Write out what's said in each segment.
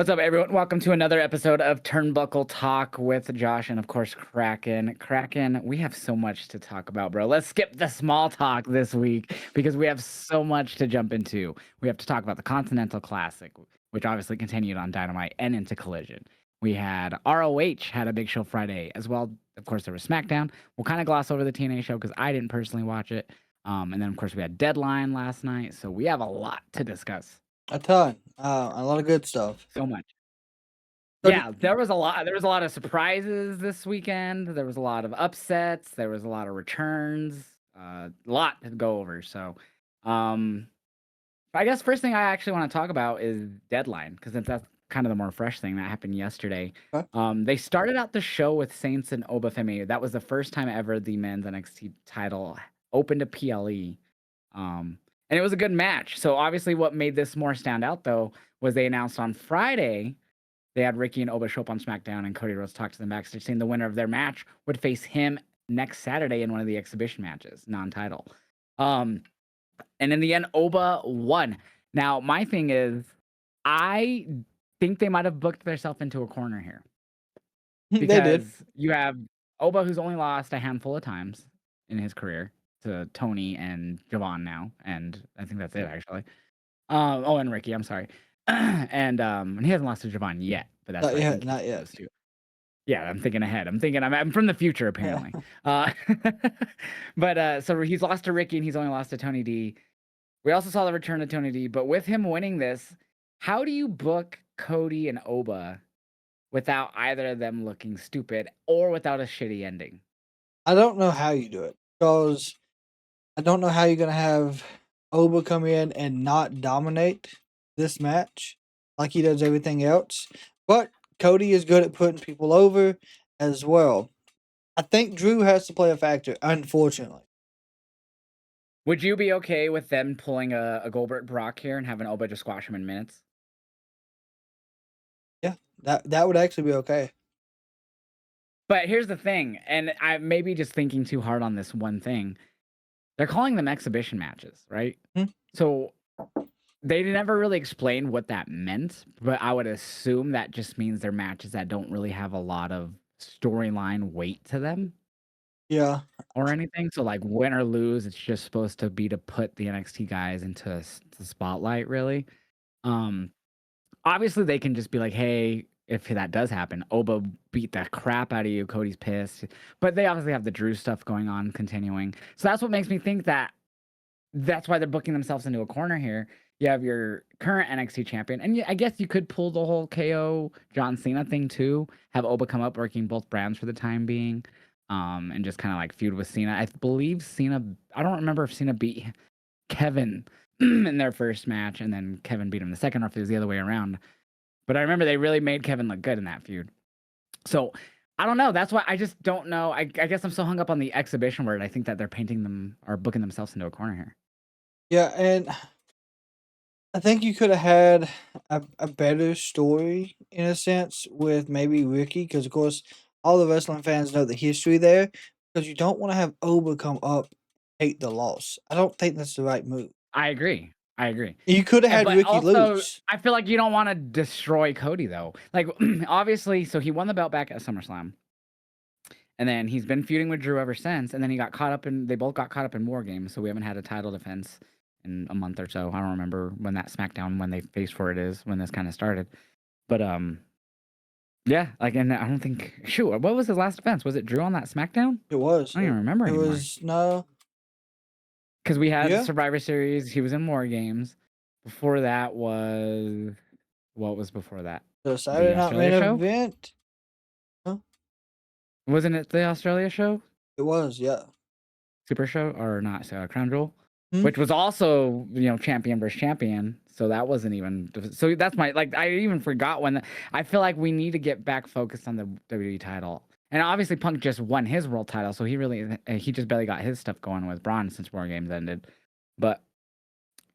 What's up, everyone? Welcome to another episode of Turnbuckle Talk with Josh and, of course, Kraken. Kraken, we have so much to talk about, bro. Let's skip the small talk this week because we have so much to jump into. We have to talk about the Continental Classic, which obviously continued on Dynamite and into Collision. We had ROH had a big show Friday as well. Of course, there was SmackDown. We'll kind of gloss over the TNA show because I didn't personally watch it. And then, of course, we had Deadline last night. So we have a lot to discuss. A ton. A lot of good stuff. So much. So Yeah, there was a lot of surprises this weekend. There was a lot of upsets. There was a lot of returns. A lot to go over. So, um, I guess first thing I actually want to talk about is Deadline because that's kind of the more fresh thing that happened yesterday. Okay. They started out the show with Saints and Obafemi. That was the first time ever the men's NXT title opened to PLE. And it was a good match. So obviously, what made this more stand out though was they announced on Friday. They had Ricky and Oba show up on SmackDown, and Cody Rhodes talked to them backstage, saying the winner of their match would face him next Saturday in one of the exhibition matches, non-title. And in the end, Oba won. Now, my thing is, I think they might have booked themselves into a corner here They did. because you have Oba, who's only lost a handful of times in his career to Tony and Javon now, and I think that's it actually. And Ricky, I'm sorry. And he hasn't lost to Javon yet, but that's Not what I yet. think Not he yet. goes to. Yeah, I'm thinking ahead. I'm from the future apparently. Uh, but so he's lost to Ricky and he's only lost to Tony D. We also saw the return of Tony D, but with him winning this, how do you book Cody and Oba without either of them looking stupid or without a shitty ending? I don't know how you do it because I don't know how you're gonna have Oba come in and not dominate this match like he does everything else. But Cody is good at putting people over as well. I think Drew has to play a factor, unfortunately. Would you be okay with them pulling a Goldberg Brock here and having Oba just squash him in minutes? Yeah, that would actually be okay. But here's the thing, and I may be just thinking too hard on this one thing. They're calling them exhibition matches, right? Hmm? So they never really explained what that meant, but I would assume that just means they're matches that don't really have a lot of storyline weight to them Yeah, or anything. So like win or lose, it's just supposed to be to put the NXT guys into the spotlight, really. Um, Obviously they can just be like, hey, if that does happen, Oba beat the crap out of you, Cody's pissed. But they obviously have the Drew stuff going on, continuing. So that's what makes me think that that's why they're booking themselves into a corner here. You have your current NXT champion, and I guess you could pull the whole KO John Cena thing too. Have Oba come up working both brands for the time being, and just kind of like feud with Cena. I believe Cena. I don't remember if Cena beat Kevin in their first match, and then Kevin beat him the second, or if it was the other way around. But I remember they really made Kevin look good in that feud. So I don't know. That's why I just don't know. I guess I'm so hung up on the exhibition word. I think that they're painting them or booking themselves into a corner here. yeah, and I think you could have had a better story in a sense with maybe Ricky, because of course all the wrestling fans know the history there. Because you don't want to have Oba come up take the loss. I don't think that's the right move. I agree. I agree. You could have had But Ricky also, lose. I feel like you don't want to destroy Cody though. Like obviously, so he won the belt back at SummerSlam. And then he's been feuding with Drew ever since. And then they both got caught up in War Games. So we haven't had a title defense in a month or so. I don't remember when that SmackDown, when they faced for it is, when this kind of started. But yeah, like, and I don't think, shoot, what was his last defense? Was it Drew on that SmackDown? It was. I don't even remember It anymore. was no. Because we had Yeah. Survivor Series. He was in War Games. Before that was, what was before that? The Saturday Night Main Australia show? Event. Huh? Wasn't it the Australia show? It was. Yeah. Super show? Or not, Crown Jewel? Hmm? Which was also, champion versus champion. So that wasn't even, so that's my, like, I even forgot when, I feel like we need to get back focused on the WWE title. And obviously Punk just won his world title, so he just barely got his stuff going with Braun since War Games ended. But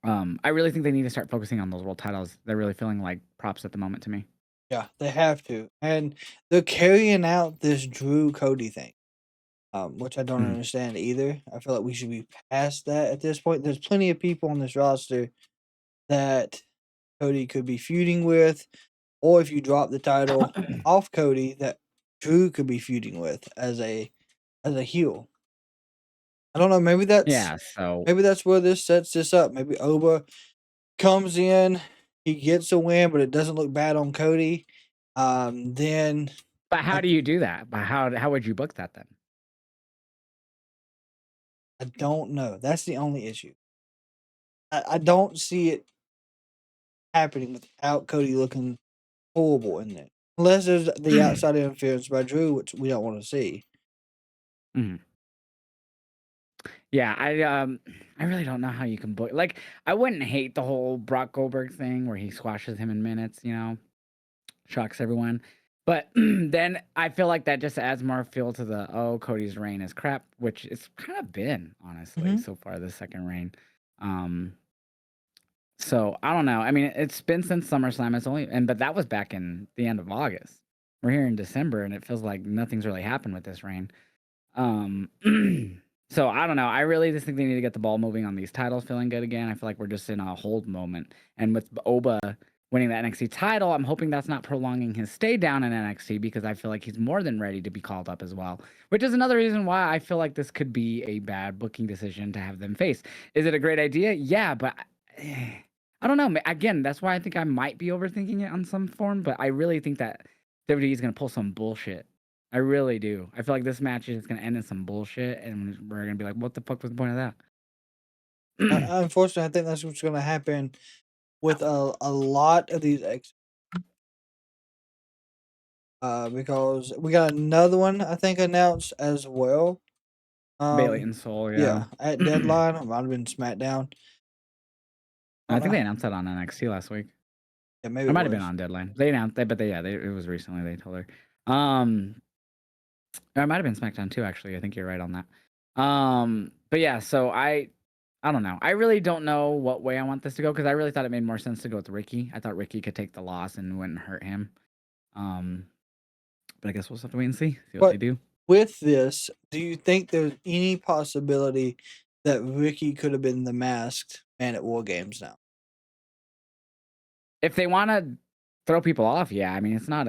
I really think they need to start focusing on those world titles. They're really feeling like props at the moment to me. Yeah. They have to, and they're carrying out this Drew Cody thing. Which I don't Mhm. understand either. I feel like we should be past that at this point. There's plenty of people on this roster that Cody could be feuding with. or if you drop the title off Cody, that Drew could be feuding with as a heel. I don't know. Yeah, so Maybe that's where this sets this up. Maybe Oba comes in, he gets a win, but it doesn't look bad on Cody. Then but how I, do you do that? But how would you book that then? I don't know. That's the only issue. I don't see it happening without Cody looking horrible in there. Unless there's the outside interference by Drew, which we don't want to see. Mhm. Yeah, I really don't know how you can book like, I wouldn't hate the whole Brock Goldberg thing where he squashes him in minutes, shocks everyone. But then I feel like that just adds more fuel to the, "Oh, Cody's reign is crap," which it's kind of been, honestly, Hmm. so far this second reign. Um, so I don't know. I mean, it's been since SummerSlam. But that was back in the end of August. We're here in December, and it feels like nothing's really happened with this reign. Um, so I don't know. I really just think they need to get the ball moving on these titles, feeling good again. I feel like we're just in a hold moment. And with Oba winning the NXT title, I'm hoping that's not prolonging his stay down in NXT because I feel like he's more than ready to be called up as well. Which is another reason why I feel like this could be a bad booking decision to have them face. Is it a great idea? Yeah, but I don't know. Again, that's why I think I might be overthinking it on some form, but I really think that WWE is going to pull some bullshit. I really do. I feel like this match is gonna end in some bullshit, and we're gonna be like, "What the fuck was the point of that?" Unfortunately, I think that's what's going to happen with a lot of these because we got another one I think announced as well. Bailey and Soul, yeah. Yeah, at Deadline, it might have been SmackDown. I I don't think know. they announced that on NXT last week. Yeah, maybe It it might have been was. on Deadline. They announced it, but it was recently. They told her. Or it might have been SmackDown too. Actually, I think you're right on that. But yeah, so I don't know. I really don't know what way I want this to go because I really thought it made more sense to go with Ricky. I thought Ricky could take the loss and wouldn't hurt him. Um, but I guess we'll just have to wait and see what they But do. with this, do you think there's any possibility that Ricky could have been the masked man at War Games now? If they wanna throw people off, yeah, I mean, it's not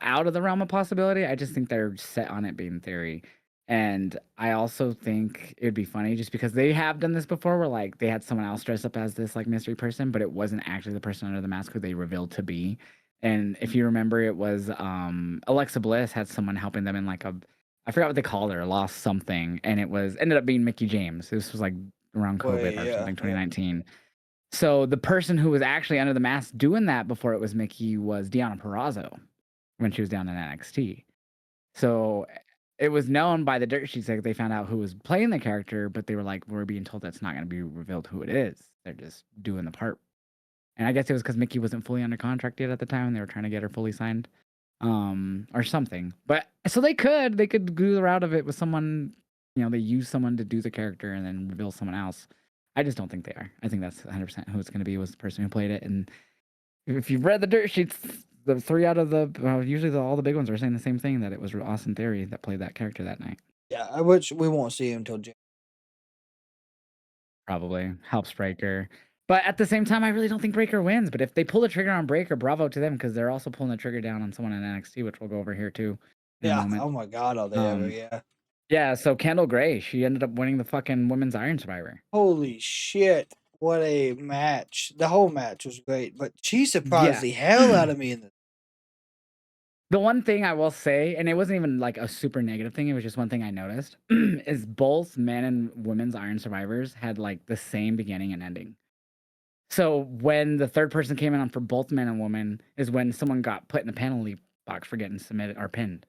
out of the realm of possibility, I just think they're set on it being theory, and I also think it'd be funny just because they have done this before where, like, they had someone else dress up as this, like, mystery person, but it wasn't actually the person under the mask who they revealed to be, and if you remember, it was, Alexa Bliss had someone helping them in, like, I forgot what they called her, Lost something, and ended up being Mickie James. This was, like, around COVID Wait, or yeah, something, yeah. 2019. So the person who was actually under the mask doing that before it was Mickey was Deonna Purrazzo when she was down in NXT. So it was known by the dirt sheets that they found out who was playing the character, but they were like, we're being told that's not going to be revealed who it is. They're just doing the part. And I guess it was because Mickey wasn't fully under contract yet at the time, and they were trying to get her fully signed, or something. But so they could do the route of it with someone, they use someone to do the character and then reveal someone else. I just don't think they are. I think that's 100% who it's going to be was the person who played it. And if you've read the dirt sheets, the three out of usually all the big ones are saying the same thing that it was Austin Theory that played that character that night. Yeah, which we won't see him until June. Probably helps Breaker. But at the same time, I really don't think Breaker wins. But if they pull the trigger on Breaker, bravo to them because they're also pulling the trigger down on someone in NXT, which we'll go over here too in a Yeah. moment. Oh my God, are they ever? Um, Yeah. yeah, so Kendall Gray, she ended up winning the fucking Women's Iron Survivor. Holy shit! What a match! The whole match was great, but she surprised Yeah. the hell out of me in the. The one thing I will say, and it wasn't even like a super negative thing, it was just one thing I noticed, is both men and women's Iron Survivors had like the same beginning and ending. So when the third person came in on for both men and women is when someone got put in the penalty box for getting submitted or pinned.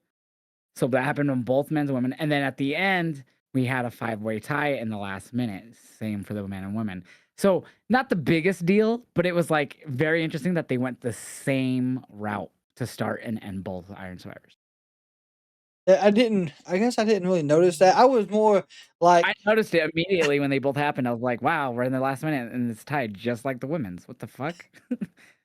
So that happened on both men's and women. And then at the end, we had a 5-way tie in the last minute. Same for the men and women. So not the biggest deal, but it was like very interesting that they went the same route to start and end both Iron Survivors. I didn't. I guess I didn't really notice that. I was more like I noticed it immediately when they both happened. I was like, wow, we're in the last minute and it's tied just like the women's. What the fuck?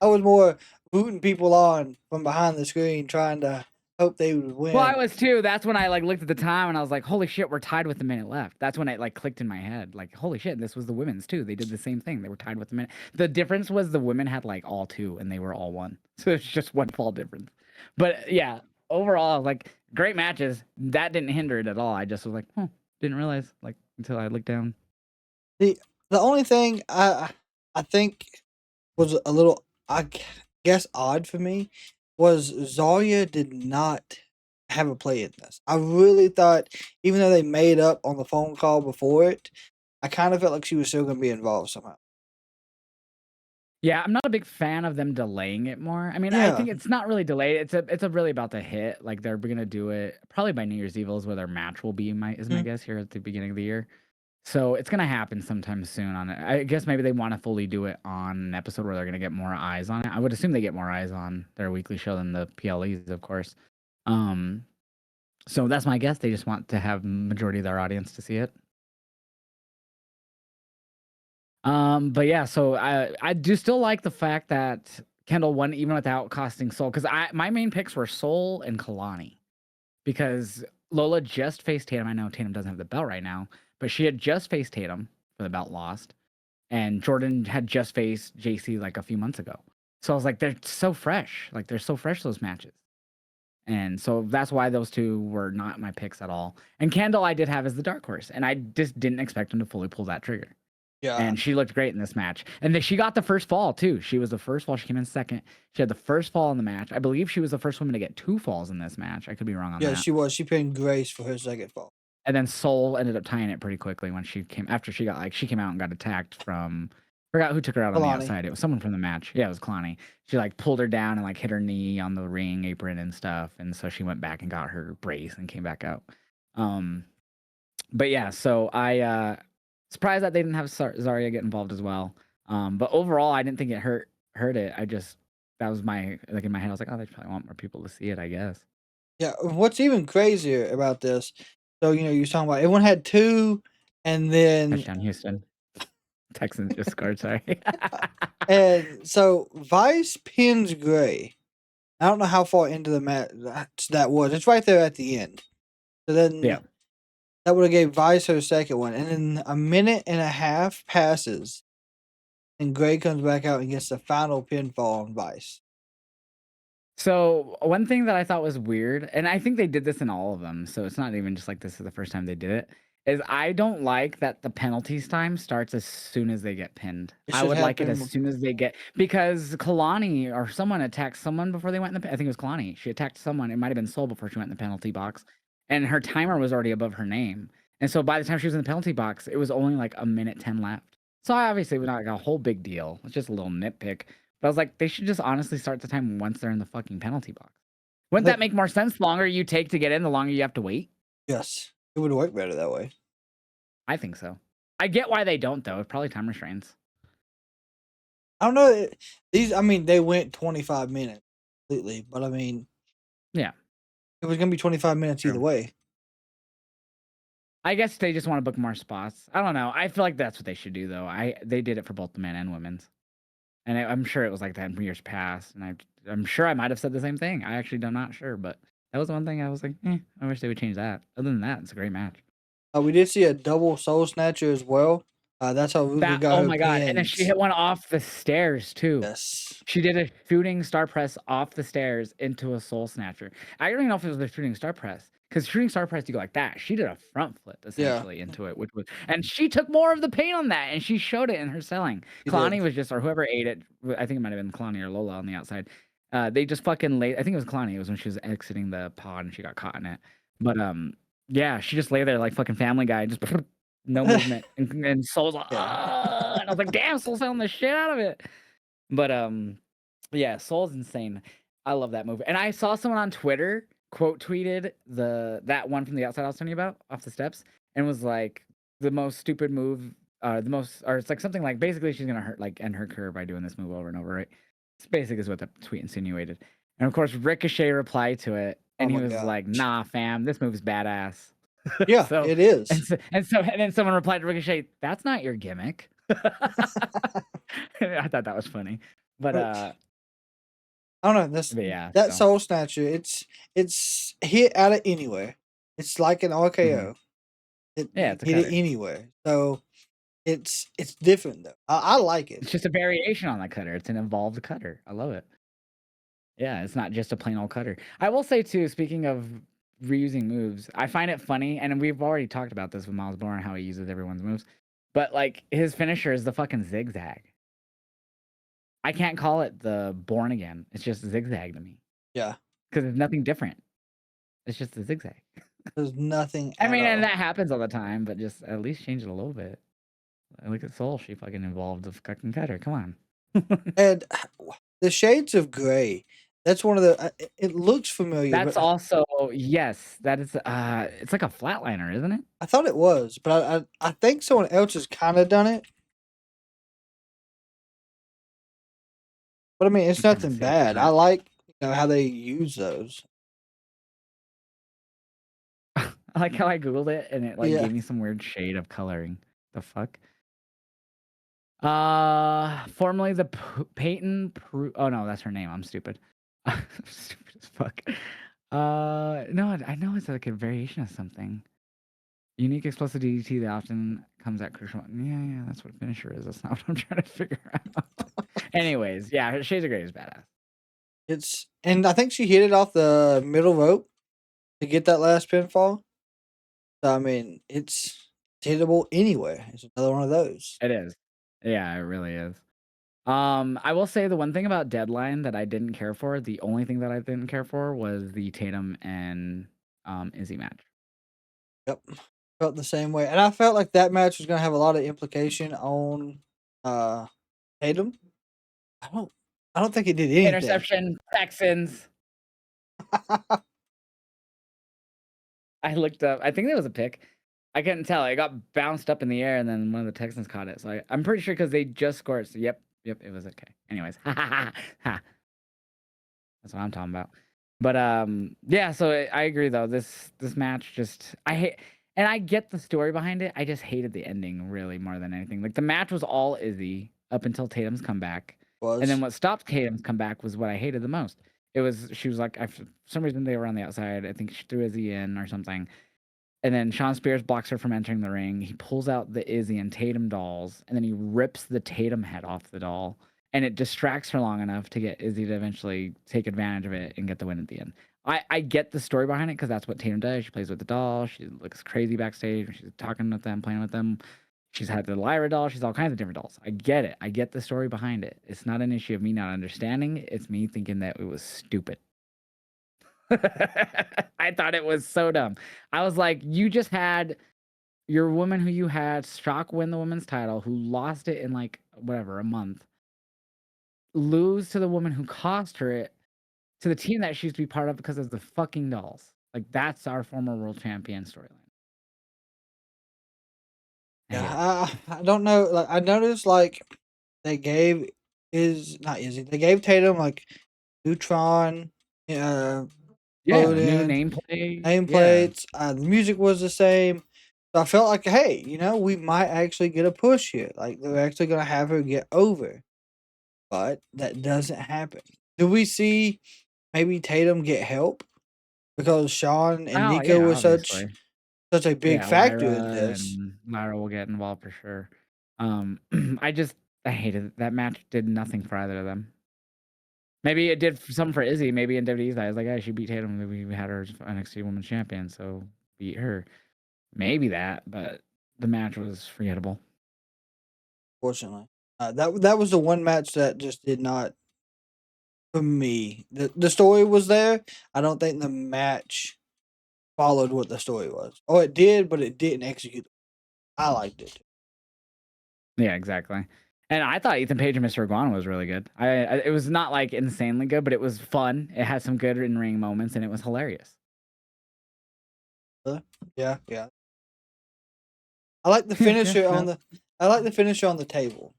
I was more rooting people on from behind the screen, trying to hope they would Well, I win. was too. That's when I, like, looked at the time and I was like, "Holy shit, we're tied with a minute left." That's when it, like, clicked in my head. Like, "Holy shit, this was the women's too. They did the same thing. They were tied with a minute." The difference was the women had, like, all 2 and they were all 1. So it's just 1 fall difference. But, yeah, overall, like, great matches. That didn't hinder it at all. I just was like, "Huh, didn't realize," like, until I looked down. The the only thing I think was a little, guess, odd for me was Zarya did not have a play in this. I really thought, even though they made up on the phone call before it, I kind of felt like she was still going to be involved somehow. Yeah, I'm not a big fan of them delaying it more. I mean, I Yeah. think it's not really delayed. It's a really about to hit. Like they're gonna do it probably by New Year's Eve is where their match will be. My Mm. guess here at the beginning of the year. So it's gonna happen sometime soon. On it, I guess maybe they want to fully do it on an episode where they're gonna get more eyes on it. I would assume they get more eyes on their weekly show than the PLEs, of course. Um, so that's my guess. They just want to have majority of their audience to see it. But yeah, so I do still like the fact that Kendall won even without costing Soul because I my main picks were Soul and Kalani because Lola just faced Tatum. I know Tatum doesn't have the belt right now, but she had just faced Tatum for the belt lost, and Jordan had just faced JC like a few months ago. So I was like, they're so fresh, like they're so fresh those matches, and so that's why those two were not my picks at all. And Kendall I did have as the dark horse, and I just didn't expect him to fully pull that trigger. Yeah. And she looked great in this match. And then she got the first fall, too. She was the first fall. She came in second. She had the first fall in the match. I believe she was the first woman to get 2 falls in this match. I could be wrong on Yeah, that. she was. She pinned Grace for her second fall. And then Soul ended up tying it pretty quickly when she came after she got like she came out and got attacked from forgot who took her out on the Kalani. outside. It was someone from the match. Yeah, it was Kalani. She like pulled her down and like hit her knee on the ring apron and stuff. And so she went back and got her brace and came back out. But yeah, so I surprised that they didn't have Zarya get involved as well. But overall, I didn't think it hurt it. I just that was my like in my head. I was like, oh, they probably want more people to see it. I guess. Yeah, what's even crazier about this, so, you was talking about everyone had 2, and then Touchdown, Houston. Texans just scored. Sorry. and so Vice pins Gray. I don't know how far into the match that was. It's right there at the end. So then Yeah. that would have gave Vice her second one, and then a minute and a half passes, and Gray comes back out and gets the final pinfall on Vice. So one thing that I thought was weird, and I think they did this in all of them, so it's not even just like this is the first time they did it, is I don't like that the penalties time starts as soon as they get pinned. It I should would like it happen. as soon as they get because Kalani or someone attacked someone before they went in the I think it was Kalani. She attacked someone. It might have been Sol before she went in the penalty box, and her timer was already above her name. And so by the time she was in the penalty box, it was only like a minute 10 left. So I obviously was not like a whole big deal. It's just a little nitpick. But I was like, they should just honestly start the time once they're in the fucking penalty box. Wouldn't that make more sense? The longer you take to get in, the longer you have to wait. Yes, it would work better that way. I think so. I get why they don't though. It's probably time restraints. I don't know. I mean, they went 25 minutes completely, but I mean, yeah, it was gonna be 25 minutes either way. I guess they just want to book more spots. I don't know. I feel like that's what they should do though. They did it for both the men and women's, and I'm sure it was like that in years past. And I'm sure I might have said the same thing. I actually am not sure, but that was one thing I was like, I wish they would change that. Other than that, it's a great match. We did see a double soul snatcher as well. That's how Ruby got Oh her my god! And then she pins. hit one off the stairs too. Yes. She did a shooting star press off the stairs into a soul snatcher. I don't even know if it was a shooting star press because shooting star press you go like that. She did a front flip essentially into it, which was, and she took more of the pain on that, and she showed it in her selling. Kalani was just, or whoever ate it. I think it might have been Kalani or Lola on the outside. They just fucking laid. I think it was Kalani. It was when she was exiting the pod and she got caught in it. But yeah, she just lay there like fucking Family Guy, just no movement, and Soul's like, and I was like, damn, Soul's selling the shit out of it. But yeah, Soul's insane. I love that movie. And I saw someone on Twitter quote tweeted that one from the outside I was telling you about off the steps and was like the most stupid move, it's like something like basically she's gonna end her career by doing this move over and over, right? It's basically is what the tweet insinuated. And of course Ricochet replied to it and he was like, nah, fam, this move's badass. Yeah, so, it is. And then someone replied to Ricochet, that's not your gimmick. I thought that was funny. But I don't know. That's But yeah, that so Soul Snatcher. It's hit out of anywhere. It's like an mhm. RKO. It Yeah, you it's a hit it cutter. anywhere. So it's different though. I like it. It's just a variation on the cutter. It's an evolved cutter. I love it. Yeah, it's not just a plain old cutter. I will say too, speaking of reusing moves, I find it funny, and we've already talked about this with Miles Bourne, how he uses everyone's moves. But like his finisher is the fucking zigzag. I can't call it the Born Again. It's just zigzag to me Yeah. because it's nothing different. It's just a zigzag. There's nothing I at mean, and all. that happens all the time, but just at least change it a little bit. Look at Soul. She fucking involved the fucking cutter. Come on. And the shades of gray. That's one of the. It looks familiar, That's but also yes. That is. It's like a flatliner, isn't it? I thought it was. But I think someone else has kind of done it. But I mean, it's I'm trying to nothing see if there's bad. I a. like how they use those. I like how I googled it and it like Yeah. gave me some weird shade of coloring. The fuck. Formerly the Peyton. Oh no, that's her name. I'm stupid. Stupid as fuck. No, I know it's like a variation of something. Unique explosive DDT that often comes at crucial. Yeah, that's what finisher is. That's not what I'm trying to figure out. Anyways, yeah, Shades of Grey is badass. And I think she hit it off the middle rope to get that last pinfall. So, I mean, it's hittable anywhere. It's another one of those. It is. Yeah, it really is. I will say the one thing about Deadline that I didn't care for, the only thing that I didn't care for was the Tatum and Izzy match. Yep. Felt the same way. And I felt like that match was gonna have a lot of implication on uh Tatum. I don't I don't think it did anything. Interception, Texans. I looked up. I think there was a pick. I couldn't tell. It got bounced up in the air, and then one of the Texans caught it. So I'm pretty sure because they just scored. So yep, it was okay. Anyways, that's what I'm talking about. But yeah. So I agree though. This match just I hate, and I get the story behind it. I just hated the ending really more than anything. Like the match was all Izzy up until Tatum's comeback, and then Was what stopped Tatum's comeback was what I hated the most. It was she was like for some reason they were on the outside. I think she threw Izzy in or something. And then Sean Spears blocks her from entering the ring. He pulls out the Izzy and Tatum dolls, and then he rips the Tatum head off the doll. And it distracts her long enough to get Izzy to eventually take advantage of it and get the win at the end. I get the story behind it because that's what Tatum does. She plays with the doll. She looks crazy backstage when she's talking with them, playing with them. She's had the Lyra doll. She's all kinds of different dolls. I get it. I get the story behind it. It's not an issue of me not understanding. It's me thinking that it was stupid. I thought it was so dumb. I was like, you just had your woman who you had shock win the women's title, who lost it in like whatever, a month, lose to the woman who cost her it to the team that she used to be part of because of the fucking dolls. Like that's our former world champion storyline. I hate it. yeah, I don't know. Like I noticed like they gave is not Izzy. They gave Tatum like Neutron, uh Yeah, new Odin, nameplate. Yeah. nameplates. The music was the same. So I felt like, hey, we might actually get a push here. Like they're actually gonna have her get over. But that doesn't happen. Do we see maybe Tatum get help? Because Sean and Oh Nico yeah, were such obviously. such a big Yeah, factor Lyra in this. and Lyra will get involved for sure. I just I hated it. That match did nothing for either of them. Maybe it did something for Izzy. Maybe in WWE's eyes, like, hey, she beat Tatum. Maybe we had her as NXT Women's Champion, so beat her. Maybe that, but the match was forgettable. Fortunately, that was the one match that just did not for me. The story was there. I don't think the match followed what the story was. Oh, it did, but it didn't execute. I liked it. Yeah, exactly. And I thought Ethan Page and Mr. Iguana was really good. It was not like insanely good, but it was fun. It had some good in ring moments, and it was hilarious. Yeah, yeah. I like the Yeah, yeah, finisher on no. the. I like the finisher on the table.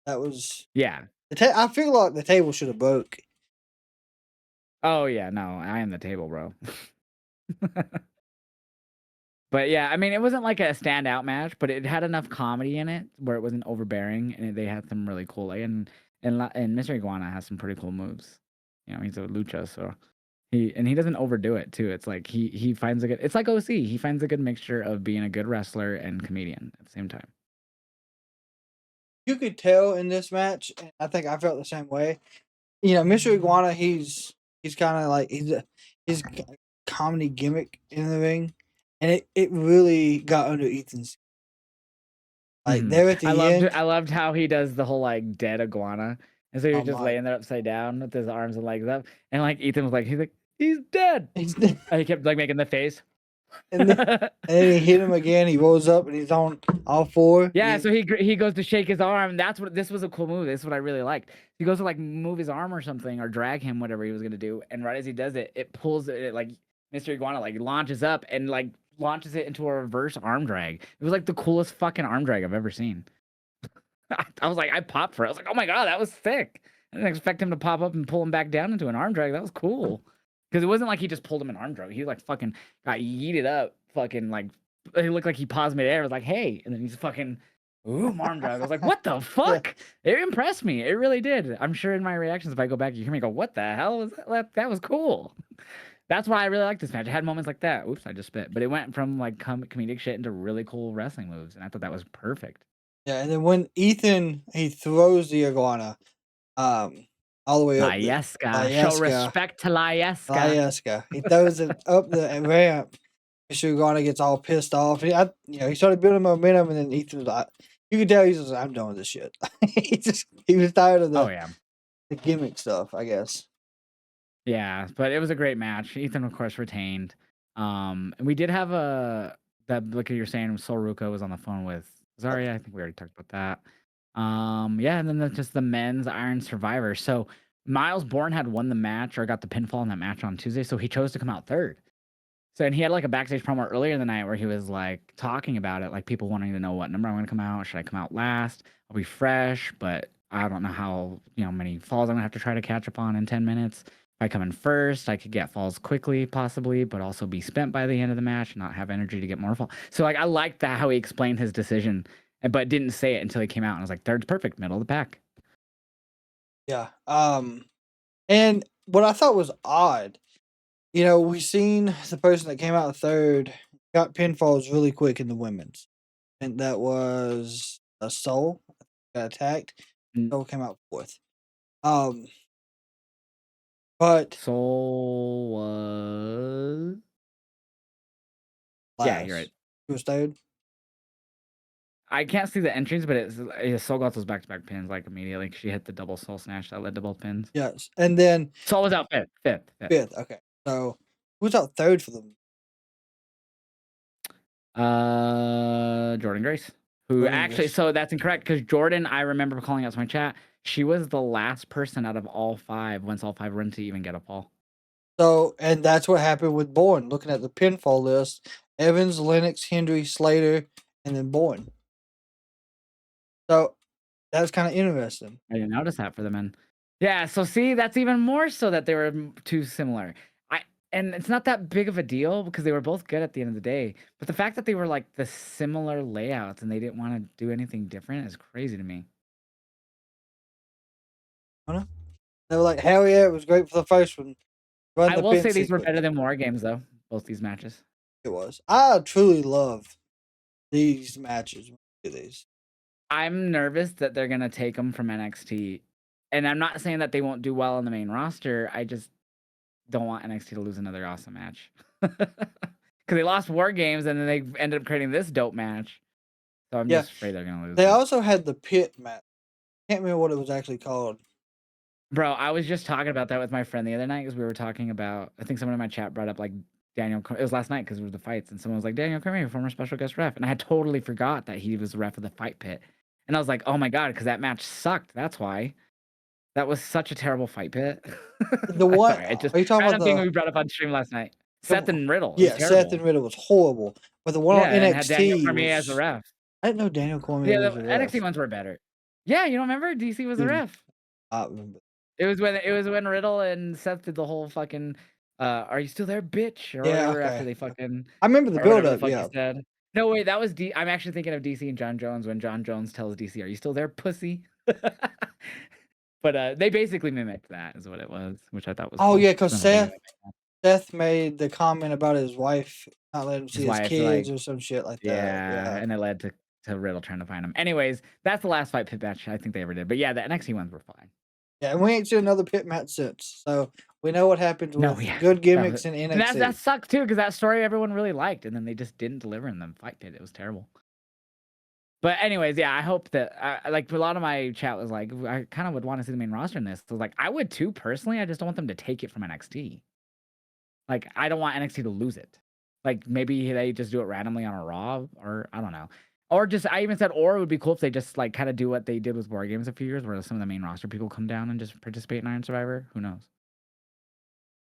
That was Yeah. I feel like the table should have broke. Oh yeah, no, I am the table, bro. But yeah, I mean, it wasn't like a standout match, but it had enough comedy in it where it wasn't overbearing, and they had some really cool. And Mr. Iguana has some pretty cool moves. He's a lucha, so he doesn't overdo it too. It's like he finds a good. It's like OC. He finds a good mixture of being a good wrestler and comedian at the same time. You could tell in this match, and I think I felt the same way. Mr. Iguana, he's kind of like his comedy gimmick in the ring, and it really got under Ethan's. Like Mhm. there at the end, I loved how he does the whole, like, dead iguana, and so he oh was just my, laying there upside down with his arms and legs up, and, like, Ethan was like "He's dead!" he's And he kept, like, making the face. and then, and then he hit him again. He rolls up and he's on all four. Yeah, so he goes to shake his arm. This was a cool move. This is what I really liked. He goes to, like, move his arm or something or drag him, whatever he was gonna do, and right as he does it, it pulls it, like, Mr. Iguana, like, launches up and, like, launches it into a reverse arm drag. It was, like, the coolest fucking arm drag I've ever seen. I was like, I popped for it. I was like, oh my God, that was sick. I didn't expect him to pop up and pull him back down into an arm drag. That was cool. Because it wasn't like he just pulled him in arm drag. He like fucking got yeeted up, fucking like, he looked like he paused midair. It was like, hey. And then he's fucking, ooh, arm drag. I was like, what the fuck? It impressed me. It really did. I'm sure in my reactions, if I go back, you hear me go, what the hell was that? That was cool. That's why I really like this match. It had moments like that. Oops, I just spit. But it went from like comedic shit into really cool wrestling moves. And I thought that was perfect. Yeah, and then when Ethan he throws the iguana, um, all the way up the Layeska. Show Layeska, respect to Layeska. Layeska. He throws it up the ramp. Mr. Iguana gets all pissed off. He started building momentum, and then Ethan was like, you could tell he's just like, I'm done with this shit. He was tired of Oh, yeah. the gimmick stuff, I guess. Yeah, but it was a great match. Ethan, of course, retained. And we did have like you're saying, Sol Ruka was on the phone with Zarya. I think we already talked about that. Yeah, and then just the men's Iron Survivor. So Miles Bourne had won the match or got the pinfall in that match on Tuesday, so he chose to come out third. So and he had like a backstage promo earlier in the night where he was like talking about it, like people wanting to know what number I'm gonna come out. Should I come out last? I'll be fresh, but I don't know how many falls I'm gonna have to try to catch up on in 10 minutes. If I come in first, I could get falls quickly, possibly, but also be spent by the end of the match and not have energy to get more fall. So like I liked that how he explained his decision, but didn't say it until he came out. And I was like, third's perfect, middle of the pack. Yeah. And what I thought was odd, we seen the person that came out third got pinfalls really quick in the women's, and that was a Soul got attacked. Mm, Soul came out fourth. Um, but Soul was yeah, you're right. last, he was third. I can't see the entries, but Soul got those back-to-back pins like immediately. She hit the double Soul Snatch that led to both pins. Yes, and then Soul was out fifth. fifth. Okay, so who was out third for them? Jordan Grace, who Jordan actually, Grace. so that's incorrect because Jordan, I remember calling out to my chat. She was the last person out of all five once all five run to even get a fall. So, and that's what happened with Bourne. Looking at the pinfall list, Evans, Lennox, Hendry, Slater, and then Bourne. So that was kind of interesting. I didn't notice that for the men. Yeah, so see, that's even more so that they were too similar. And it's not that big of a deal because they were both good at the end of the day. But the fact that they were like the similar layouts and they didn't want to do anything different is crazy to me. I don't know. They were like, hell yeah, it was great for the first one. Run I the will pin say these were sequence. better than War Games though, both these matches. It was. I truly love these matches. These. I'm nervous that they're gonna take them from NXT, and I'm not saying that they won't do well on the main roster. I just don't want NXT to lose another awesome match because they lost War Games and then they ended up creating this dope match. So I'm just afraid they're gonna lose. They also had the pit match. Can't remember what it was actually called. Bro, I was just talking about that with my friend the other night because we were talking about. I think someone in my chat brought up like Daniel. It was last night because it was the fights, and someone was like Daniel Cormier, former special guest ref, and I had totally forgot that he was the ref of the fight pit, and I was like, oh my God, because that match sucked. That's why. That was such a terrible fight pit. The one Sorry, I just are you talking random about thing the? we brought up on stream last night. Seth and Riddle. It was Yeah, Seth terrible. and Riddle was horrible, but the one on Yeah, and had Daniel NXT Cormier as the was. ref. I didn't know Daniel Cormier Yeah, the was a ref. NXT ones were better. Yeah, you don't remember? DC was the Dude, ref. I remember. It was when Riddle and Seth did the whole fucking "Are you still there, bitch?" or Yeah, whatever after okay. they fucking I remember the or whatever the build-up. fuck he Yeah, said. No, wait, that was I'm actually thinking of DC and John Jones when John Jones tells DC, "Are you still there, pussy?" But they basically mimicked that is what it was, which I thought was Oh cool. yeah, because I don't think anybody Seth made the comment about his wife not letting him see his his wife, kids like or some shit like that. yeah, Yeah. and it led to Riddle trying to find him. Anyways, that's the last fight pit match I think they ever did. But yeah, the NXT ones were fine. Yeah, and we ain't seen another pit match since. So we know what happens No, with yeah. good That was gimmicks in and that NXT. sucked too, because that story everyone really liked, and then they just didn't deliver in the fight pit. It was terrible. But anyways, yeah, I hope that like a lot of my chat was like, I kind of would want to see the main roster in this. So like, I would too personally. I just don't want them to take it from NXT. Like, I don't want NXT to lose it. Like, maybe they just do it randomly on a Raw, or I don't know. Or just, I even said, or it would be cool if they just like kind of do what they did with War Games a few years, where some of the main roster people come down and just participate in Iron Survivor. Who knows?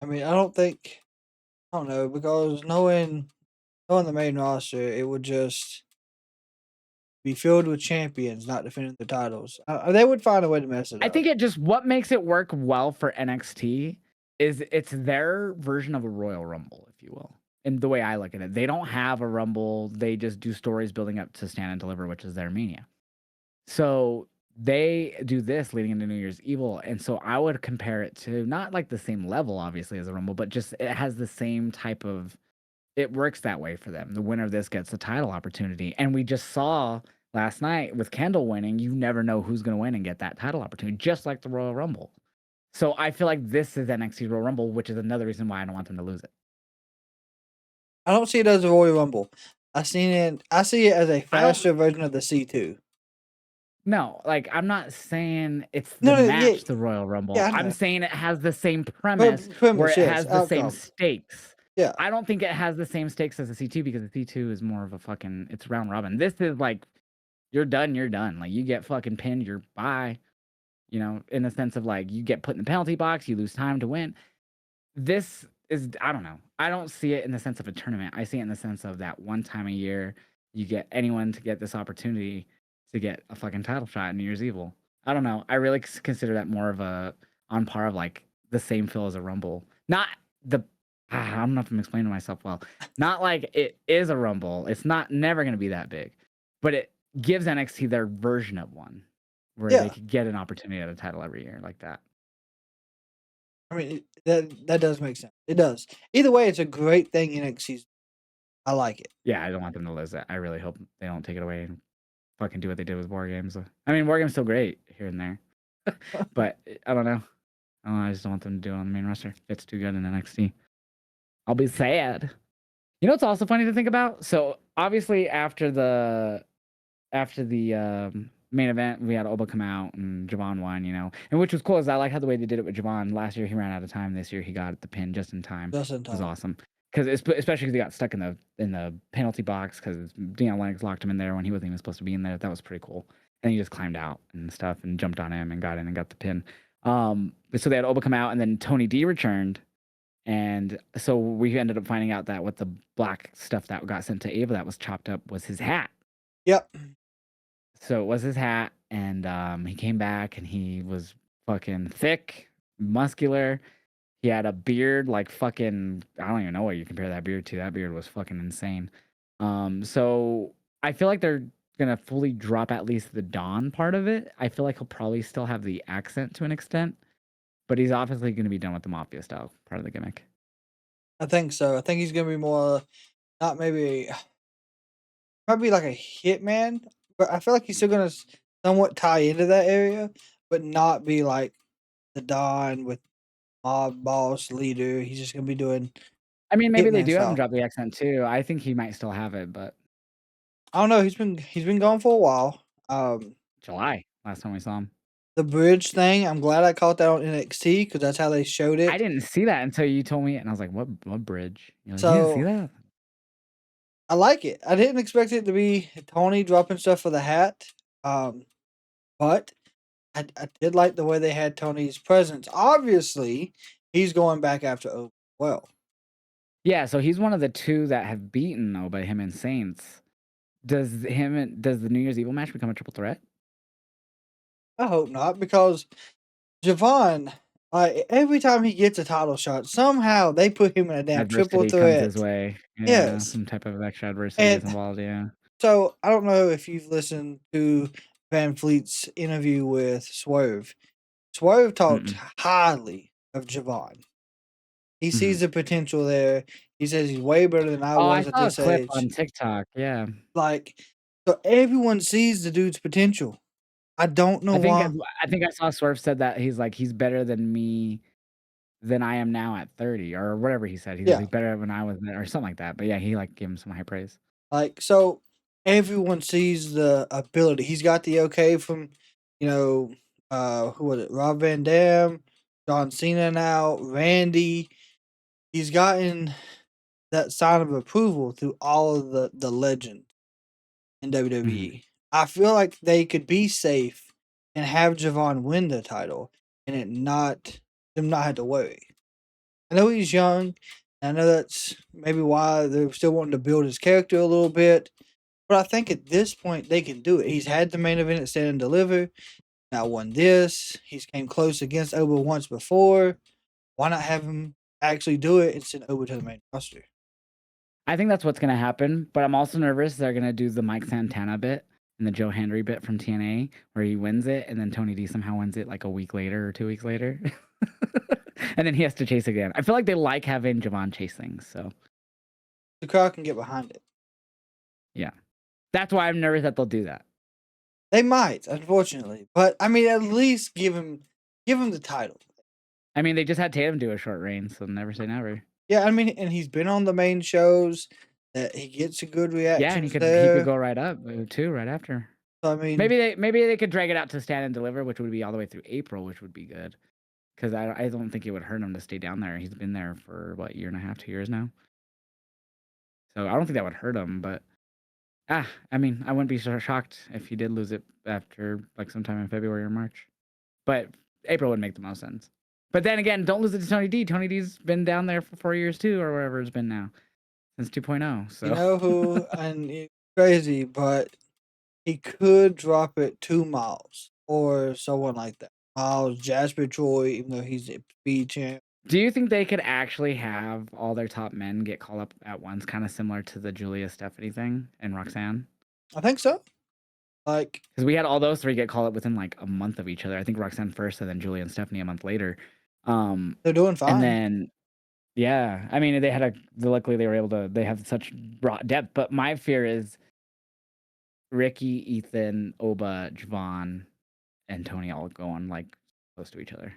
I mean, I don't know, because knowing the main roster, it would just be filled with champions not defending the titles. They would find a way to mess it I up. think it just what makes it work well for NXT is it's their version of a Royal Rumble, if you will. And the way I look at it, they don't have a Rumble. They just do stories building up to Stand and Deliver, which is their Mania. So they do this leading into New Year's Evil. And so I would compare it to not like the same level, obviously, as a Rumble, but just it has the same type of it works that way for them. The winner of this gets the title opportunity. And we just saw last night with Kendall winning, you never know who's going to win and get that title opportunity, just like the Royal Rumble. So I feel like this is NXT Royal Rumble, which is another reason why I don't want them to lose it. I don't see it as a Royal Rumble. I see it as a I don't faster version of the C2. No, like I'm not saying it's the No, no, yeah, match, the Royal yeah, Rumble. I I'm know. saying it has the same premise But where premise, it yes, has the same outcome. stakes. Yeah. I don't think it has the same stakes as the C2 because the C2 is more of a fucking it's round robin. This is like you're done, you're done. Like you get fucking pinned, you're bye. You know, in the sense of like you get put in the penalty box, you lose time to win. This is I don't know. I don't see it in the sense of a tournament. I see it in the sense of that one time a year you get anyone to get this opportunity to get a fucking title shot in New Year's Evil. I don't know. I really consider that more of a on par of like the same feel as a Rumble. Not the I don't know if I'm explaining myself well. Not like it is a Rumble. It's not never going to be that big, but it gives NXT their version of one where they Yeah. could get an opportunity at a title every year like that. I mean, that does make sense. It does. Either way, it's a great thing NXT's. I like it. Yeah, I don't want them to lose it. I really hope they don't take it away and fucking do what they did with War Games. I mean, War Games still great here and there, but I don't know. I just don't want them to do it on the main roster. It's too good in NXT. I'll be sad. You know what's also funny to think about? So obviously after the main event, we had Oba come out and Javon won, you know, and which was cool. Is I like how the way they did it with Javon. Last year he ran out of time. This year he got the pin just in time. Just in It was time. awesome because especially because he got stuck in the penalty box because Deion Lennox locked him in there when he wasn't even supposed to be in there. That was pretty cool. And he just climbed out and stuff and jumped on him and got in and got the pin. But so they had Oba come out and then Tony D returned. And so we ended up finding out that what the black stuff that got sent to Ava that was chopped up was his hat. Yep. So it was his hat, and he came back, and he was fucking thick, muscular. He had a beard like fucking. I don't even know what you compare that beard to. That beard was fucking insane. So I feel like they're gonna fully drop at least the Dawn part of it. I feel like he'll probably still have the accent to an extent, but he's obviously gonna be done with the mafia style part of the gimmick. I think so. I think he's gonna be more not maybe probably like a hitman, but I feel like he's still gonna somewhat tie into that area, but not be like the Don with mob boss leader. He's just gonna be doing I mean, maybe they hitman do have him style. drop the accent too. I think he might still have it, but I don't know. He's been gone for a while. July last time we saw him. The bridge thing. I'm glad I caught that on NXT because that's how they showed I it. didn't see that until you told me, and I was like, "What bridge?" You're like, "You didn't see So that?" I like it. I didn't expect it to be Tony dropping stuff for the hat. Um, but I did like the way they had Tony's presence. Obviously, he's going back after O well. Yeah, so he's one of the 2 that have beaten Oba, him and Saints. Does the New Year's Evil match become a triple threat? I hope not because Javon, every time he gets a title shot, somehow they put him in a damn triple Adversity comes his threat. way. Yeah, Yes. some type of extra adversity is And involved, yeah. so I don't know if you've listened to Van Fleet's interview with Swerve. Swerve talked Mm-mm. highly of Javon. He Mhm. sees the potential there. He says he's way better than I Oh, I was at saw a this clip age. on TikTok, yeah. Like, so everyone sees the dude's potential. I don't know I think why. I think I saw Swerve said that he's like, "He's better than me than I am now at 30," or whatever he said. He's Yeah, like, "Better when I was there," or something like that, but yeah, he, like, gave him some high praise. like so everyone sees the ability. He's got the okay from, you know, who was it? Rob Van Dam, John Cena now, Randy. He's gotten that sign of approval through all of the legends in Mhm. WWE. I feel like they could be safe and have Javon win the title and it not them not have to worry. I know he's young. And I know that's maybe why they're still wanting to build his character a little bit. But I think at this point they can do it. He's had the main event at Stand and Deliver. Now won this. He's came close against Oba once before. Why not have him actually do it and send Oba to the main roster? I think that's what's gonna happen, but I'm also nervous they're gonna do the Mike Santana bit and the Joe Hendry bit from TNA where he wins it and then Tony D somehow wins it like a week later or 2 weeks later. And then he has to chase again. I feel like they like having Javon chase things, so The crowd can get behind it. yeah. That's why I'm nervous that they'll do that. They might, unfortunately. But I mean at least give him the title. I mean, they just had Tatum do a short reign, so never say never. Yeah, I mean and he's been on the main shows that he gets a good Yeah, and reactions he could there. go right up, too, right after. So I mean, Maybe they could drag it out to Stand and Deliver, which would be all the way through April, which would be good. 'Cause I don't think it would hurt him to stay down there. He's been there for, what, year and a half, 2 years now? So, I don't think that would hurt him, but, I mean, I wouldn't be so shocked if he did lose it after, like, sometime in February or March. But April would make the most sense. But then again, don't lose it to Tony D. Tony D's been down there for 4 years too, or whatever it's been now, since 2.0, you so know who and it's crazy, but he could drop it to Miles or someone like that. Miles, Jasper Troy, even though he's a speed champ. Do you think they could actually have all their top men get called up at once, kinda similar to the Julia Stephanie thing and Roxanne? I think so. Like 'Cause we had all those 3 get called up within, like, a month of each other. I think Roxanne first and then Julia and Stephanie a month later. Um, they're doing and fine. then yeah, I mean, luckily they were able to they have such broad depth, but my fear is Ricky, Ethan, Oba, Javon, and Tony all going, like, close to each other.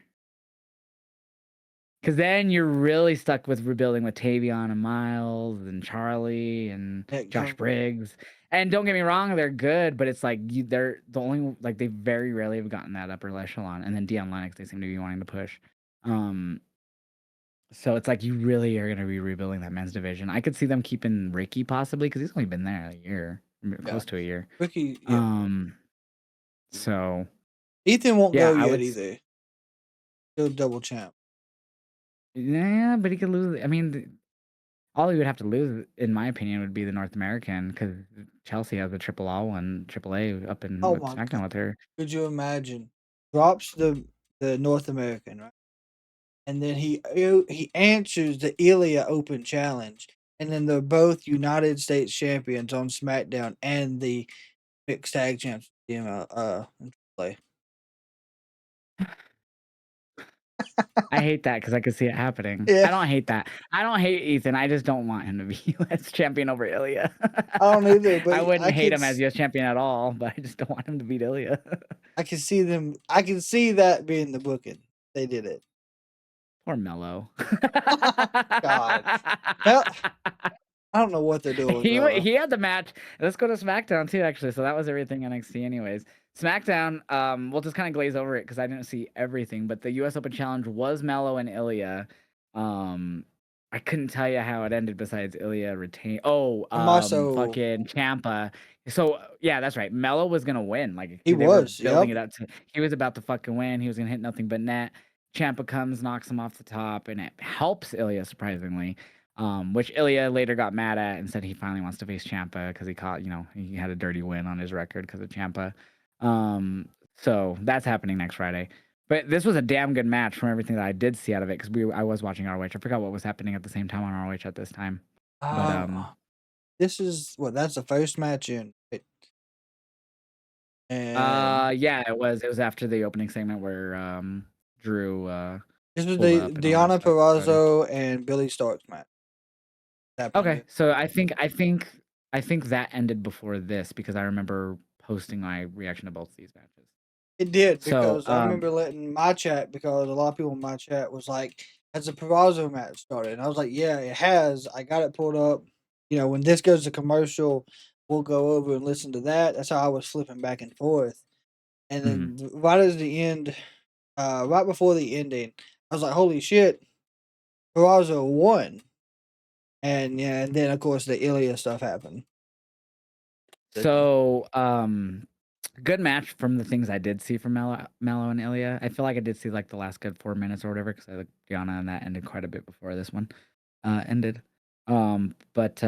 Because then you're really stuck with rebuilding with Tavion and Miles and Charlie and Nick Josh Jungle. Briggs. And don't get me wrong, they're good, but it's like they're the only like they very rarely have gotten that upper echelon. And then Dion Lennox, they seem to be wanting to push. Um, so it's like you really are going to be rebuilding that men's division. I could see them keeping Ricky possibly because he's only been there a year, Yeah. close to a year. Ricky, yeah. Um, so Ethan won't yeah, go I yet would. either. He'll double champ. Yeah, but he could lose. I mean, all he would have to lose, in my opinion, would be the North American because Chelsea has the Triple A one, Triple A up in Oh with my god. SmackDown with her. Could you imagine? Drops the North American, right? And then he answers the Ilya Open Challenge, and then they're both United States champions on SmackDown and the mixed tag champs. In AAA. I hate that because I could see it happening. Yeah, I don't hate that. I don't hate Ethan. I just don't want him to be U.S. champion over Ilya. I don't either, but I wouldn't hate him as U.S. champion at all, but I just don't want him to beat Ilya. I can see them. I can see that being the booking. They did it. Poor Mello. God, Mel, I don't know what they're doing with Melo. He had the match. Let's go to SmackDown too, actually. So that was everything NXT, anyways. SmackDown, we'll just kind of glaze over it because I didn't see everything. But the U.S. Open Challenge was Mello and Ilya. Um, I couldn't tell you how it ended besides Ilya retained. Oh, Tommaso, fucking Champa. So yeah, that's right. Mello was gonna win. Like he they were was. building Yep. it up to. He was about to fucking win. He was gonna hit nothing but net. Champa comes, knocks him off the top, and it helps Ilya surprisingly. Which Ilya later got mad at and said he finally wants to face Champa because he caught, he had a dirty win on his record because of Champa. So that's happening next Friday. But this was a damn good match from everything that I did see out of it because I was watching ROH. I forgot what was happening at the same time on ROH at this time. But Um, this is what that's the first match in. And Yeah, it was after the opening segment where, Drew, this was pulled the up and all that Deonna stuff started. Purrazzo and Billy Stark's match happened Okay, here. so I think that ended before this because I remember posting my reaction to both of these matches. It did So, because I remember letting my chat because a lot of people in my chat was like, "Has the Purrazzo match started?" And I was like, "Yeah, it has. I got it pulled up. You know, when this goes to commercial, we'll go over and listen to that." That's how I was flipping back and forth. And mhm. then right as the end, right before the ending, I was like, "Holy shit, Purrazzo won!" And yeah, and then of course the Ilya stuff happened. So, good match from the things I did see from Mello and Ilya. I feel like I did see, like, the last good 4 minutes or whatever because I like Gianna and that ended quite a bit before this one, ended. But,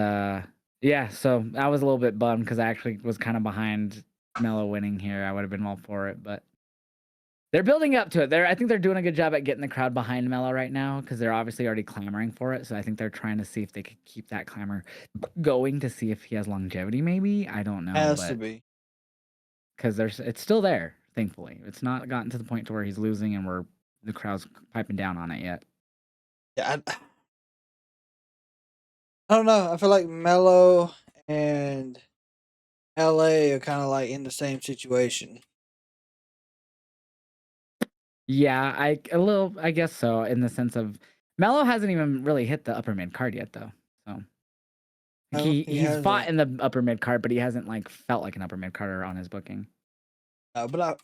yeah, so I was a little bit bummed because I actually was kinda behind Mello winning here. I would've been all for it, but they're building up to it. I think they're doing a good job at getting the crowd behind Mello right now because 'cause they're obviously already clamoring for it, so I think they're trying to see if they could keep that clamor going to see if he has longevity maybe? I don't know, Has to but be. 'cause it's still there, thankfully. It's not gotten to the point to where he's losing and the crowd's piping down on it yet. Yeah, I don't know. I feel like Mello and LA are kind of like in the same situation. Yeah, I guess so in the sense of Mello hasn't even really hit the upper mid card yet though. So No, he he's fought hasn't. in the upper mid card, but he hasn't like felt like an upper mid carder on his booking. But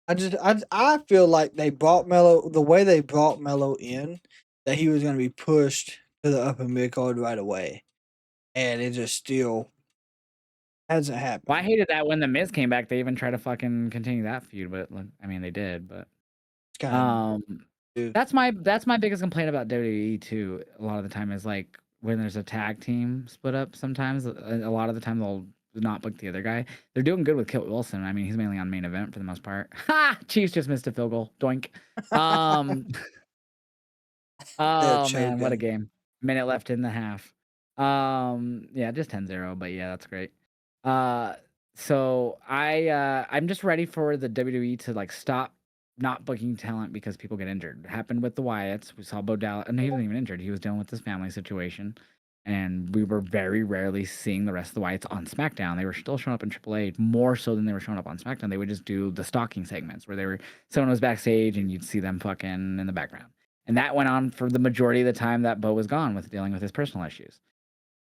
I feel like they brought Mello the way they brought Mello in that he was going to be pushed to the upper mid card right away, and it just still hasn't Well, I happened. hated that when the Miz came back, they even tried to fucking continue that feud, but like, I mean they did, but It's kind um of that's my biggest complaint about WWE too. A lot of the time is like when there's a tag team split up. Sometimes a lot of the time they'll not book the other guy. They're doing good with Kit Wilson. I mean, he's mainly on main event for the most part. Ha! Chiefs just missed a field goal. Doink. Um, they're oh man, what a choking. game. Minute left in the half. Yeah, just 10-0, but yeah, that's great. Uh, so I'm just ready for the WWE to like stop not booking talent because people get injured. It happened with the Wyatts. We saw Bo Dallas, and he wasn't even injured. He was dealing with his family situation, and we were very rarely seeing the rest of the Wyatts on SmackDown. They were still showing up in AAA more so than they were showing up on SmackDown. They would just do the stalking segments where someone was backstage and you'd see them fucking in the background. And that went on for the majority of the time that Bo was gone with dealing with his personal issues.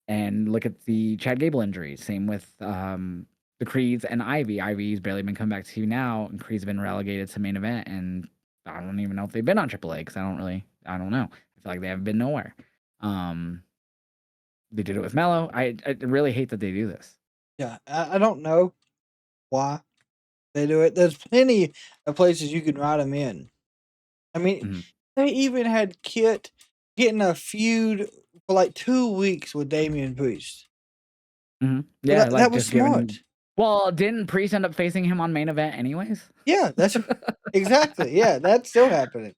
And look at the Chad Gable injury. Same with the Creeds and Ivy. Ivy's barely been coming back to you now, and Creed's been relegated to main event. And I don't even know if they've been on AAA because I don't know. I feel like they haven't been nowhere. Um, they did it with Mello. I really hate that they do this. Yeah, I don't know why they do it. There's plenty of places you can write them in. I mean, Hmm. they even had Kit getting a feud for like 2 weeks with Damian Priest. Hmm. But Yeah, like that was just giving. smart. Well, didn't Priest end up facing him on main event anyways? Yeah, that's exactly. Yeah, that's still happening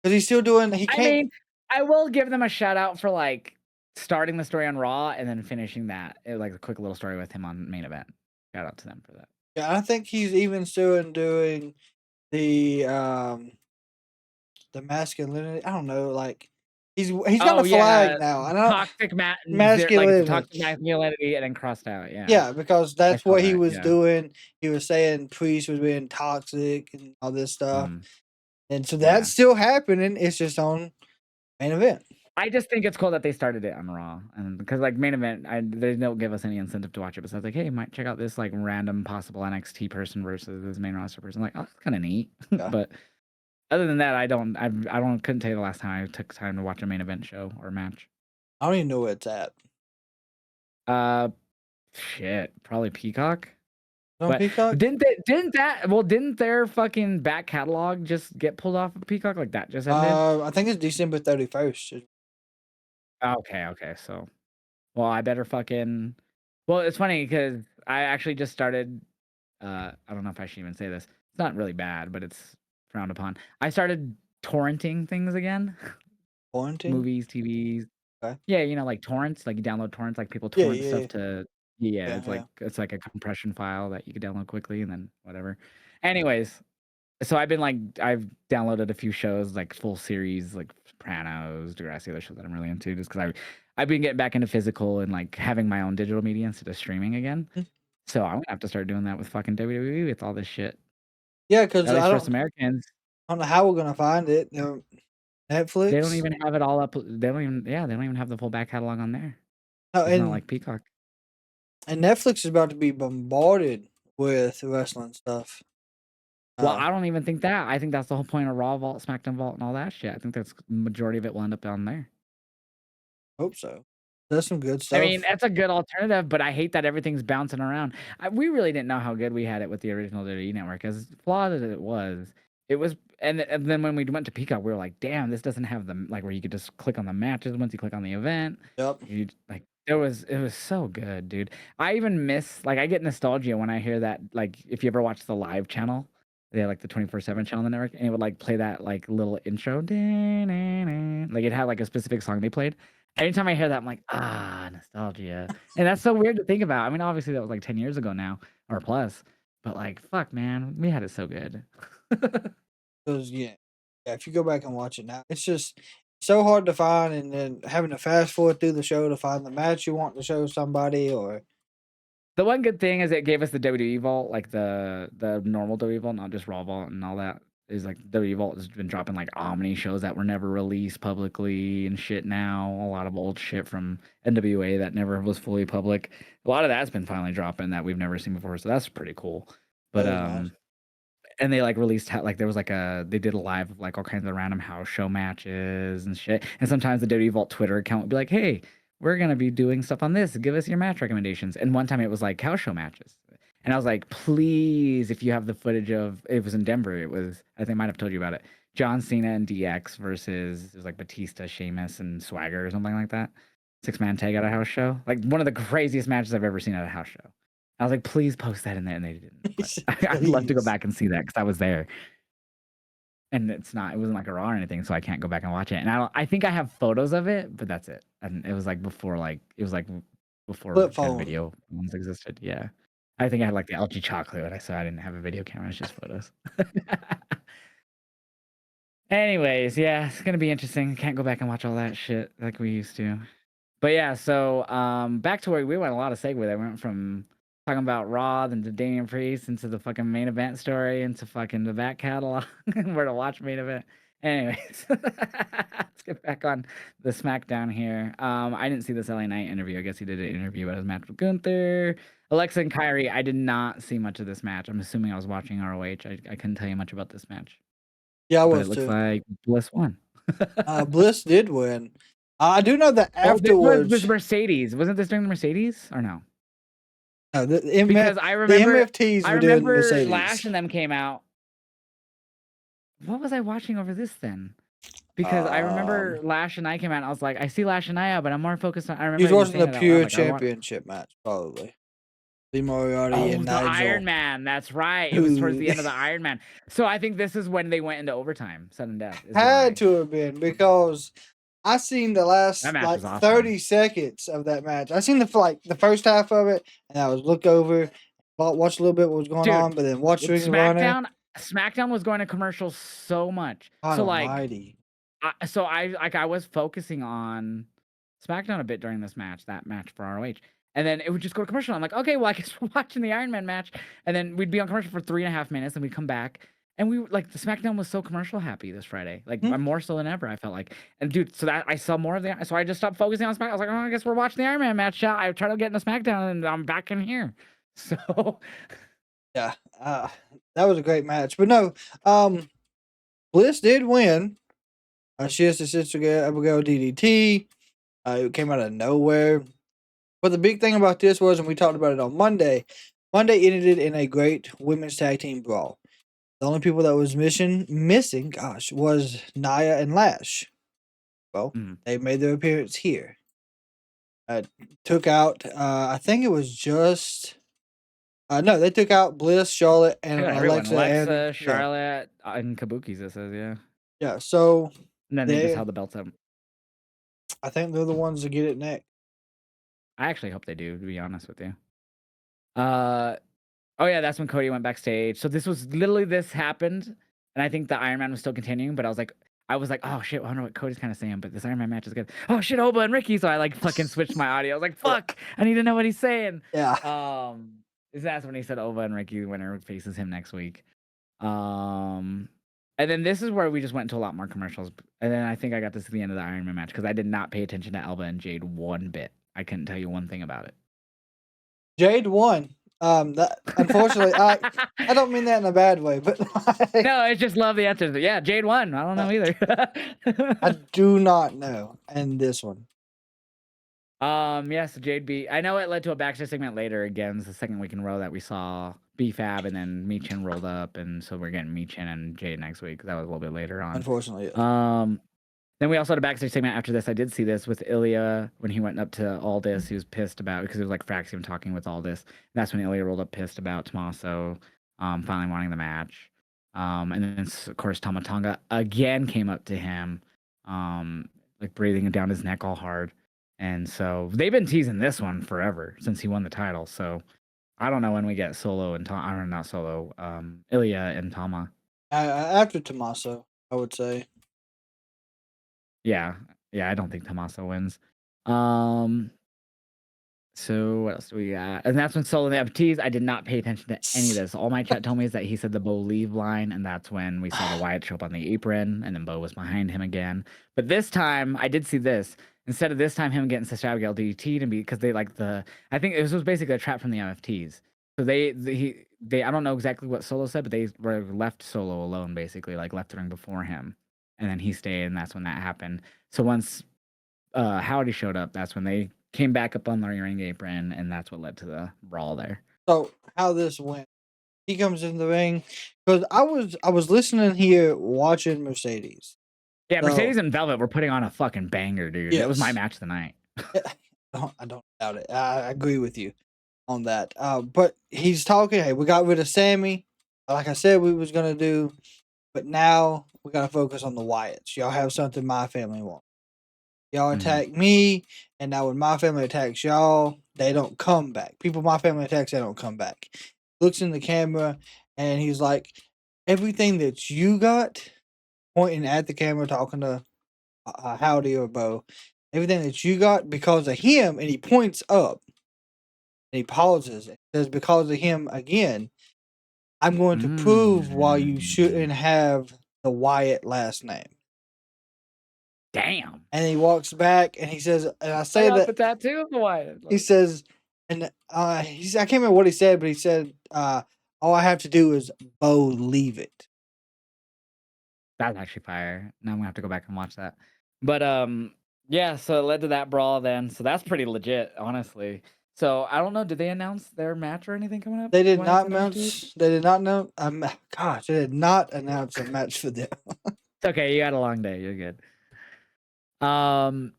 because he's still doing. He I can't. mean, I will give them a shout out for like starting the story on Raw and then finishing that. Like a quick little story with him on main event. Shout out to them for that. Yeah, I think he's even still doing the masculinity. I don't know, like he's got Oh a flag yeah, now. I don't toxic masculinity. masculinity and then crossed out. Yeah, Yeah, because I that's saw what he that. was Yeah. doing. He was saying Priest was being toxic and all this stuff, Mm, and so that's yeah. still happening. It's just on main event. I just think it's cool that they started it on Raw, and because like main event, they don't give us any incentive to watch it. But so I was like, hey, you might check out this like random possible NXT person versus this main roster person. Like, oh, that's kind of neat. Yeah, But other than that, I don't couldn't tell you the last time I took time to watch a main event show or match. I don't even know where it's at. Uh, shit, probably Peacock. On But Peacock. didn't their fucking back catalog just get pulled off of Peacock like that just ended? I think it's December 31st. Okay, okay, so well, I better fucking. Well, it's funny because I actually just started. I don't know if I should even say this. It's not really bad, but it's frowned upon. I started torrenting things again, Quarantine. movies, TVs. Okay. Yeah, like torrents, like you download torrents, like people Yeah, torrent yeah, stuff yeah. to Yeah, Yeah, yeah. it's like a compression file that you can download quickly and then whatever. Anyways, so I've downloaded a few shows, like full series, like Sopranos, Degrassi, other shows that I'm really into, just because I've been getting back into physical and like having my own digital media instead of streaming again. Mm. So I'm gonna have to start doing that with fucking WWE with all this shit. Yeah, 'cause At least for us Americans, I don't know how we're gonna find it. they don't Netflix? even have it all up. They don't even have the full back catalog on there. No, It's not like Peacock. and Netflix is about to be bombarded with wrestling stuff. Well, Uh, I don't even think that. I think that's the whole point of Raw Vault, SmackDown Vault, and all that shit. I think that's majority of it will end up on there. Hope so. That's some good I mean, stuff. that's a good alternative, but I hate that everything's bouncing around. We really didn't know how good we had it with the original WWE Network, as flawed as it was. It was, and then when we went to Peacock, we were like, "Damn, this doesn't have the like where you could just click on the matches once you click on the event." Yep. You like it was so good, dude. I even miss like I get nostalgia when I hear that. Like if you ever watch the live channel, they had like the 24/7 channel on the network, and it would like play that like little intro, like it had like a specific song they played. Anytime I hear that, I'm like, "Ah, nostalgia." And that's so weird to think about. I mean, obviously, that was like 10 years ago now or plus, but like, fuck, man, we had it so good. 'Cause, yeah, if you go back and watch it now, it's just so hard to find, and then having to fast forward through the show to find the match you want to show somebody, or The one good thing is it gave us the WWE Vault, like the normal WWE Vault, not just Raw Vault and all that. Is like WWE Vault has been dropping like Omni shows that were never released publicly and shit now. A lot of old shit from NWA that never was fully public. A lot of that's been finally dropping that we've never seen before, so that's pretty cool. But that is nice. and they like released like there was like they did a live of like all kinds of random house show matches and shit. And sometimes the WWE Vault Twitter account would be like, "Hey, we're gonna be doing stuff on this. Give us your match recommendations." And one time it was like house show matches, and I was like, "Please, if you have the footage of it was in Denver. It was I think I might have told you about it. John Cena and DX versus it was like Batista, Sheamus, and Swagger or something like that. 6-man tag at a house show. Like one of the craziest matches I've ever seen at a house show. I was like, please post that in there, and they didn't. He But said, I'd love to go "Please." back and see that because I was there, and it wasn't like a raw or anything, so I can't go back and watch it. And I think I have photos of it, but that's it. And it was like before Flip good phone. video ones existed. Yeah, I think I had like the LG chocolate, but I didn't have a video camera. It's just photos. Anyways, yeah, it's gonna be interesting. Can't go back and watch all that shit like we used to. But yeah, so back to where we went a lot of segue. They went from talking about Raw then to Damian Priest into the fucking main event story into fucking the back catalog where to watch main event. Anyways, let's get back on the SmackDown here. I didn't see this LA Knight interview. I guess he did an interview about his match with Gunther. Alexa and Kyrie, I did not see much of this match. I'm assuming I was watching ROH. I couldn't tell you much about this match. Yeah, I But it was looks too. like Bliss won. Bliss did win. I do know that Oh, this was afterwards, Mercedes. Wasn't this during the Mercedes or no? the Because the MFTs I were doing remember Lash Mercedes. and them came out. What was I watching over this then? Because I remember Um, Lash and I came out and I was like, I see Lash and I out, but I'm more focused on I he remember was even watching saying the it out loud. pure Like I want championship match, probably. Lee Moriarty Oh, and the Iron Nigel. Man. That's right. It was towards Who the end of the Iron Man. So I think this is when they went into overtime. Sudden death is had why. to have been, because I seen the That last match like was awesome. 30 seconds of that match. I seen the first half of it, and I was look over, watch a little bit what was going Dude, on, but then watch with Ring of Honor. SmackDown was going to commercial so much. God So like Almighty. I was focusing on SmackDown a bit during this match, that match for ROH. And then it would just go to commercial. I'm like, okay, well, I guess we're watching the Iron Man match. And then we'd be on commercial for 3.5 minutes, and we'd come back. And we like the SmackDown was so commercial happy this Friday. Like Hmm? more so than ever, I felt like. And dude, so that I saw more of so I just stopped focusing on SmackDown. I was like, oh, I guess we're watching the Iron Man match. I tried to get into SmackDown and I'm back in here. So Yeah, that was a great match. But no, Bliss did win. She has to sister Abigail DDT. It came out of nowhere. But the big thing about this was, and we talked about it on Monday, Monday ended in a great women's tag team brawl. The only people that was missing, gosh, was Nia and Lash. Well, mm. they made their appearance here. Took out, I think it was just, no, they took out Bliss, Charlotte, and I got everyone. Alexa, and Alexa, Charlotte, and Kabuki's, it says, yeah. yeah. So And then they just they, held the belts up. I think they're the ones to get it next. I actually hope they do, to be honest with you. Uh, oh yeah, that's when Cody went backstage. So this happened, and I think the Iron Man was still continuing, but I was like, oh shit, I wonder what Cody's kind of saying, but this Iron Man match is good. Oh shit, Oba and Ricky. So I like fucking switched my audio. I was like, fuck, I need to know what he's saying. Yeah. Um, that's when he said Oba and Ricky, winner faces him next week. Um, and then this is where we just went into a lot more commercials. And then I think I got to see the end of the Iron Man match because I did not pay attention to Elba and Jade one bit. I couldn't tell you one thing about it. Jade won. That unfortunately, I don't mean that in a bad way, but No, I just love the answers. Yeah, Jade won. I don't know I either. do not know. And this one, Yes, Jade beat. I know it led to a backstage segment later. Again, it's the second week in a row that we saw B-Fab and then Michin rolled up, and so we're getting Michin and Jade next week. That was a little bit later on. unfortunately, yes. Then we also had a backstage segment after this. I did see this with Ilya when he went up to Aldis. He was pissed about because it was like Fraxium talking with Aldis. That's when Ilya rolled up pissed about Tommaso finally wanting the match. And then of course Tama Tonga again came up to him, like breathing down his neck all hard. And so they've been teasing this one forever since he won the title. So I don't know when we get Solo and Tama, or not Solo, Ilya and Tama. After Tommaso, I would say. Yeah, yeah, I don't think Tommaso wins. Um, so what else do we got? And that's when Solo and the FTs. I did not pay attention to any of this. All my chat told me is that he said the Bo leave line, and that's when we saw the Wyatt show up on the apron, and then Bo was behind him again. But this time, I did see this. Instead of this time him getting Sister Abigail DDT'd, and because they like I think this was basically a trap from the MFTs. So they I don't know exactly what Solo said, but they were left Solo alone, basically, like left the ring before him, and then he stayed, and that's when that happened. So once Howdy showed up, that's when they came back up on the ring apron, and that's what led to the brawl there. So how this went? He comes in the ring because I was listening here watching Mercedes. Yeah, So Mercedes and Velvet were putting on a fucking banger, dude. That was my yes, match of the night. I don't doubt it. I agree with you on that. But he's talking. Hey, we got rid of Sammy, like I said we was gonna do, but now we gotta focus on the Wyatts. Y'all have something my family wants. Y'all attack me, and now when my family attacks y'all, they don't come back. People my family attacks, they don't come back. Looks in the camera, and he's like, everything that you got, pointing at the camera, talking to Howdy or Bo, everything that you got because of him, and he points up, and he pauses and says, because of him again, I'm going to prove why you shouldn't have the Wyatt last name. Damn. And he walks back, and he says, and I say I got that the tattoo of the Wyatt. he says, and I can't remember what he said, but he said, all I have to do is Bo leave it. That's actually fire. Now I'm gonna have to go back and watch that. But yeah, so it led to that brawl then. So that's pretty legit, honestly. So I don't know, did they announce their match or anything coming up? They did Wyatts not and announce. FTs? They did not know. Gosh, they did not announce a match for them. It's okay, you had a long day. You're good. Um,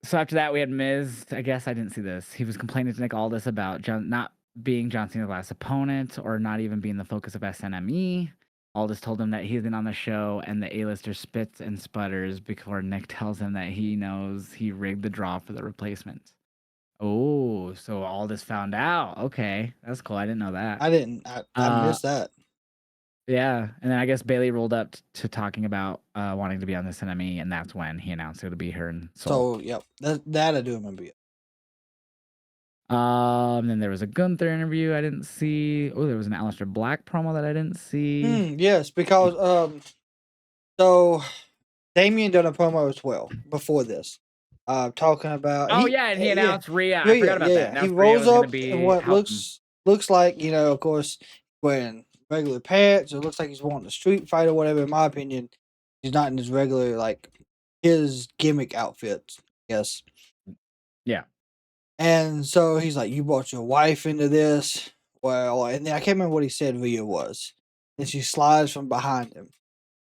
so after that, we had Miz. I guess I didn't see this. He was complaining to Nick Aldis about not being John Cena's last opponent or not even being the focus of SNME. Aldis told him that he's been on the show and the A-lister spits and sputters before Nick tells him that he knows he rigged the draw for the replacement. Oh, so Aldis found out. Okay, that's cool. I didn't know that. I didn't. I missed that. Yeah, and then I guess Bailey rolled up to talking about wanting to be on this enemy, and that's when he announced it would be her and Soul. So yep, that I do remember. Then there was a Gunther interview I didn't see. Oh, there was an Aleister Black promo that I didn't see. Yes, because so Damien done a promo as well before this, talking about Oh yeah, and he yeah. announced Rhea. I forgot about that. He Announced Rhea rolls was gonna up in be what helping. looks like, of course, wearing regular pants. It looks like he's wanting a street fight or whatever. In my opinion, he's not in his regular his gimmick outfits. Yes. Yeah. And so he's like, "You brought your wife into this." Well, and then I can't remember what he said Rhea was. And she slides from behind him.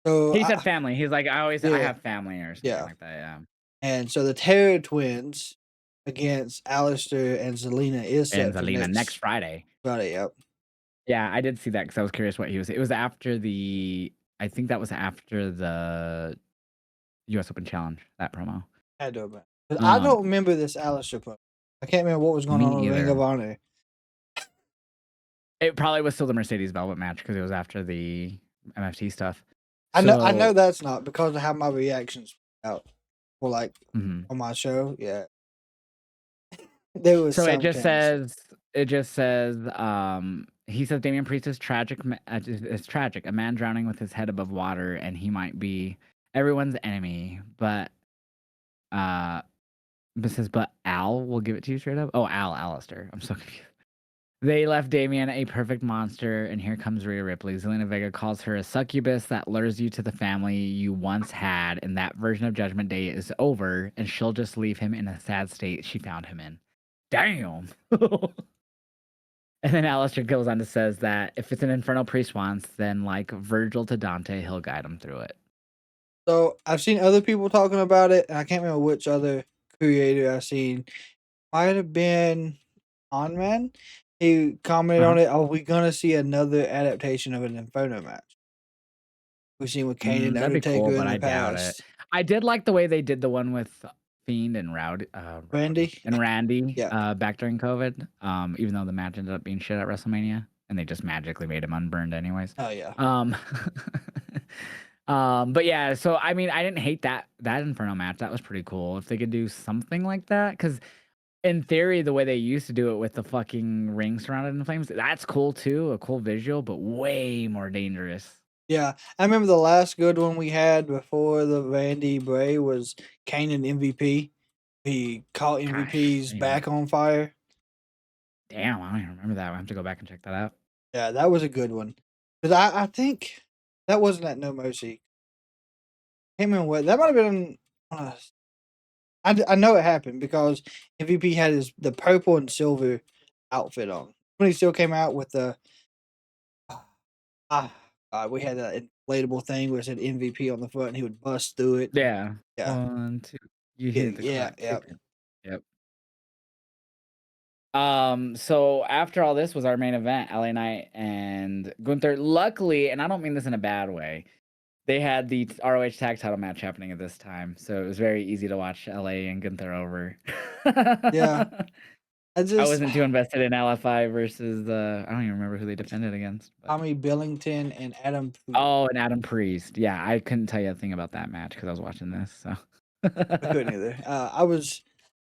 So He said family. He's like, I Yeah. have family or something Yeah. like that. Yeah. And so the Terror Twins against Alistair and Zelina is set And for Zelina next Friday. Friday. Yep. Yeah, I did see that because I was curious what he was. It was after I think that was after the U.S. Open Challenge, that promo. I don't remember. I don't remember this Alistair promo. I can't remember what was going Me on with Ring either. of Honor. It probably was still the Mercedes Velvet match because it was after the MFT stuff. I know So that's not because of how my reactions out for like mhm. on my show. Yeah, there was So some things. it just says, he says Damian Priest is tragic. It's tragic. A man drowning with his head above water, and he might be everyone's enemy. Uh, but says, but Al will give it to you straight up. Oh, Alistair. I'm so confused. They left Damien a perfect monster, and here comes Rhea Ripley. Zelina Vega calls her a succubus that lures you to the family you once had, and that version of Judgment Day is over, and she'll just leave him in a sad state she found him in. Damn. And then Alistair goes on to says that if it's an Infernal Priest wants, then like Virgil to Dante, he'll guide him through it. So I've seen other people talking about it, and I can't remember which other creator I've seen. Might have been On Man. He commented Uh-huh. on it. Are we gonna see another adaptation of an Inferno match? We've seen with Kane and That'd be cool, Undertaker in but the I doubt it. past. I did like the way they did the one with Fiend and Rowdy Randy, and Randy yeah, back during COVID. Even though the match ended up being shit at WrestleMania, and they just magically made him unburned anyways. oh yeah, Um, but yeah, so I mean, I didn't hate that Inferno match. That was pretty cool. If they could do something like that, because in theory, the way they used to do it with the fucking ring surrounded in flames, that's cool too, a cool visual, but way more dangerous. yeah. I remember the last good one we had before the Randy Bray was Kane and MVP. He caught Gosh, MVP's yeah. back on fire. Damn, I don't even remember that. I have to go back and check that out. Yeah, that was a good one. Because I think that wasn't at No Mercy. Can't remember what that might have been. Uh, I know it happened because MVP had the purple and silver outfit on when he still came out with the ah we had that inflatable thing where it said MVP on the front and he would bust through it. Yeah. Yeah, 1, 2. You yeah, hit the yeah, clock yeah. ticking. Yep. So after all this was our main event, LA Knight and Gunther. Luckily, and I don't mean this in a bad way, they had the ROH tag title match happening at this time, so it was very easy to watch LA and Gunther over. Yeah. I I just wasn't too invested in LFI versus I don't even remember who they defended against. But Tommy Billington and Adam. oh, and Adam Priest. Yeah, I couldn't tell you a thing about that match because I was watching this. So I couldn't either. I was.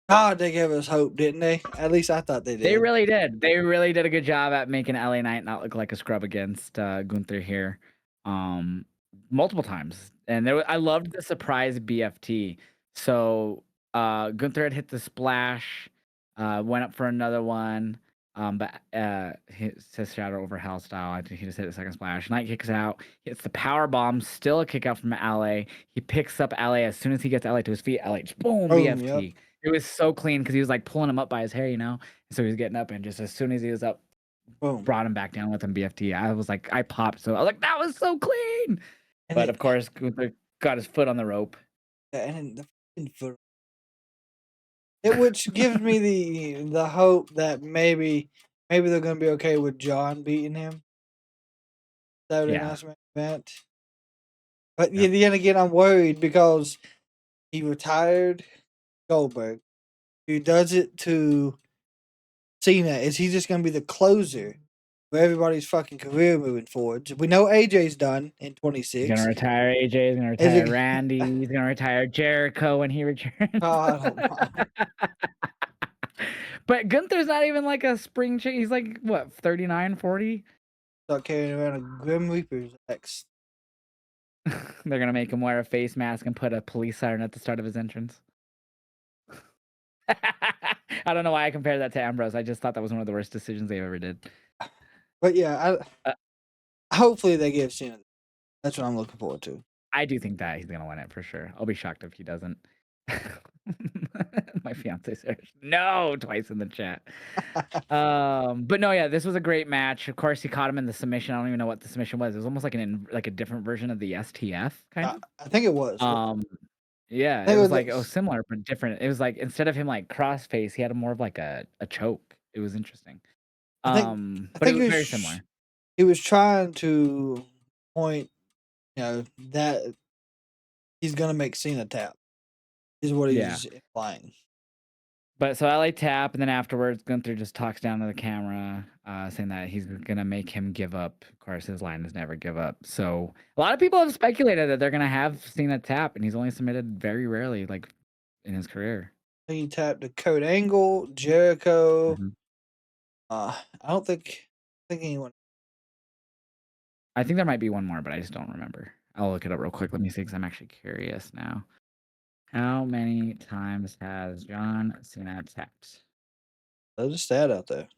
God, they gave us hope, didn't they? At least I thought they they did. really did. They really did a good job at making LA Knight not look like a scrub against Gunther here, um, multiple times. And I loved the surprise BFT. So Gunther had hit the splash, went up for another one, but hit says Shadow over Hell style. I think he just hit a second splash. Knight kicks out, hits the power bomb, still a kick out from LA. He picks up LA as soon as he gets LA to his feet. LA just boom Boom. Yep. BFT. It was so clean because he was like pulling him up by his hair, you know. So he was getting up, and just as soon as he was up, Boom. brought him back down with him BFT. I was like, I popped. So I was like, that was so clean. And But it of course, Gunther got his foot on the rope. and then the fucking foot. It which gives me the hope that maybe they're gonna be okay with John beating him. Saturday Yeah. night's main event. But Yep. yet again, I'm worried because he retired Goldberg. He does it to Cena. Is he just gonna be the closer for everybody's fucking career moving forward? We know AJ's done in He's gonna 26. retire AJ. He's gonna Is retire it? Randy. He's gonna retire Jericho when he returns. Oh, I don't know. But Gunther's not even like a spring chick. He's like what, 39, 40? Start carrying around a Grim Reaper's X. They're gonna make him wear a face mask and put a police siren at the start of his entrance. I don't know why I compared that to Ambrose. I just thought that was one of the worst decisions they ever did. But yeah, Uh, hopefully they give Cena. That's what I'm looking forward to. I do think that he's gonna win it for sure. I'll be shocked if he doesn't. My fiance says no twice in the chat. But no, yeah, this was a great match. Of course, he caught him in the submission. I don't even know what the submission was. It was almost like like a different version of the STF kind of. I think it was. Um, yeah, I it think it was was. like similar but different. It was like instead of him like cross face, he had more of like a choke. It was interesting. I But it think was very similar. he was trying to point, that he's gonna make Cena tap. Is what Yeah. he's implying. But so LA tap, and then afterwards, Gunther just talks down to the camera, saying that he's gonna make him give up. Of course, his line is never give up. So a lot of people have speculated that they're gonna have Cena tap, and he's only submitted very rarely, like in his career. He tapped to Kurt Angle, Jericho. Mhm. I don't think anyone. I think there might be one more, but I just don't remember. I'll look it up real quick. Let me see, because I'm actually curious now. How many times has John Cena tapped? There's a stat out there.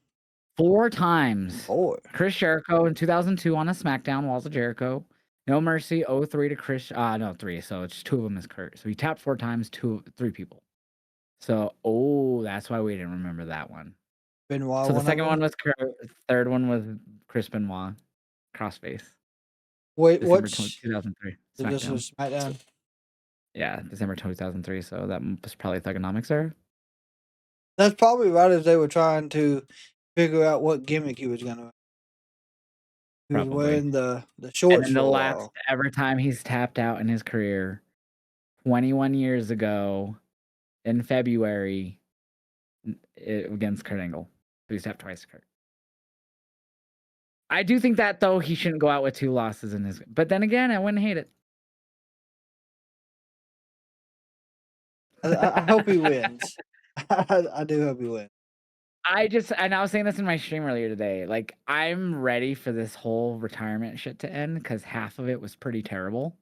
4 times. 4. Chris Jericho in 2002 on a SmackDown, Walls of Jericho. No Mercy, '03 to Chris no, 3, so it's 2 of them is Kurt. So he tapped 4 times, 3 people. So, that's why we didn't remember that one. Benoit, So the one of second one them. was Kurt, third one was Chris Benoit, crossface, Wait, December what's 2003, this SmackDown. was SmackDown? Yeah, December 2003, so that was probably Thugonomics era. That's probably right as they were trying to figure out what gimmick he was gonna. He was Probably. wearing the And shorts then for the a last while. ever time he's tapped out in his career, 21 years ago in February, against Kurt Angle. So he's tapped twice, Kurt. I do think that, though, he shouldn't go out with 2 losses in his, but then again, I wouldn't hate it. I hope he wins. I do hope he wins. And I was saying this in my stream earlier today, like, I'm ready for this whole retirement shit to end, because half of it was pretty terrible.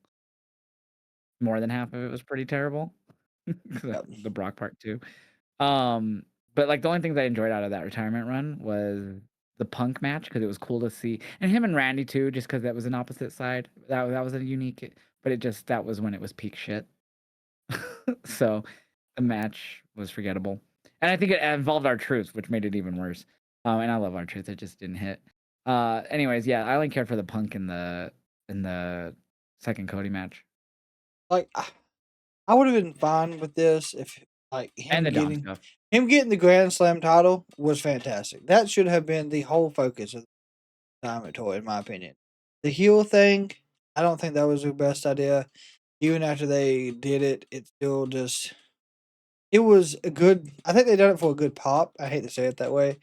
More than half of it was pretty terrible. Yep. The Brock part too. But, like, the only things I enjoyed out of that retirement run was the Punk match, because it was cool to see, and him and Randy too, just because that was an opposite side. That was a unique, but that was when it was peak shit. So, the match was forgettable, and I think it involved R-Truth, which made it even worse. And I love R-Truth, it just didn't hit. Anyways, yeah, I only cared for the Punk in the second Cody match. Like I would have been fine with this if like And the Dom stuff. him getting the Grand Slam title was fantastic. That should have been the whole focus of the Diamond Tour, in my opinion. The heel thing, I don't think that was the best idea. Even after they did it, it still just it was a good. I think they done it for a good pop. I hate to say it that way.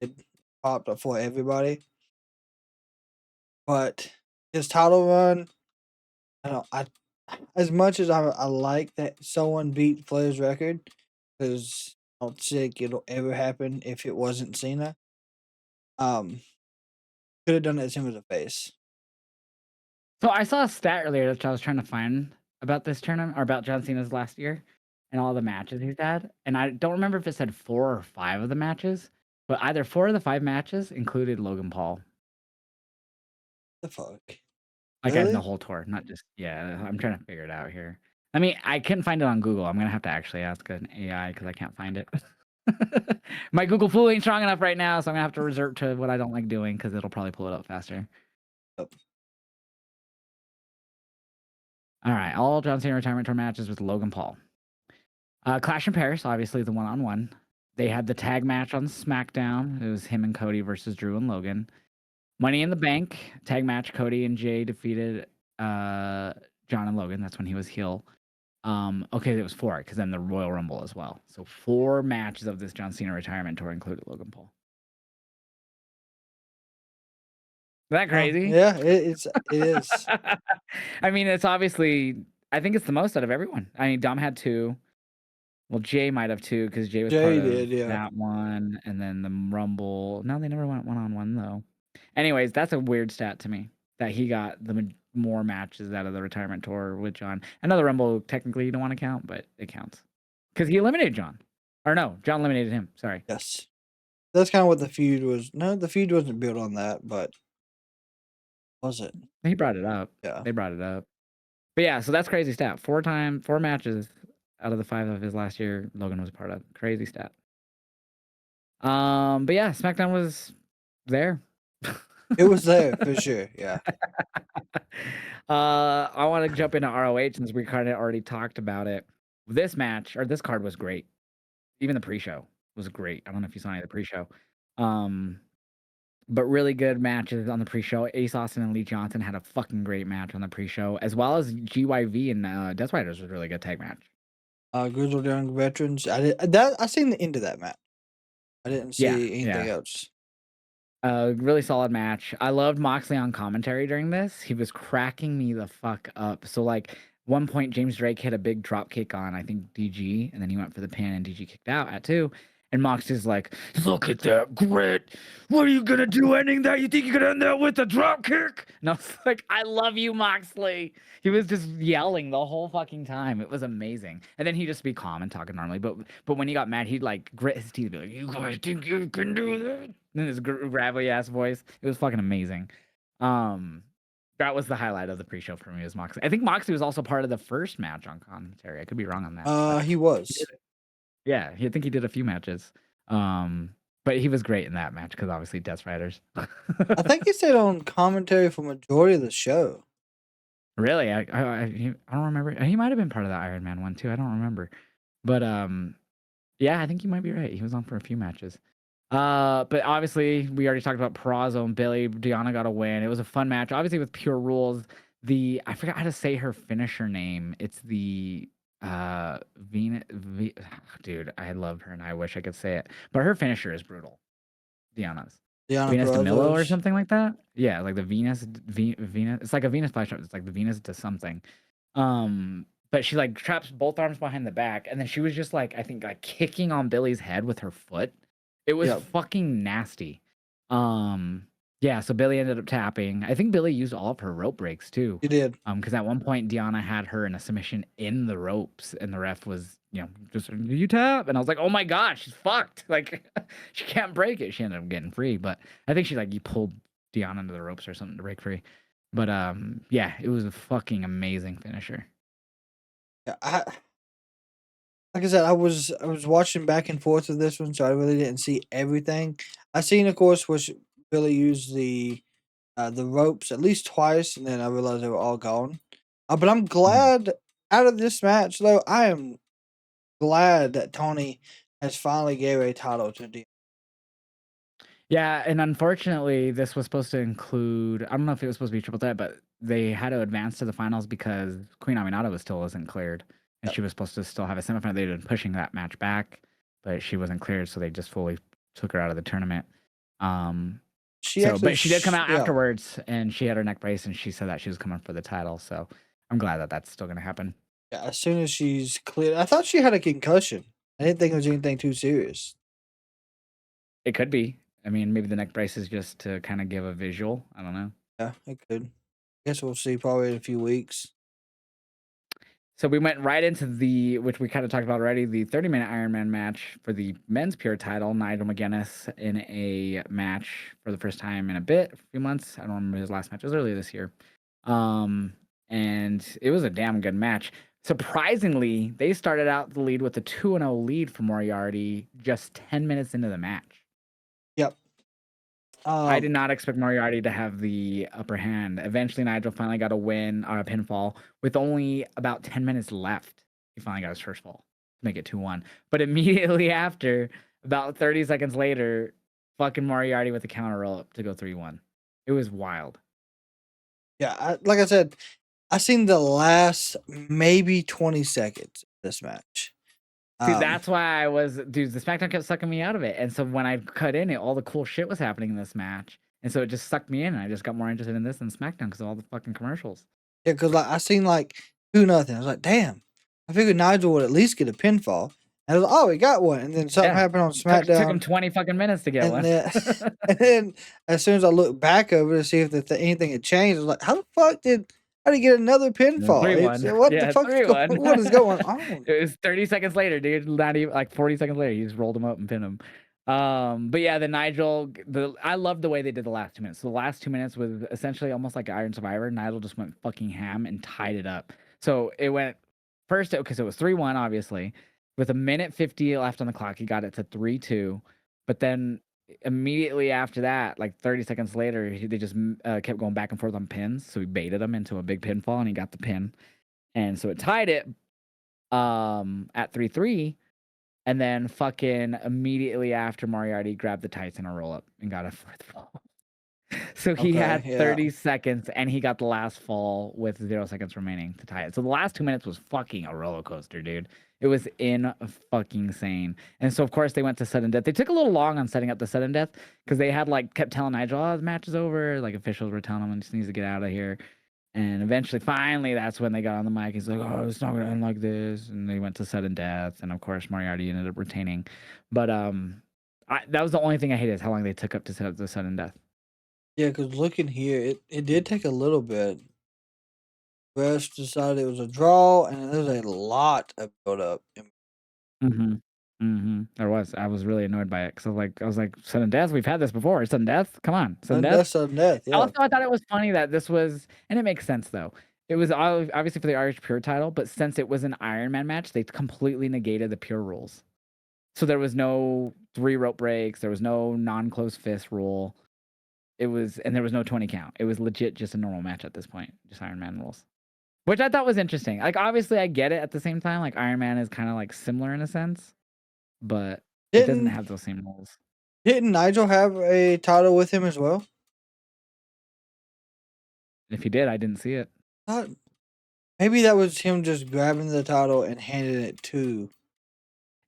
It popped up for everybody, but his title run, I don't. I as much as I like that someone beat Flair's record, because I don't think it'll ever happen if it wasn't Cena. Um, could have done it as him as a face. So I saw a stat earlier that I was trying to find about this tournament, or about John Cena's last year and all the matches he's had, and I don't remember if it said 4 or 5 of the matches, but either 4 of the 5 matches included Logan Paul. The fuck? Like, in the Really? whole tour, not just, yeah, I'm trying to figure it out here. I mean, I couldn't find it on Google. I'm gonna have to actually ask an AI because I can't find it. My Google pool ain't strong enough right now, so I'm gonna have to resort to what I don't like doing because it'll probably pull it up faster. Oh, All right, all John Cena retirement tour matches with Logan Paul. Clash in Paris, obviously the one-on-one. They had the tag match on SmackDown. It was him and Cody versus Drew and Logan. Money in the Bank tag match. Cody and Jay defeated John and Logan. That's when he was heel. Okay, it was 4 because then the Royal Rumble as well. So 4 matches of this John Cena retirement tour included Logan Paul. Isn't that crazy? yeah, it is. I mean, it's obviously. I think it's the most out of everyone. I mean, Dom had 2. Well, Jay might have 2 because Jay was part Jay of did, yeah. that one, and then the Rumble. No, they never went one-on-one, though. Anyways, that's a weird stat to me, that he got more matches out of the retirement tour with John. I know the Rumble, technically, you don't wanna count, but it counts. Because he eliminated John. Or no, John eliminated him, sorry. Yes. That's kind of what the feud was. No, the feud wasn't built on that, but was it? He brought it up. Yeah. They brought it up. But yeah, so that's crazy stat. 4 matches out of the 5 of his last year, Logan was a part of. Crazy stat. But yeah, SmackDown was there. It was there for sure. Yeah. I want to jump into ROH since we kind of already talked about it. This card was great. Even the pre-show was great. I don't know if you saw any of the pre-show. But really good matches on the pre-show. Ace Austin and Lee Johnson had a fucking great match on the pre-show, as well as GYV and Death Riders was a really good tag match. Grizzled Young Veterans. I seen the end of that match. I didn't Yeah, see anything yeah. else. Really solid match. I loved Moxley on commentary during this. He was cracking me the fuck up. So like one point James Drake hit a big drop kick on I think DG, and then he went for the pin and DG kicked out at 2. And Moxley's like, "Look at that grit. What are you gonna do ending that? You think you could end that with a drop kick?" And I was like, "I love you, Moxley." He was just yelling the whole fucking time. It was amazing. And then he'd just be calm and talking normally. But when he got mad, he'd like grit his teeth, and be like, "You guys think you can do that?" In his gravelly ass voice. It was fucking amazing. Um, that was the highlight of the pre-show for me, was Moxley. I think Moxley was also part of the first match on commentary. I could be wrong on that, but He he did was. it. Yeah, I think he did a few matches. Um, but he was great in that match because obviously Death Riders. I think he stayed on commentary for majority of the show. Really, I don't remember. He might have been part of the Iron Man one too. I don't remember, but yeah, I think you might be right. He was on for a few matches. But obviously we already talked about Peraza and Billy. Deanna got a win. It was a fun match. Obviously with Pure Rules, I forgot how to say her finisher name. It's the Venus. Dude, I love her and I wish I could say it. But her finisher is brutal. Deanna's. Deanna Venus de Milo or Peraza's. something like that. Yeah, like the Venus. It's like a Venus flash. It's like the Venus to something. But she like traps both arms behind the back, and then she was just like I think like kicking on Billy's head with her foot. It was Yep, fucking nasty. Yeah. So Billy ended up tapping. I think Billy used all of her rope breaks too. you did. Because at one point Deanna had her in a submission in the ropes, and the ref was, just you tap, and I was like, oh my god, she's fucked. Like she can't break it. She ended up getting free, but I think you pulled Deanna into the ropes or something to break free. But yeah, it was a fucking amazing finisher. Yeah, like I said, I was watching back and forth with this one, so I really didn't see everything. I seen, of course, was Billy used the ropes at least twice, and then I realized they were all gone. But I'm Mhm. glad out of this match, though. I am glad that Tony has finally gave a title to D. Yeah, and unfortunately, this was supposed to include. I don't know if it was supposed to be triple threat, but they had to advance to the finals because Queen Aminata was still wasn't cleared, and Yep. she was supposed to still have a semifinal. They'd been pushing that match back, but she wasn't cleared, so they just fully took her out of the tournament. Um, She actually, but she did come out yeah, afterwards, and she had her neck brace, and she said that she was coming for the title. So I'm glad that that's still going to happen. yeah. As soon as she's cleared, I thought she had a concussion. I didn't think it was anything too serious. It could be. I mean, maybe the neck brace is just to kind of give a visual. I don't know. Yeah, it could. Guess we'll see probably in a few weeks. So we went right into which we kind of talked about already, the 30-minute Iron Man match for the men's pure title. Nigel McGuinness in a match for the first time in a few months. I don't remember his last match. It was earlier this year. And it was a damn good match. Surprisingly, they started out the lead with a 2-0 lead for Moriarty just 10 minutes into the match. Yep. I did not expect Moriarty to have the upper hand. Eventually, Nigel finally got a win or a pinfall with only about 10 minutes left. He finally got his first fall to make it 2-1. But immediately after, about 30 seconds later, fucking Moriarty with a counter roll up to go 3-1. It was wild. Yeah, like I said, I seen the last maybe 20 seconds of this match. See, that's why dude, the SmackDown kept sucking me out of it. And so when I cut in it, all the cool shit was happening in this match. And so it just sucked me in, and I just got more interested in this than SmackDown because of all the fucking commercials. Yeah, because like I seen like 2-0. I was like, damn. I figured Nigel would at least get a pinfall. And I was like, oh, he got one. And then something Yeah. happened on Took him SmackDown. 20 fucking minutes to get And one. then, and then as soon as I looked back over to see if anything had changed, I was like, how the fuck how did he get another pinfall? 3-1. What the Yeah, fuck 3-1. what is going on? It was 30 seconds later, dude. Not even like 40 seconds later, he just rolled him up and pinned him. But yeah, I loved the way they did the last 2 minutes. So the last 2 minutes was essentially almost like Iron Survivor. Nigel just went fucking ham and tied it up. So it went first, because it was 3-1, obviously. With a minute 50 left on the clock, he got it to 3-2. But then immediately after that, like 30 seconds later, they just kept going back and forth on pins. So he baited him into a big pinfall, and he got the pin. And so it tied it at 3-3. And then fucking immediately after, Moriarty grabbed the tights in a roll up and got a fourth fall. So he Okay, had yeah. 30 seconds and he got the last fall with 0 seconds remaining to tie it. So the last 2 minutes was fucking a roller coaster, dude. It was in fucking insane. And so of course they went to sudden death. They took a little long on setting up the sudden death because they had like kept telling Nigel, "Oh, the match is over." Like officials were telling him he just needs to get out of here. And eventually, finally, that's when they got on the mic. He's like, "Oh, it's not gonna end like this." And they went to sudden death, and of course, Moriarty ended up retaining. But that was the only thing I hated is how long they took up to set up the sudden death. Yeah, because looking here, it did take a little bit. Refs decided it was a draw, and there's a lot of build up. Mhm. Mhm. There was. I was really annoyed by it because I was like, "Sudden death? We've had this before. Sudden death? Come on, sudden Sudden death." death, sudden death. Yeah. Also, I thought it was funny that this was, and it makes sense though. It was obviously for the RH Pure title, but since it was an Iron Man match, they completely negated the Pure rules. So there was no 3 rope breaks, there was no non-closed fist rule. There was no 20 count. It was legit just a normal match at this point, just Iron Man rules. Which I thought was interesting. Like obviously I get it at the same time, like Iron Man is kind of like similar in a sense, but it doesn't Didn't have those same rules. didn't Nigel have a title with him as well? If he did, I didn't see it. Thought maybe that was him just grabbing the title and handing it to.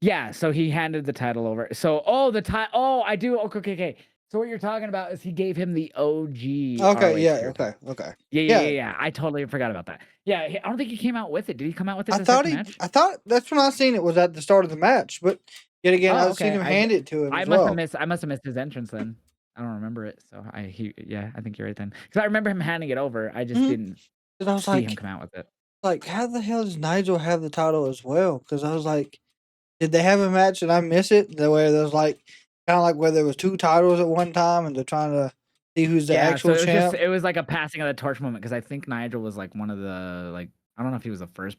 Yeah, so he handed the title over. So, I do. Okay. So what you're talking about is he gave him the OG Okay, ROH yeah, Pure okay, title. okay. Yeah. Yeah, Yeah. I totally forgot about that. Yeah, I don't think he came out with it. Did he come out with it I the thought second he. match? I thought that's when I seen it was at the start of the match, but yet again, Oh, I've seen okay. him hand it to him I as must have well. missed. I must have missed his entrance then. I don't remember it. So yeah, I think you're right then. Because I remember him handing it over. I just Hmm. didn't And I was see him come out with it. how the hell does Nigel have the title as well? Because I was like, did they have a match and I miss it? The way there's like kind of like where there was 2 titles at one time and they're trying to see who's the Yeah, so actual champ. it was like a passing of the torch moment because I think Nigel was like one of the like I don't know if he was the first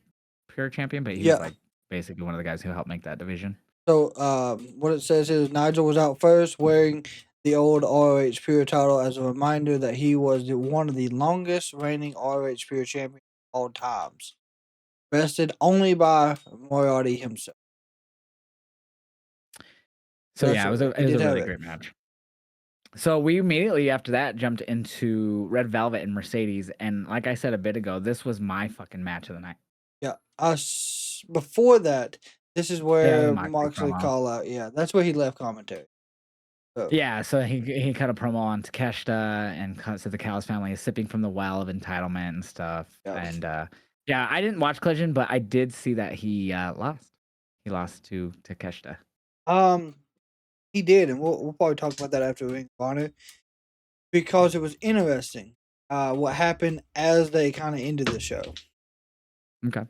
pure champion, but he was Yeah. like basically one of the guys who helped make that division. So what it says is Nigel was out first wearing the old ROH Pure title as a reminder that he was one of the longest reigning ROH Pure champions of all times, bested only by Moriarty himself. So That's yeah, what it he was did a have really it. great match. So we immediately after that jumped into Red Velvet and Mercedes, and like I said a bit ago, this was my fucking match of the night. Yeah. Before that, this is Yeah, it was a where Moxley Moxley promo. call out. Yeah, that's where he left commentary. So Yeah, so he cut a promo on Takeshita and said the Callis family is sipping from the well of entitlement and stuff. yeah. And yeah, I didn't watch Collision, but I did see that he lost. He lost to Takeshita. Um, he did, and we'll probably talk about that after Ring of Honor because it was interesting. What happened as they kind of ended the show. Okay.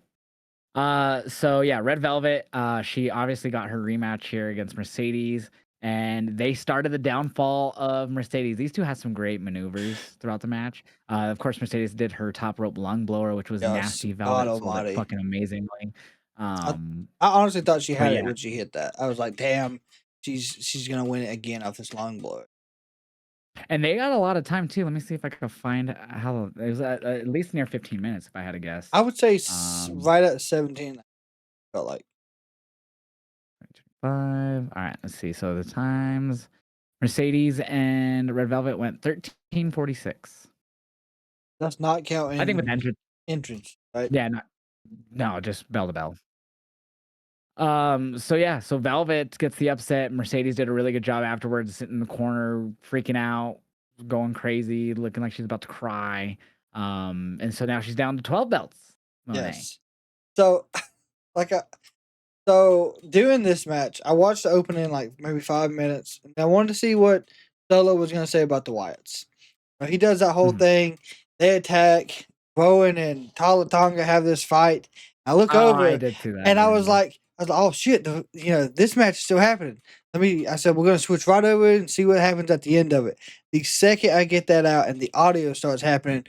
So yeah, Red Velvet, she obviously got her rematch here against Mercedes, and they started the downfall of Mercedes. These two had some great maneuvers throughout the match. Of course, Mercedes did her top rope lung blower, which was Yes, nasty. God Velvet sold it Almighty. fucking amazingly. I, Um, I honestly thought she but had it yeah, when she hit that. I was like, damn, she's gonna win it again off this long blow. and they got a lot of time too. Let me see if I can find how it was at least near 15 minutes, if I had to guess. I would say Um, right at 17. Felt like 5. All right, let's see. So the times Mercedes and Red Velvet went 13:46. that's not I think with counting entrance, entrance, right? yeah, no, just bell to bell. So yeah, so Velvet gets the upset. Mercedes did a really good job afterwards, sitting in the corner, freaking out, going crazy, looking like she's about to cry. And so now she's down to 12 belts. Monet. Yes. So, like, so during this match, I watched the opening like maybe 5 minutes, and I wanted to see what Solo was gonna say about the Wyatts. He does that whole Mhm. thing. They attack. Bowen and Talatonga have this fight. I look Oh, I over, did see that. and I remember. oh shit, this match is still happening. I said, we're gonna switch right over and see what happens at the end of it. The second I get that out and the audio starts happening,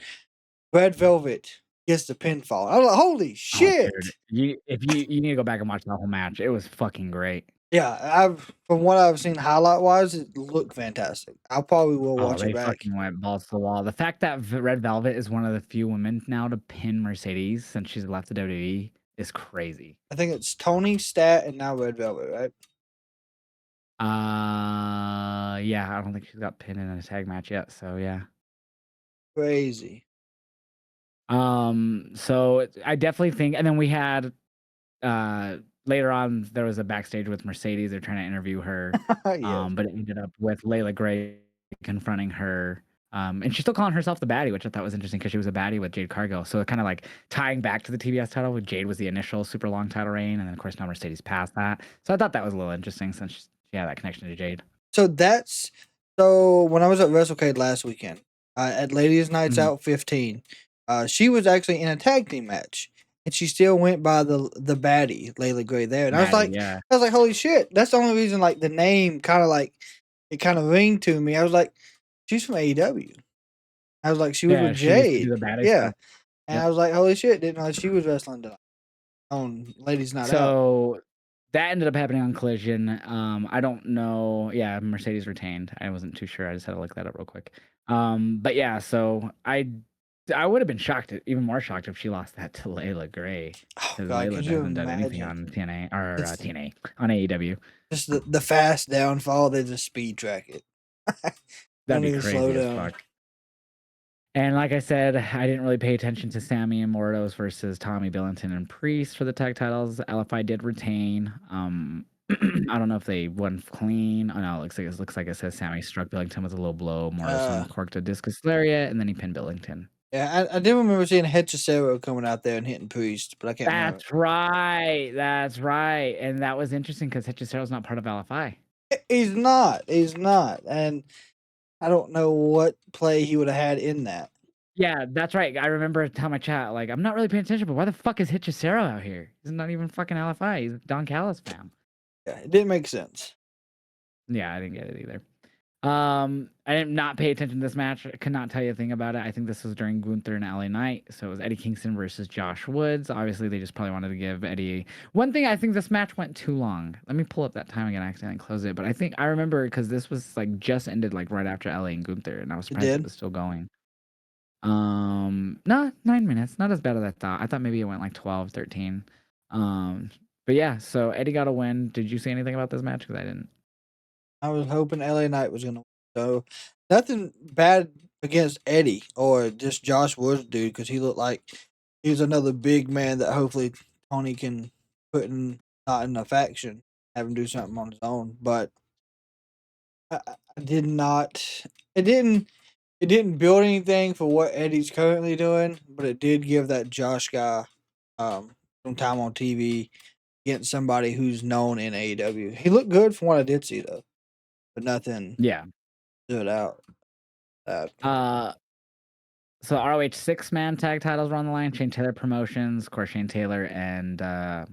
Red Velvet gets the pinfall. I was like, holy Oh, shit! dude, you need to go back and watch the whole match. It was fucking great. Yeah, from what I've seen highlight wise, it looked fantastic. I probably will Oh, watch it they back. fucking went balls to the wall. The fact that Red Velvet is one of the few women now to pin Mercedes since she's left the WWE is crazy. I think it's Tony Stat and now Red Velvet, right? Yeah, I don't think she's got pinned in a tag match yet, so yeah. Crazy. So I definitely think, and then we had uh later on there was a backstage with Mercedes. They're trying to interview her, Yes. but it ended up with Layla Gray confronting her. And she's still calling herself the baddie, which I thought was interesting because she was a baddie with Jade Cargill. So kind of like tying back to the TBS title, with Jade was the initial super long title reign, and then of course now Mercedes passed that. So I thought that was a little interesting since she had that connection to Jade. So that's so when I was at WrestleCade last weekend, at Ladies Nights Mhm. Out 15, she was actually in a tag team match, and she still went by the baddie Layla Gray there, and Baddie, yeah. holy shit, that's the only reason like the name kind of like it kind of ringed to me. I was like, she's from AEW. I was like, she was Yeah, with she used to do Jade, the baddie yeah, stuff. and Yep. I was like, holy shit, didn't know she was wrestling tonight on Ladies Night Out. So that ended up happening on Collision. I don't know. Yeah, Mercedes retained. I wasn't too sure. I just had to look that up real quick. But yeah, so I would have been shocked, even more shocked if she lost that to Layla Gray, Oh because God, Layla could you hasn't done anything imagine? on TNA or It's TNA on AEW. just the fast downfall. They just speed track it. That'd Don't be even slow crazy as down. fuck. And like I said, I didn't really pay attention to Sammy and Mordos versus Tommy Billington and Priest for the tag titles. LFI did retain. I don't know if they won clean. Oh no, it looks like it says Sammy struck Billington with a low blow. Mordos Uh, uncorked a discus lariat, and then he pinned Billington. yeah, I do remember seeing Hechicero coming out there and hitting Priest, but I can't remember. That's right. That's right. And that was interesting because Hechicero's not part of LFI. He's not. He's not, and I don't know what play he would have had in that. Yeah, that's right. I remember telling my chat, like, I'm not really paying attention, but why the fuck is Hechicero out here? He's not even fucking LFI. He's a Don Callis fan. Yeah, it didn't make sense. Yeah, I didn't get it either. I did not pay attention to this match. I could not tell you a thing about it. I think this was during Gunther and LA Knight. So it was Eddie Kingston versus Josh Woods. Obviously, they just probably wanted to give Eddie one thing. I think this match went too long. Let me pull up that time again. I accidentally closed it, but I think I remember because this was like just ended like right after LA and Gunther, and I was It surprised it did. was still going. No, 9 minutes. Not as bad as I thought. I thought maybe it went like 12, 13. But yeah, so Eddie got a win. Did you say anything about this match? Because I didn't. I was hoping LA Knight was gonna win. So nothing bad against Eddie or just Josh Woods, dude, because he looked like he's another big man that hopefully Tony can put in not in a faction, have him do something on his own. But I did not. It didn't. It didn't build anything for what Eddie's currently doing, but it did give that Josh guy some time on TV against somebody who's known in AEW. He looked good from what I did see though, but nothing Yeah. stood out. Uh, So ROH 6-man tag titles were on the line. Shane Taylor Promotions, of course, Shane Taylor and the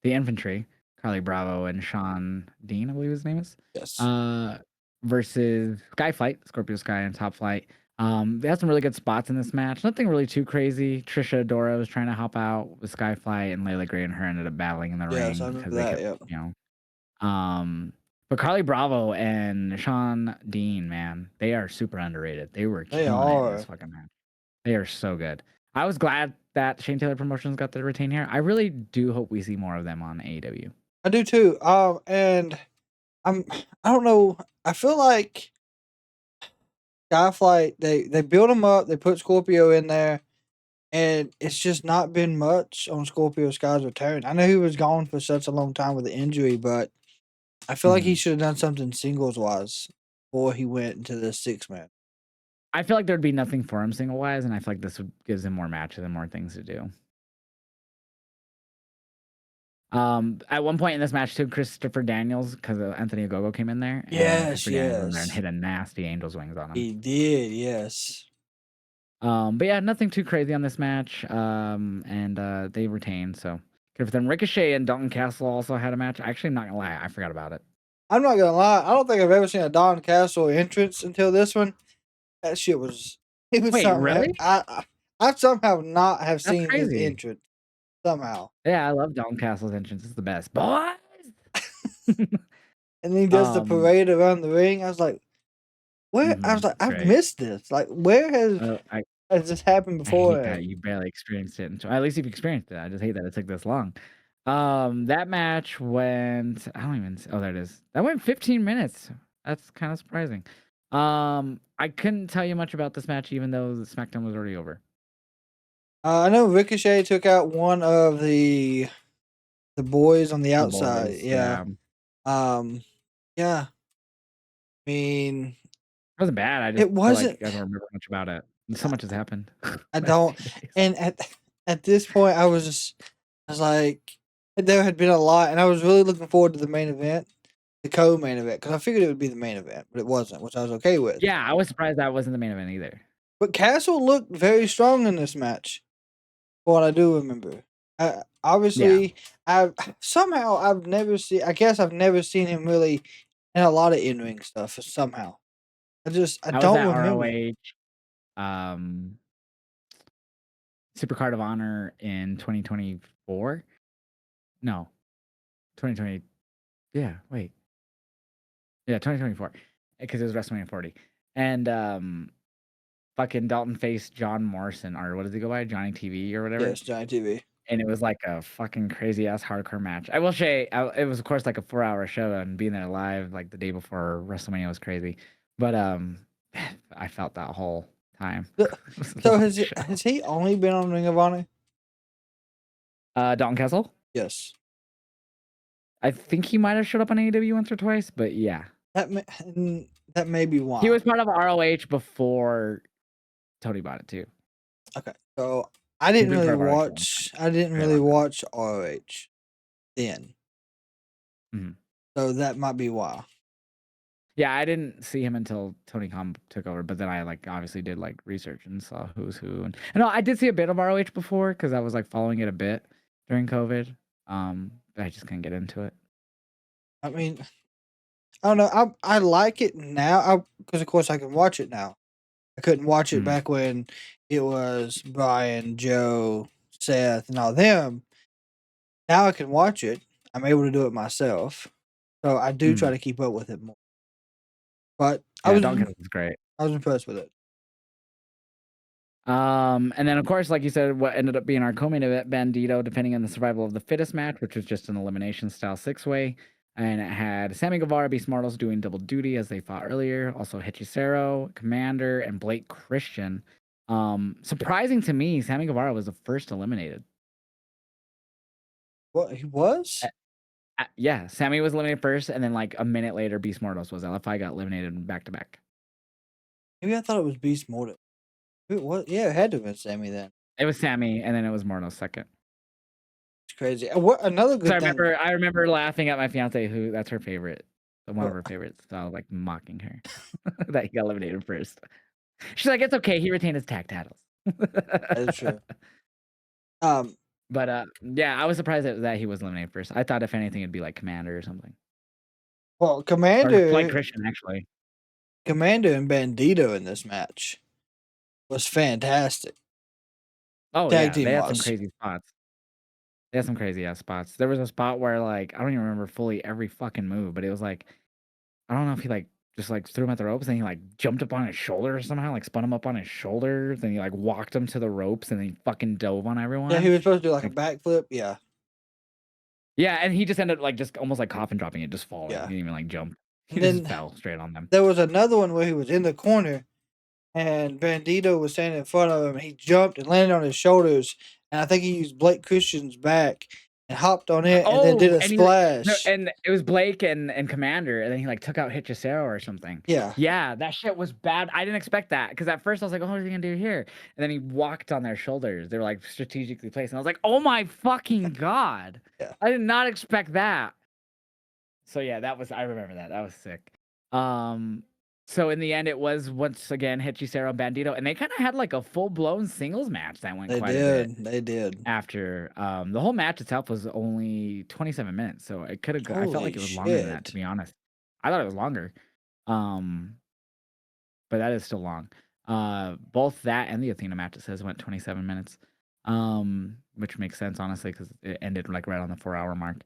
Infantry, Carly Bravo and Sean Dean, I believe his name is, Yes. uh, versus Skyflight, Scorpio Sky and Top Flight. They had some really good spots in this match. Nothing really too crazy. Trisha Adora was trying to help out with Skyflight, and Layla Gray and her ended up battling in the Yes, I ring remember because they that. kept, Yep. but Carly Bravo and Sean Dean, man, they are super underrated. They were They killing it in this are. fucking match. They are so good. I was glad that Shane Taylor Promotions got to retain here. I really do hope we see more of them on AEW. I do too. And I'm. I don't know. I feel like Skyflight. They build him up. They put Scorpio in there, and it's just not been much on Scorpio Sky's return. I know he was gone for such a long time with the injury, but I feel like he Mhm. should have done something singles wise before he went into the 6-man. I feel like there'd be nothing for him single wise, and I feel like this would gives him more matches and more things to do. At one point in this match too, Christopher Daniels, because Anthony Ogogo came in there, and Yes, Christopher Daniels in there and yes. hit a nasty Angel's Wings on him. He did, yes. But yeah, nothing too crazy on this match. And they retained, so good for them. Ricochet and Dalton Castle also had a match. Actually, I'm not gonna lie, I forgot about it. I'm not gonna lie, I don't think I've ever seen a Don Castle entrance until this one. That shit was it was Wait, something really? I somehow not have That's seen his crazy. entrance somehow. Yeah, I love Dalton Castle's entrance. It's the best. Boys! And then he does the um, parade around the ring. I was like, where? I was like, it's I've great. missed this. Like, where I has this happened I hate that beforehand? you barely experienced it. At least you've experienced it. I just hate that it took this long. That match went. I don't even. Oh, there it is. That went 15 minutes. That's kind of surprising. I couldn't tell you much about this match, even though the SmackDown was already over. I know Ricochet took out one of the boys on the The outside. boys, Yeah. yeah, it Yeah. I mean, wasn't bad. I just it feel like wasn't. I don't remember much about it. So much has happened in I the last don't. few days. And at this point, I was like, there had been a lot, and I was really looking forward to the main event, the co-main event, because I figured it would be the main event, but it wasn't, which I was okay with. Yeah, I was surprised that wasn't the main event either. But Castle looked very strong in this match, from what I do remember. Yeah. Obviously, I've never seen. I guess I've never seen him really in a lot of in-ring stuff. Somehow, I I was don't at remember. ROH, Supercard of Honor in 2024. No, 2020. Yeah, wait. Yeah, 2024. Because it was WrestleMania 40. And fucking Dalton faced John Morrison, or what does he go by? Johnny TV or whatever. Yes, Giant TV. And it was like a fucking crazy ass hardcore match. I will say it was of course like a 4-hour show, and being there live like the day before WrestleMania was crazy. But I felt that whole time. So It was a so long has show. he only been on Ring of Honor? Dalton Castle? Yes. I think he might have showed up on AEW once or twice, but yeah. That may be He why. was part of ROH before Tony bought it too. Okay, so I He's didn't been really part of ROH for a long watch. I didn't very really long time. watch ROH then, Mhm. so that might be why. Yeah, I didn't see him until Tony Khan took over, but then I like obviously did like research and saw who's who. And no, I did see a bit of ROH before because I was like following it a bit during COVID. But I just couldn't get into it. I mean, I don't know. I like it now because of course I can watch it now. I couldn't watch it Mhm. back when it was Brian, Joe, Seth, and all them. Now I can watch it. I'm able to do it myself, so I do try Mhm. to keep up with it more. But Yeah, Don Castle was great. I was impressed with it. And then of course, like you said, what ended up being our co-main event, Bandito defending on the survival of the fittest match, which was just an elimination style 6-way. And it had Sammy Guevara, Beast Mortals doing double duty as they fought earlier. Also Hechicero, Commander, and Blake Christian. Surprising to me, Sammy Guevara was the first eliminated. What he was? Yeah, Sammy was eliminated first, and then like a minute later, Beast Mortals was. LFI got eliminated back to back. Maybe I thought it was Beast Mortal. It was. Yeah, it had to have been Sammy then. It was Sammy, and then it was Mortals second. It's crazy. What another So good thing? I remember laughing at my fiance, who that's her favorite, one of Well, her favorites. So I was like mocking her that he got eliminated first. She's like, "It's okay. He retained his tag titles." that is true. Um, But yeah, I was surprised that he was eliminated first. I thought if anything, it'd be like Commander or something, well, or Blake Christian actually. Commander and Bandito in this match was fantastic. Oh Tag yeah, they team had some was. crazy spots. They had some crazy ass spots. There was a spot where like I don't even remember fully every fucking move, but it was like I don't know if he like just like threw him at the ropes and he like jumped up on his shoulder somehow, like spun him up on his shoulders, and he like walked him to the ropes and then he fucking dove on Yeah, everyone. he was supposed to do like a Like backflip. Yeah, yeah, and he just ended up like just almost like coffin dropping it, just falling. yeah. He didn't even like jump. He And just then fell straight on them. there was another one where he was in the corner and Bandito was standing in front of him. He jumped and landed on his shoulders, and I think he used Blake Christian's back and hopped on it, and then did Oh, a and he no, splash. and it was Blake and Commander, and then he like took out Hechicero or something. Yeah, Yeah, that shit was bad. I didn't expect that because at first I was like, "Oh, what is he gonna do here?" And then he walked on their shoulders. They were like strategically placed, and I was like, "Oh my fucking god!" yeah. I did not expect that. So yeah, I remember that. That was sick. Um, so in the end, it was once again Hechicero and Bandito, and they kind of had like a full blown singles match that went They quite a bit did. They did. after. The whole match itself was only 27 minutes, so it could have. I felt like Holy it was longer than that, to shit! be honest. I thought it was longer, um, but that is still long. Both that and the Athena match, it says, went 27 minutes, which makes sense honestly because it ended like right on the 4-hour mark.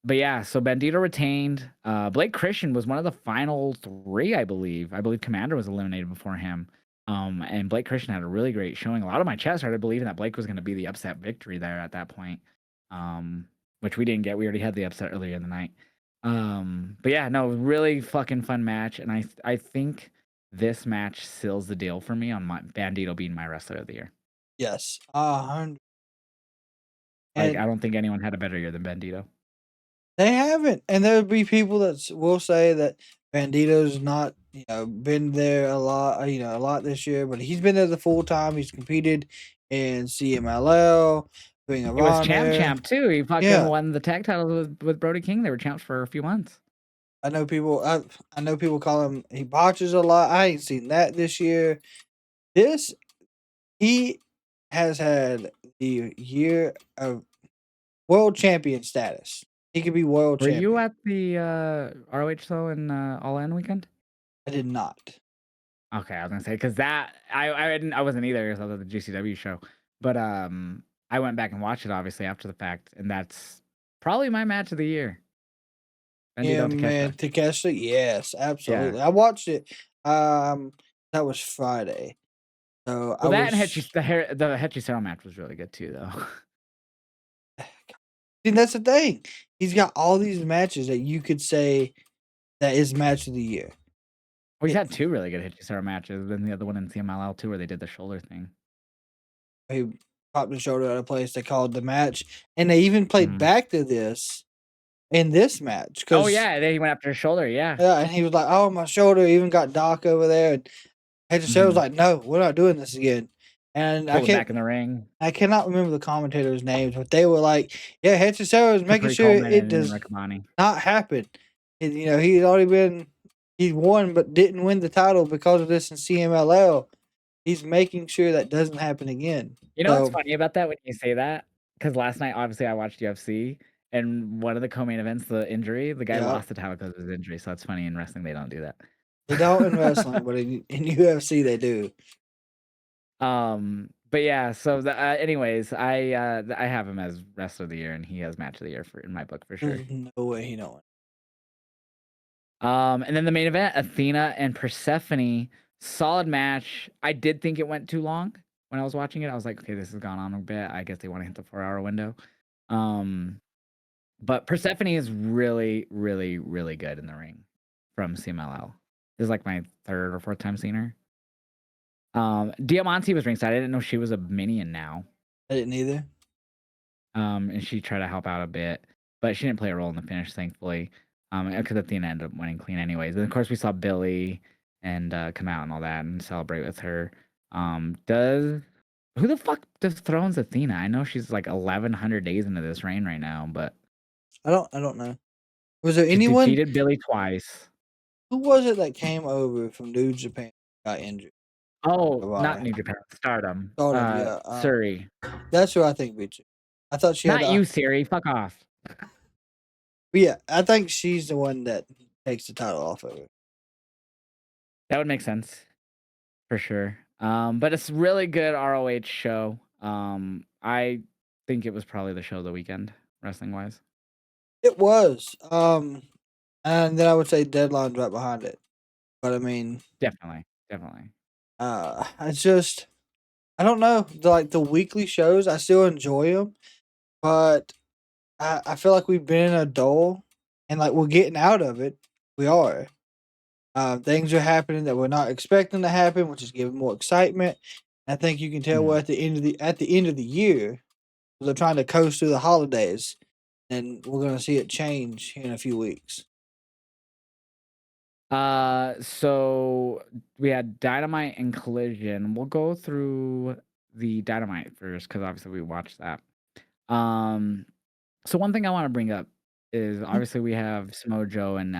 But yeah, so Bandito retained. Blake Christian was one of the final 3, I believe. I believe Commander was eliminated before him. And Blake Christian had a really great showing. A lot of my chat started believing that Blake was going to be the upset victory there at that point. which we didn't get. We already had the upset earlier in the night. But yeah, no, really fucking fun match, and I think this match seals the deal for me on my Bandito being my wrestler of the year. Yes, 100. Like, And I don't think anyone had a better year than Bandito. they haven't, and there'll be people that will say that Bandito's not, been there a lot, a lot this year, but he's been there the full time. He's competed in CMLL, Ring of He was champ Honor. champ too. He fucking Yeah, won the tag titles with Brody King. They were champs for a few months. I know people. I know people call him he botches a lot. I ain't seen that this year. This he has had the year of world champion status. He could be world Were you champion. at the ROH show in All In weekend? I did not. Okay, I was gonna say because that I wasn't either because I was at the GCW show, but I went back and watched it obviously after the fact, and that's probably my match of the year. Bandito and Him Takeshita. and Takeshita, yes, Yeah. absolutely. I watched it. That was Friday, so I Well, that and was. The Hechisaro match was really good too, though. See, that's the thing. He's got all these matches that you could say that is match of the year. Well, he's It, had two really good Hechisaro matches, then the other one in CMLL too, where they did the shoulder thing. he popped his shoulder at a place they called the match, and they even played Mhm. back to this in this match Oh because yeah, then he went after his shoulder. Yeah. yeah, and he was like, "Oh, my shoulder." Even got Doc over there, and Hector was Mhm. like, "No, we're not doing this again." And Pulled him back in the ring. I cannot remember the commentators' names, but they were like, "Yeah, Hector is making Capri sure Coleman it and does Riccaboni. not happen." And, he's already he won, but didn't win the title because of this in CMLL. He's making sure that doesn't happen again. You know what's So, funny about that when you say that? Because last night, obviously, I watched UFC, and one of the co-main events, the injury, the guy yeah, lost the title because of his injury. So that's funny. In wrestling, they don't do they don't in that. wrestling, but in UFC they do. But yeah. So anyways, I have him as wrestler of the year, and he has match of the year for in my book for sure. There's no way he don't. And then the main event, Athena and Persephone, solid match. I did think it went too long when I was watching it. I was like, okay, this has gone on a bit. I guess they want to hit the 4 hour window. Um, But Persephone is really, really, really good in the ring from CMLL. This is like my third or fourth time seeing her. Diamante was ringside. I didn't know she was a minion now. I didn't either. And she tried to help out a bit, but she didn't play a role in the finish, thankfully. Because Athena ended up winning clean anyways. And of course, we saw Billy and come out and all that and celebrate with her. Does who the fuck dethrones Athena? I know she's like 1,100 days into this reign right now, but I don't know. Was there she anyone? defeated Billy twice. Who was it that came over from New Japan got injured? Oh, not Why? New Japan, Stardom. Stardom, yeah. Surrey. That's who I think beat you. I thought she had Not you, Siri. Fuck off. but yeah, I think she's the one that takes the title off of her. That would make sense for sure. But it's really good ROH show. I think it was probably the show of the weekend, wrestling wise. It was. And then I would say Deadline's right behind it. But I mean, Definitely, definitely. it's just I don't know. The weekly shows, I still enjoy them, but I feel like we've been in a dull, and like we're getting out of it. We are. Things are happening that we're not expecting to happen, which is giving more excitement. I think you can tell we're Mhm. at the end of the year. They're trying to coast through the holidays, and we're gonna see it change in a few weeks. So we had Dynamite and Collision. We'll go through the Dynamite first because obviously we watched that. Um, so one thing I want to bring up is Mm. obviously we have Samoa Joe and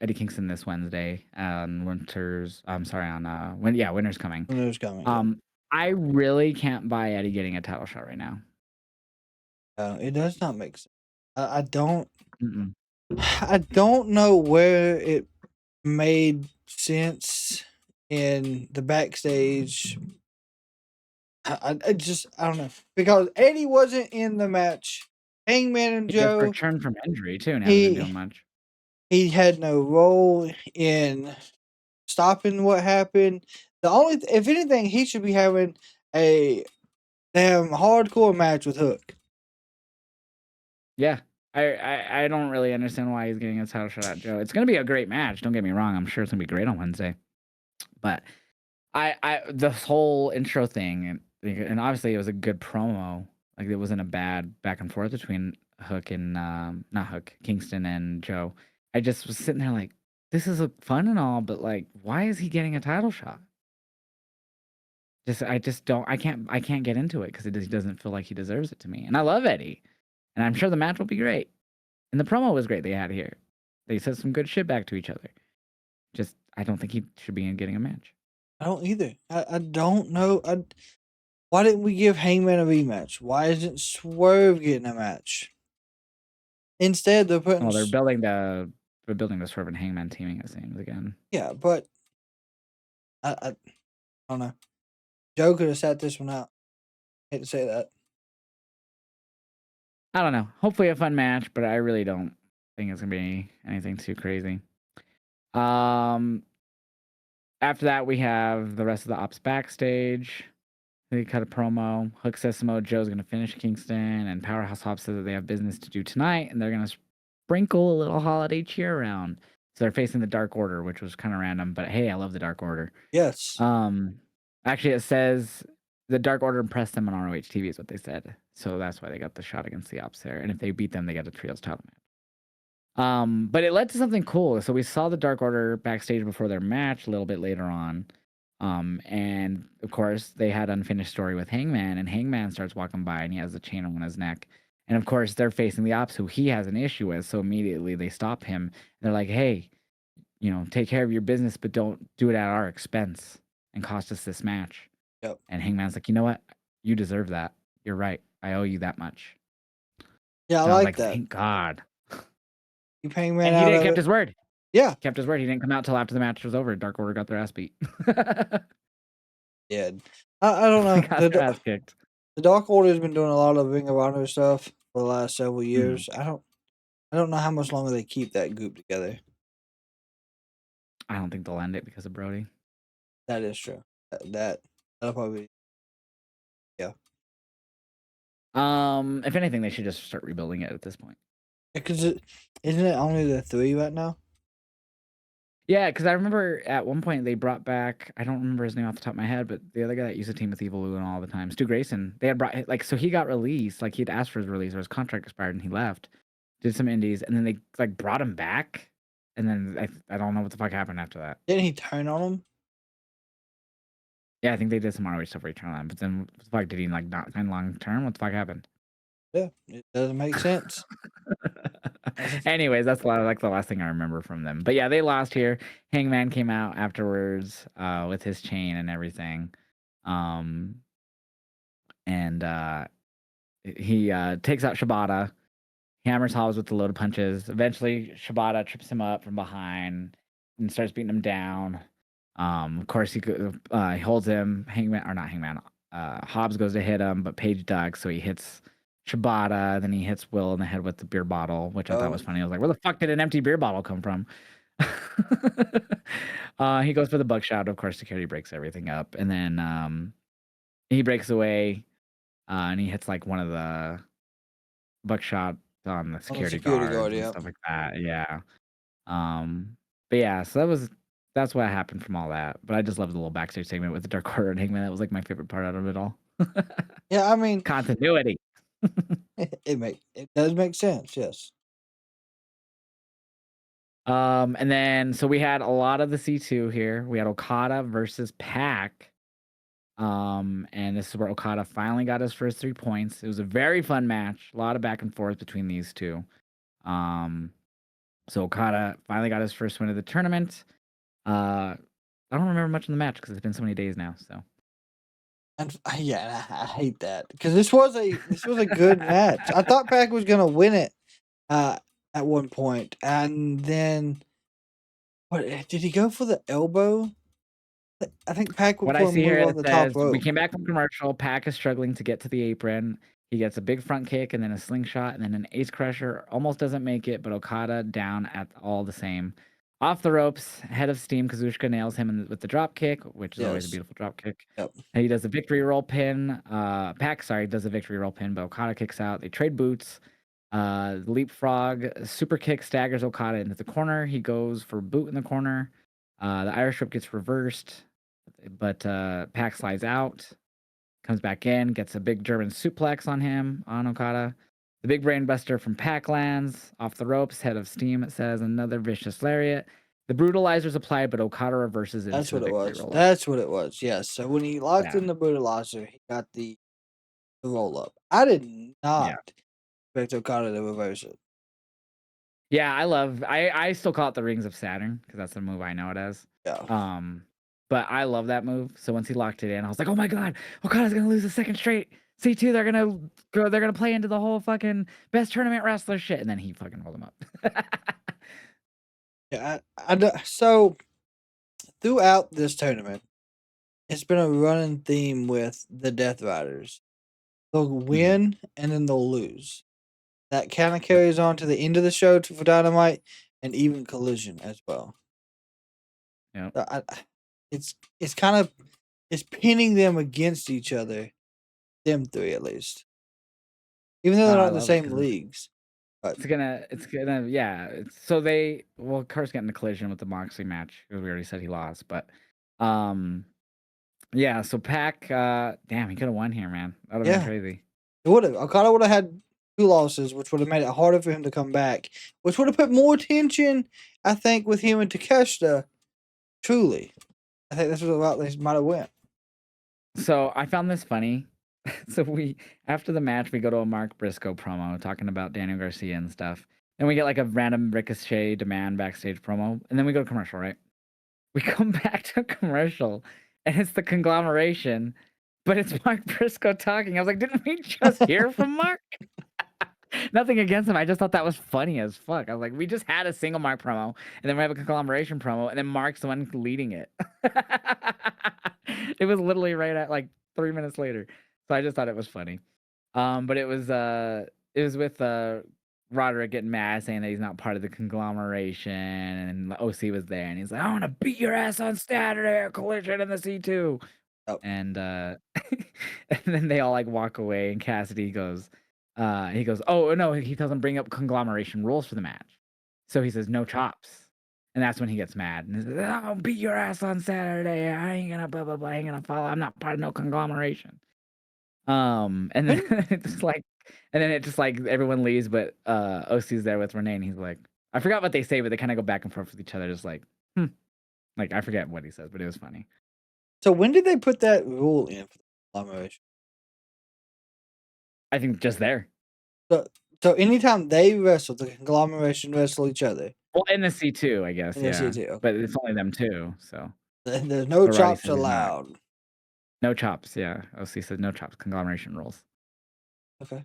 Eddie Kingston this Wednesday on Winter's coming. When it was coming, yeah. I really can't buy Eddie getting a title shot right now. It does not make sense. I don't. Mm-mm. I don't know where it made sense in the backstage. I don't know because Eddie wasn't in the match. Hangman and He just Joe, returned from injury too and hasn't been doing he much. he had no role in stopping what happened. If anything, he should be having a damn hardcore match with Hook. Yeah. I don't really understand why he's getting a title shot at Joe. It's gonna be a great match, don't get me wrong, I'm sure it's gonna be great on Wednesday, but I this whole intro thing and obviously it was a good promo, like, it wasn't a bad back and forth between Hook and, not Hook, Kingston and Joe. I just was sitting there like, "This is, fun and all, but, like, why is he getting a title shot?" I just don't I can't get into it 'cause he doesn't feel like he deserves it to me, and I love Eddie, and I'm sure the match will be great, and the promo was great they had here. They said some good shit back to each other. Just I don't think he should be in getting a match. I don't either. I don't know. Why didn't we give Hangman a rematch? Why isn't Swerve getting a match? Instead, they're putting. Well, they're building the Swerve and Hangman teaming, it seems, again. Yeah, but I don't know. Joe could have sat this one out. Hate to say that. I don't know. Hopefully a fun match, but I really don't think it's gonna be anything too crazy. Um, after that, we have the rest of the ops backstage. They cut a promo. Hook says Samoa Joe's gonna finish Kingston, and Powerhouse Hobbs says that they have business to do tonight, and they're gonna sprinkle a little holiday cheer around. So they're facing the Dark Order, which was kind of random, but hey, I love the Dark Order. Yes. Actually, it says the Dark Order impressed them on ROH TV, is what they said. So that's why they got the shot against the Ops there. And if they beat them, they get a trios title match. But it led to something cool. So we saw the Dark Order backstage before their match a little bit later on. And of course, they had unfinished story with Hangman, and Hangman starts walking by and he has a chain around his neck. And of course, they're facing the Ops, who he has an issue with. So immediately they stop him. They're like, hey, take care of your business, but don't do it at our expense and cost us this match. Yep. And Hangman's like, you know what? You deserve that. You're right. I owe you that much. Yeah, I And I was like that. Thank God. Keep Hangman And he out didn't of kept it. his word. Yeah. Kept his word. He didn't come out till after the match was over. Dark Order got their ass beat. Yeah. I don't They know. got their ass kicked. The Dark Order's been doing a lot of Ring of Honor stuff for the last several Mhm. years. I don't know how much longer they keep that group together. I don't think they'll end it because of Brody. That is true. That'll probably yeah. If anything, they should just start rebuilding it at this point. Because isn't it only the 3 right now? Yeah, because I remember at one point they brought back, I don't remember his name off the top of my head, but the other guy that used to team with Evil Lou and all the time, Stu Grayson. They had brought so he got released, like he'd asked for his release or his contract expired and he left, did some indies, and then they like brought him back, and then I don't know what the fuck happened after that. Didn't he turn on him? Yeah, I think they did some ROH stuff where he turned on, but then what the fuck did he like not sign long term? What the fuck happened? Yeah, it doesn't make sense. Anyways, that's the last thing I remember from them. But yeah, they lost here. Hangman came out afterwards with his chain and everything. And he takes out Shibata, hammers Hobbs with the load of punches. Eventually, Shibata trips him up from behind and starts beating him down. Of course, he holds him. Hobbs goes to hit him, but Paige ducks, so he hits Shibata. Then he hits Will in the head with the beer bottle, which I thought was funny. I was like, where the fuck did an empty beer bottle come from? He goes for the buckshot. Of course, security breaks everything up, and then he breaks away, and he hits like one of the buckshot on the security guards and stuff like that. Yeah. But yeah, so that's what happened from all that. But I just loved the little backstage segment with the Dark Order and Hangman. That was like my favorite part out of it all. Yeah, I mean Continuity. it does make sense, yes. And then so we had a lot of the C2 here. We had Okada versus Pac. And this is where Okada finally got his first 3 points. It was a very fun match. A lot of back and forth between these two. So Okada finally got his first win of the tournament. I don't remember much in the match because it's been so many days now. So And yeah, I hate that because this was a good match. I thought Pac was gonna win it at one point, and then what did he go for the elbow? I think Pac would what put I a see move here on it the says top rope. we came back from commercial. Pac is struggling to get to the apron. He gets a big front kick and then a slingshot and then an ace crusher. Almost doesn't make it, but Okada down at all the same. Off the ropes, head of steam. Kazuchika nails him with the drop kick, which is always a Yes. beautiful drop kick. Yep. And he does a victory roll pin. Pac, does a victory roll pin, but Okada kicks out. They trade boots. Leapfrog, super kick staggers Okada into the corner. He goes for boot in the corner. The Irish whip gets reversed, but Pac slides out, comes back in, gets a big German suplex on him, on Okada. The big brain buster from Pac lands off the ropes, head of steam, it says, another vicious lariat. The brutalizer's applied, but Okada reverses it That's into a what it victory was. roll up. That's what it was. Yes. So when he locked Yeah. in the brutalizer, he got the roll up. I did Yeah. not expect Okada to reverse it. Yeah, I still call it the Rings of Saturn because that's the move I know it as. Yeah. Um, but I love that move. So once he locked it in, I was like, "Oh my god, Okada's gonna lose the second straight C2. They're gonna play into the whole fucking best tournament wrestler shit." And then he fucking rolled him up. Yeah. So throughout this tournament, it's been a running theme with the Death Riders. They'll Mhm. win and then they'll lose. That kind of Yep. carries on to the end of the show for Dynamite and even Collision as well. Yep. So it's kind of it's pinning them against each other, them three at least, even though they're not I in the love it same because leagues. But it's gonna yeah. So they well, Carter's getting the collision with the Moxley match because we already said he lost, but um yeah. So Pac, damn, he could have won here, man. That would have been yeah, crazy. it would have. Okada would have had two losses, which would have made it harder for him to come back, which would have put more tension, I think, with him and Takeshita. Truly, I think that's what about they might have went. So I found this funny. So we after the match we go to a Mark Briscoe promo talking about Daniel Garcia and stuff. And we get like a random Ricochet demand backstage promo, and then we go to commercial, right? We come back to commercial, and it's the conglomeration, but it's Mark Briscoe talking. I was like, didn't we just hear from Mark? Nothing against him. I just thought that was funny as fuck. I was like, we just had a single Mark promo, and then we have a conglomeration promo, and then Mark's the one leading it. It was literally right at like 3 minutes later. So I just thought it was funny. But it was with Roderick getting mad saying that he's not part of the conglomeration, and the OC was there, and he's like, I want to beat your ass on Saturday at Collision in the C2. Oh, And and then they all like walk away, and Cassidy goes, he goes, oh no, he doesn't bring up conglomeration rules for the match. So he says no chops. And that's when he gets mad and he says, I'll beat your ass on Saturday. I ain't gonna blah blah blah, I ain't gonna follow. I'm not part of no conglomeration. And then when it's like and then it just like everyone leaves, but OC's there with Renee, and he's like, I forgot what they say, but they kind of go back and forth with each other, just like, like I forget what he says, but it was funny. so when did they put that rule in for the conglomeration? I think just there. So so anytime they wrestle, the conglomeration wrestle each other Well, in the C2, I guess, in the yeah. CT. Okay. But it's only them two, so. There's no But Roddy chops says he's not. allowed. No chops, yeah. OC says no chops, conglomeration rules. Okay.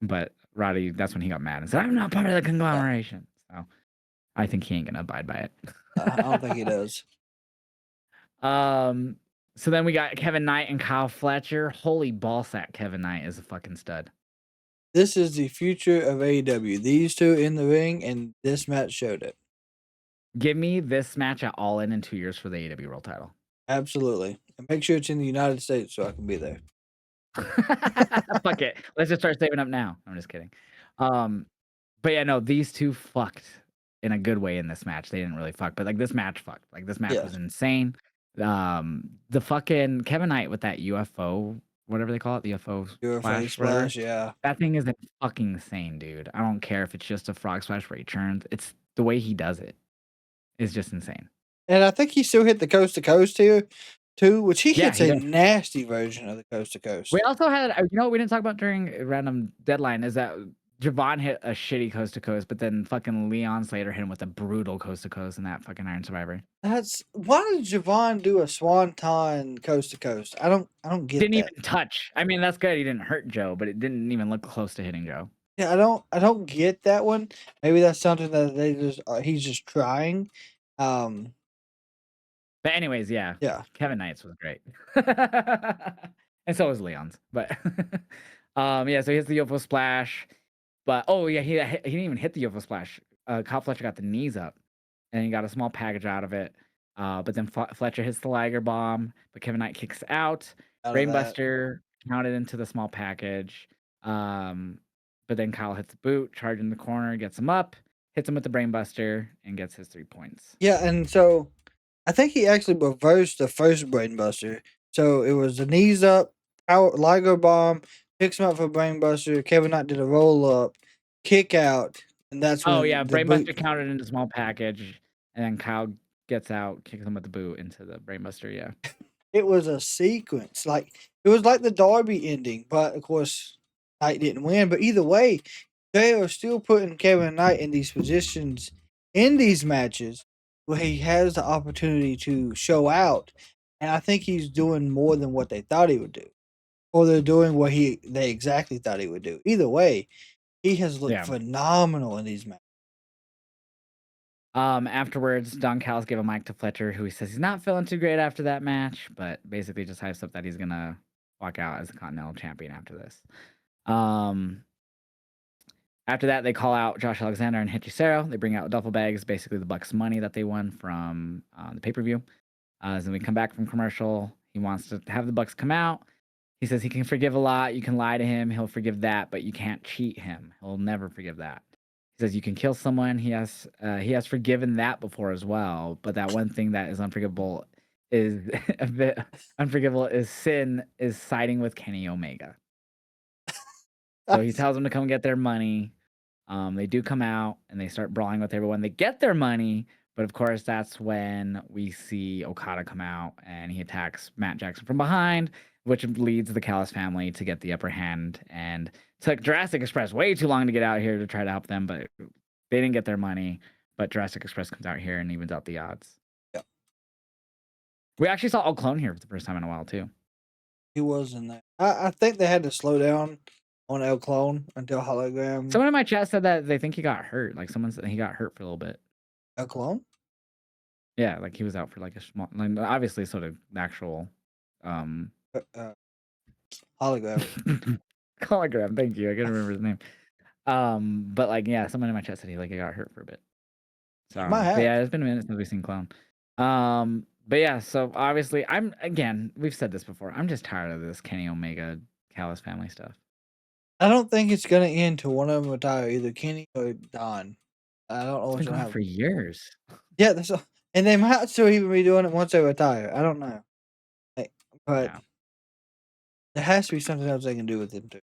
But Roddy, that's when he got mad and said, I'm not part of the Yeah. conglomeration. So I think he ain't gonna abide by it. I don't think he does. Um, so then we got Kevin Knight and Kyle Fletcher. Holy ballsack, Kevin Knight is a fucking stud. This is the future of AEW. These two in the ring, and this match showed it. Give me this match at All In 2 years for the AEW World Title. Absolutely. And make sure it's in the United States so I can be there. Fuck it. Let's just start saving up now. I'm just kidding. Um, but yeah, no, these two fucked in a good way in this match. They didn't really fuck, but like this match fucked. Like this match Yeah. was insane. The fucking Kevin Knight with that UFO, whatever they call it, the UFO Your face splash, whatever. splash, yeah. That thing is fucking insane, dude. I don't care if it's just a frog splash where he turns. It's the way he does it is just insane. And I think he still hit the coast to coast here too, which he Yeah, hits he a does. nasty version of the coast to coast. We also had, what we didn't talk about during Random Deadline is that Javon hit a shitty coast to coast, but then fucking Leon Slater hit him with a brutal coast to coast in that fucking Iron Survivor. That's why did Javon do a swanton coast to coast? I don't get Didn't that. even touch. I mean, that's good. He didn't hurt Joe, but it didn't even look close to hitting Joe. Yeah, I don't get that one. Maybe that's something that they just he's just trying. Um, But anyways, yeah, yeah, Kevin Knight's was great, and so was Leon's. But yeah, so he hits the UFO splash. But oh yeah, he didn't even hit the UFO splash. Kyle Fletcher got the knees up, and he got a small package out of it. But then Fletcher hits the Liger bomb, but Kevin Knight kicks out. out of that. Brainbuster counted into the small package. Um, but then Kyle hits the boot, charging the corner, gets him up, hits him with the brainbuster, and gets his 3 points. Yeah, and so I think he actually reversed the first brainbuster. So it was the knees up, power Liger bomb, picks him up for brainbuster. Kevin Knight did a roll up, kick out, and that's Oh, yeah, when the boot. brainbuster counted in a small package, and then Kyle gets out, kicks him with the boot into the brainbuster, yeah. It was a sequence, like it was like the Derby ending, but of course Knight didn't win. But either way, they are still putting Kevin Knight in these positions in these matches where he has the opportunity to show out, and I think he's doing more than what they thought he would do, or they're doing what they exactly thought he would do. Either way, he has looked Yeah. phenomenal in these matches. Afterwards, Don Callis gave a mic to Fletcher, who he says he's not feeling too great after that match, but basically just hypes up that he's gonna walk out as the Continental Champion after this. Um, After that, they call out Josh Alexander and Hechicero. They bring out duffel bags, basically the Bucks' money that they won from the pay-per-view. So we come back from commercial. He wants to have the Bucks come out. He says he can forgive a lot. You can lie to him. He'll forgive that, but you can't cheat him. He'll never forgive that. He says you can kill someone. He has forgiven that before as well. But that one thing that is unforgivable is a bit unforgivable is siding with Kenny Omega. So he tells them to come get their money. They do come out and they start brawling with everyone. They get their money, but of course, that's when we see Okada come out and he attacks Matt Jackson from behind, which leads the Callis family to get the upper hand. And took Jurassic Express way too long to get out here to try to help them, but they didn't get their money. But Jurassic Express comes out here and evens out the odds. Yeah, We actually saw All Clone here for the first time in a while, too. he was in that. I think they had to slow down on El Clone until Hologram. Someone in my chat said that they think he got hurt. Like someone said he got hurt for a little bit. El Clone? Yeah, like he was out for like a small, like obviously sort of the actual Hologram. hologram. Thank you. I couldn't remember his name. But like yeah, someone in my chat said he got hurt for a bit. So Might but yeah, have. it's been a minute since we've seen Clown. But yeah, so obviously we've said this before. I'm just tired of this Kenny Omega Callis family stuff. I don't think it's gonna end till one of them retire, either Kenny or Don. I don't know It's what's been gonna going for happen. years. Yeah, that's all. And they might still even be doing it once they retire. I don't know. But Yeah. there has to be something else they can do with them too.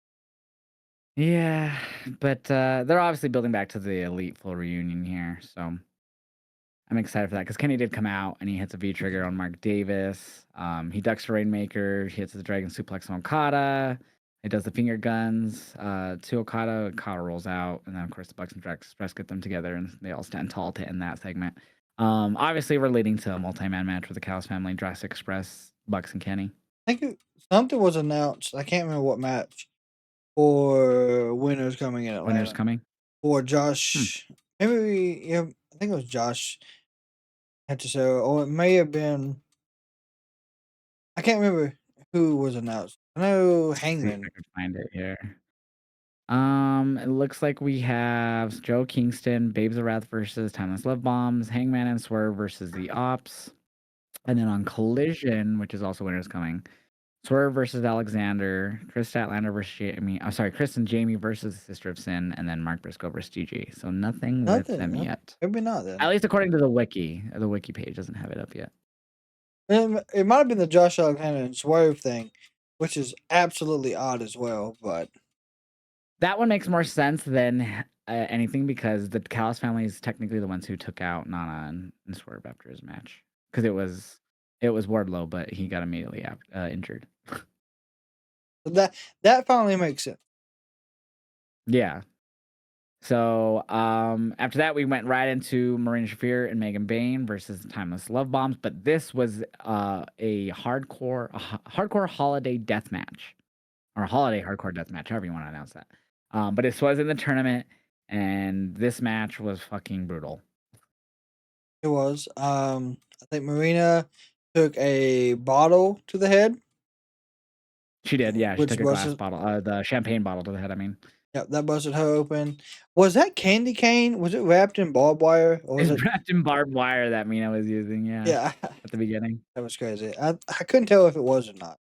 Yeah, but they're obviously building back to the Elite full reunion here, so I'm excited for that because Kenny did come out and he hits a V trigger on Mark Davis. He ducks a Rainmaker. He hits the Dragon Suplex on Okada. He does the finger guns to Okada. Okada rolls out, and then of course the Bucks and Drax Express get them together, and they all stand tall to end that segment. Obviously, we're leading to a multi-man match with the Chaos Family, Jurassic Express, Bucks, and Kenny. I think something was announced. I can't remember what match for winners coming in Winners Atlanta. coming. Or Josh. Maybe yeah, I think it was Josh had to show, or it may have been. I can't remember who was announced. I know Let's see if I Hangman. can find it here. It looks like we have Joe Kingston, Babes of Wrath versus Timeless Love Bombs, Hangman and Swerve versus the Ops. And then on Collision, which is also winners coming, Swerve versus Alexander, Chris Statlander versus Jamie. I'm sorry, Chris and Jamie versus Sister of Sin, and then Mark Briscoe versus GG. So nothing with them Nothing. yet. Maybe not then. At least according to the wiki. The wiki page doesn't have it up yet. It might have been the Josh Alexander and Swerve thing, which is absolutely odd as well. But That one makes more sense than anything because the Callis family is technically the ones who took out Nana and Swerve after his match because it was Wardlow, but he got immediately injured. that finally makes sense. Yeah. So after that, we went right into Marina Shafir and Megan Bayne versus the Timeless Love Bombs, but this was a hardcore holiday death match or a holiday hardcore death match, however you want to announce that. But this was in the tournament, and this match was fucking brutal. It was. I think Marina took a bottle to the head. She did, yeah. She Which took a glass was bottle, the champagne bottle to the head. I mean, Yep, that busted her open. Was that candy cane? Was it wrapped in barbed wire, or was it's it? wrapped in barbed wire that Mina was using, yeah, Yeah, at the beginning. that was crazy. I couldn't tell if it was or not.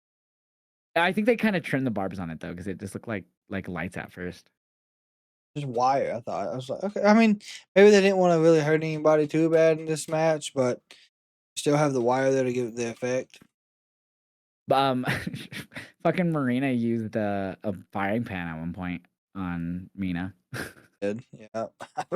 I think they kind of trimmed the barbs on it though, because it just looked like lights at first. just wire. I thought I was like, okay. I mean, maybe they didn't want to really hurt anybody too bad in this match, but still have the wire there to give it the effect. Um, fucking Marina used a frying pan at one point on Mina. Good. Yeah.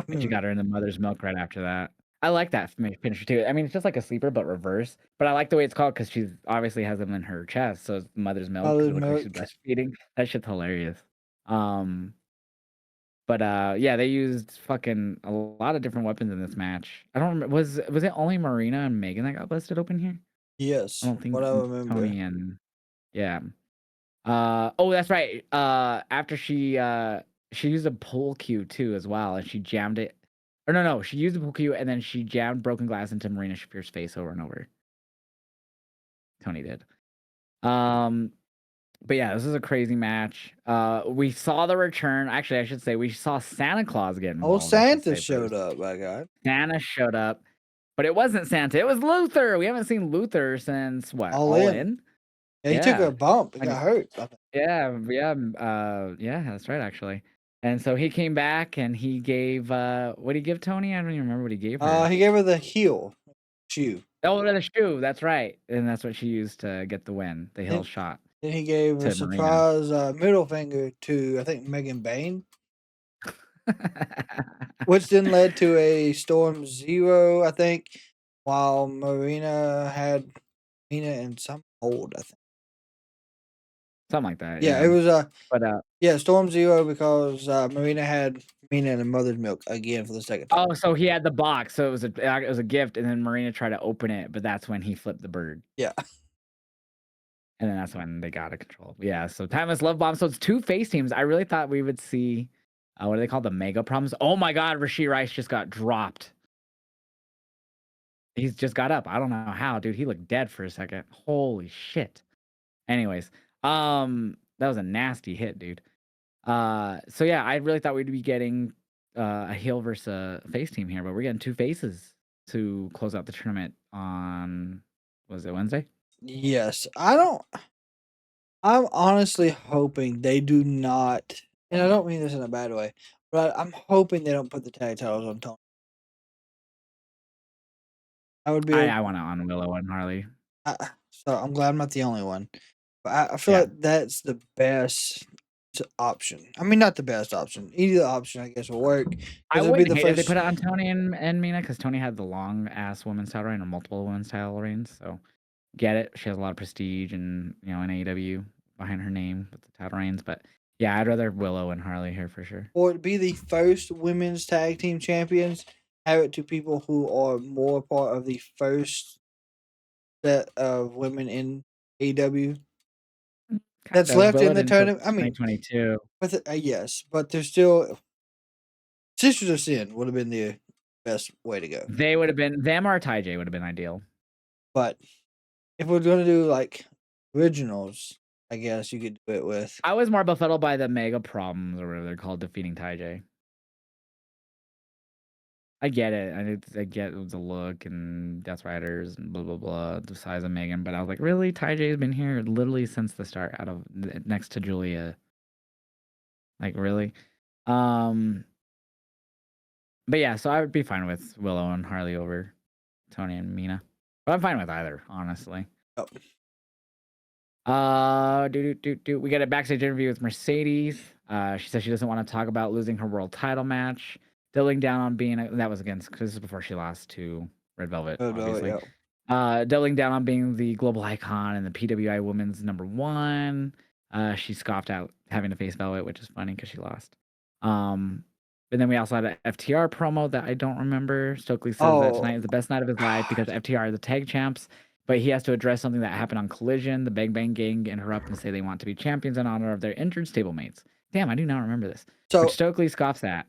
And she got her in the mother's milk right after that. I like that finisher too. I mean, it's just like a sleeper, but reverse. But I like the way it's called because she's obviously has them in her chest, so it's mother's milk because Mother's it looks like she's milk. breastfeeding. That shit's hilarious. Um, but yeah, they used fucking a lot of different weapons in this match. I don't remember. Was it only Marina and Megan that got busted open here? I Yes. don't think What I remember. Tony and yeah. Oh, that's right. After she used a pull cue too as well, and she jammed it. Or no, she used the pull cue and then she jammed broken glass into Marina Shafir's face over and over. Tony did. But yeah, this is a crazy match. We saw the return. Actually, I should say we saw Santa Claus get Old involved. I should Santa say showed first. up, my God. Santa showed up, but it wasn't Santa. It was Luther. We haven't seen Luther since what? All All in. In. Yeah, he took a Yeah. bump and When got hurt. yeah, that's right, actually. And so he came back and he gave, what'd he give Tony? I don't even remember what he gave her. He gave her the heel shoe. Oh, the shoe, that's right. And that's what she used to get the win, the heel Then, shot then he gave a to Marina. surprise middle finger to, I think, Megan Bain, which then led to a Storm Zero, I think, while Marina had Mina in some hold, I think. Something like that, Yeah, yeah. it was But, yeah, Storm Zero because Marina had Mina in the mother's milk again for the second time. oh, so he had the box, so it was a gift, and then Marina tried to open it, but that's when he flipped the bird. Yeah. And then that's when they got out of control. Yeah, so Timeless Love Bomb. So it's two face teams. I really thought we would see, what are they called? The Mega Problems. Oh my God, Rashid Rice just got dropped. He's just got up. I don't know how, dude. He looked dead for a second. Holy shit. Anyways, that was a nasty hit, dude. So yeah, I really thought we'd be getting a heel versus a face team here, but we're getting two faces to close out the tournament on, was it Wednesday? Yes. I'm honestly hoping they do not, and I don't mean this in a bad way, but I'm hoping they don't put the tag titles on Tony. That would be I want it on Willow and Harley. so I'm glad I'm not the only one. But I feel Yeah. like that's the best option. I mean, not the best option. Either option, I guess, will work I because it'll be wouldn't the hate if they first. put it on Tony and Mina because Tony had the long ass women's title reign or multiple women's title reigns. So get it. She has a lot of prestige and in AEW behind her name with the title reigns. But yeah, I'd rather Willow and Harley here for sure. Or it'd be the first women's tag team champions. Have it to people who are more part of the first set of women in AEW Kind that's of. left Willow in the didn't till tournament. I mean, 2022. but yes, but there's still Sisters of Sin would have been the best way to go. They would have been them or Ty J would have been ideal. But if we're gonna do like originals, I guess you could do it with. I was more befuddled by the Mega Problems or whatever they're called defeating Ty J. I get it. I get the look and Death Riders and blah blah blah, the size of Megan, but I was like, really? Ty J's been here literally since the start, out of next to Julia. Like really? But yeah, so I would be fine with Willow and Harley over Tony and Mina. But I'm fine with either, honestly. Oh. We get a backstage interview with Mercedes. She says she doesn't want to talk about losing her world title match. Doubling down on being that was against, because this is before she lost to Red Velvet, obviously. Doubling down on being the global icon and the PWI Women's #1. She scoffed out having to face Velvet, which is funny because she lost. And then we also had an FTR promo that I don't remember. Stokely says that tonight is the best night of his life because FTR are the tag champs, but he has to address something that happened on Collision. The Bang Bang Gang interrupt and say they want to be champions in honor of their injured stablemates. Damn, I do not remember this. So which Stokely scoffs at.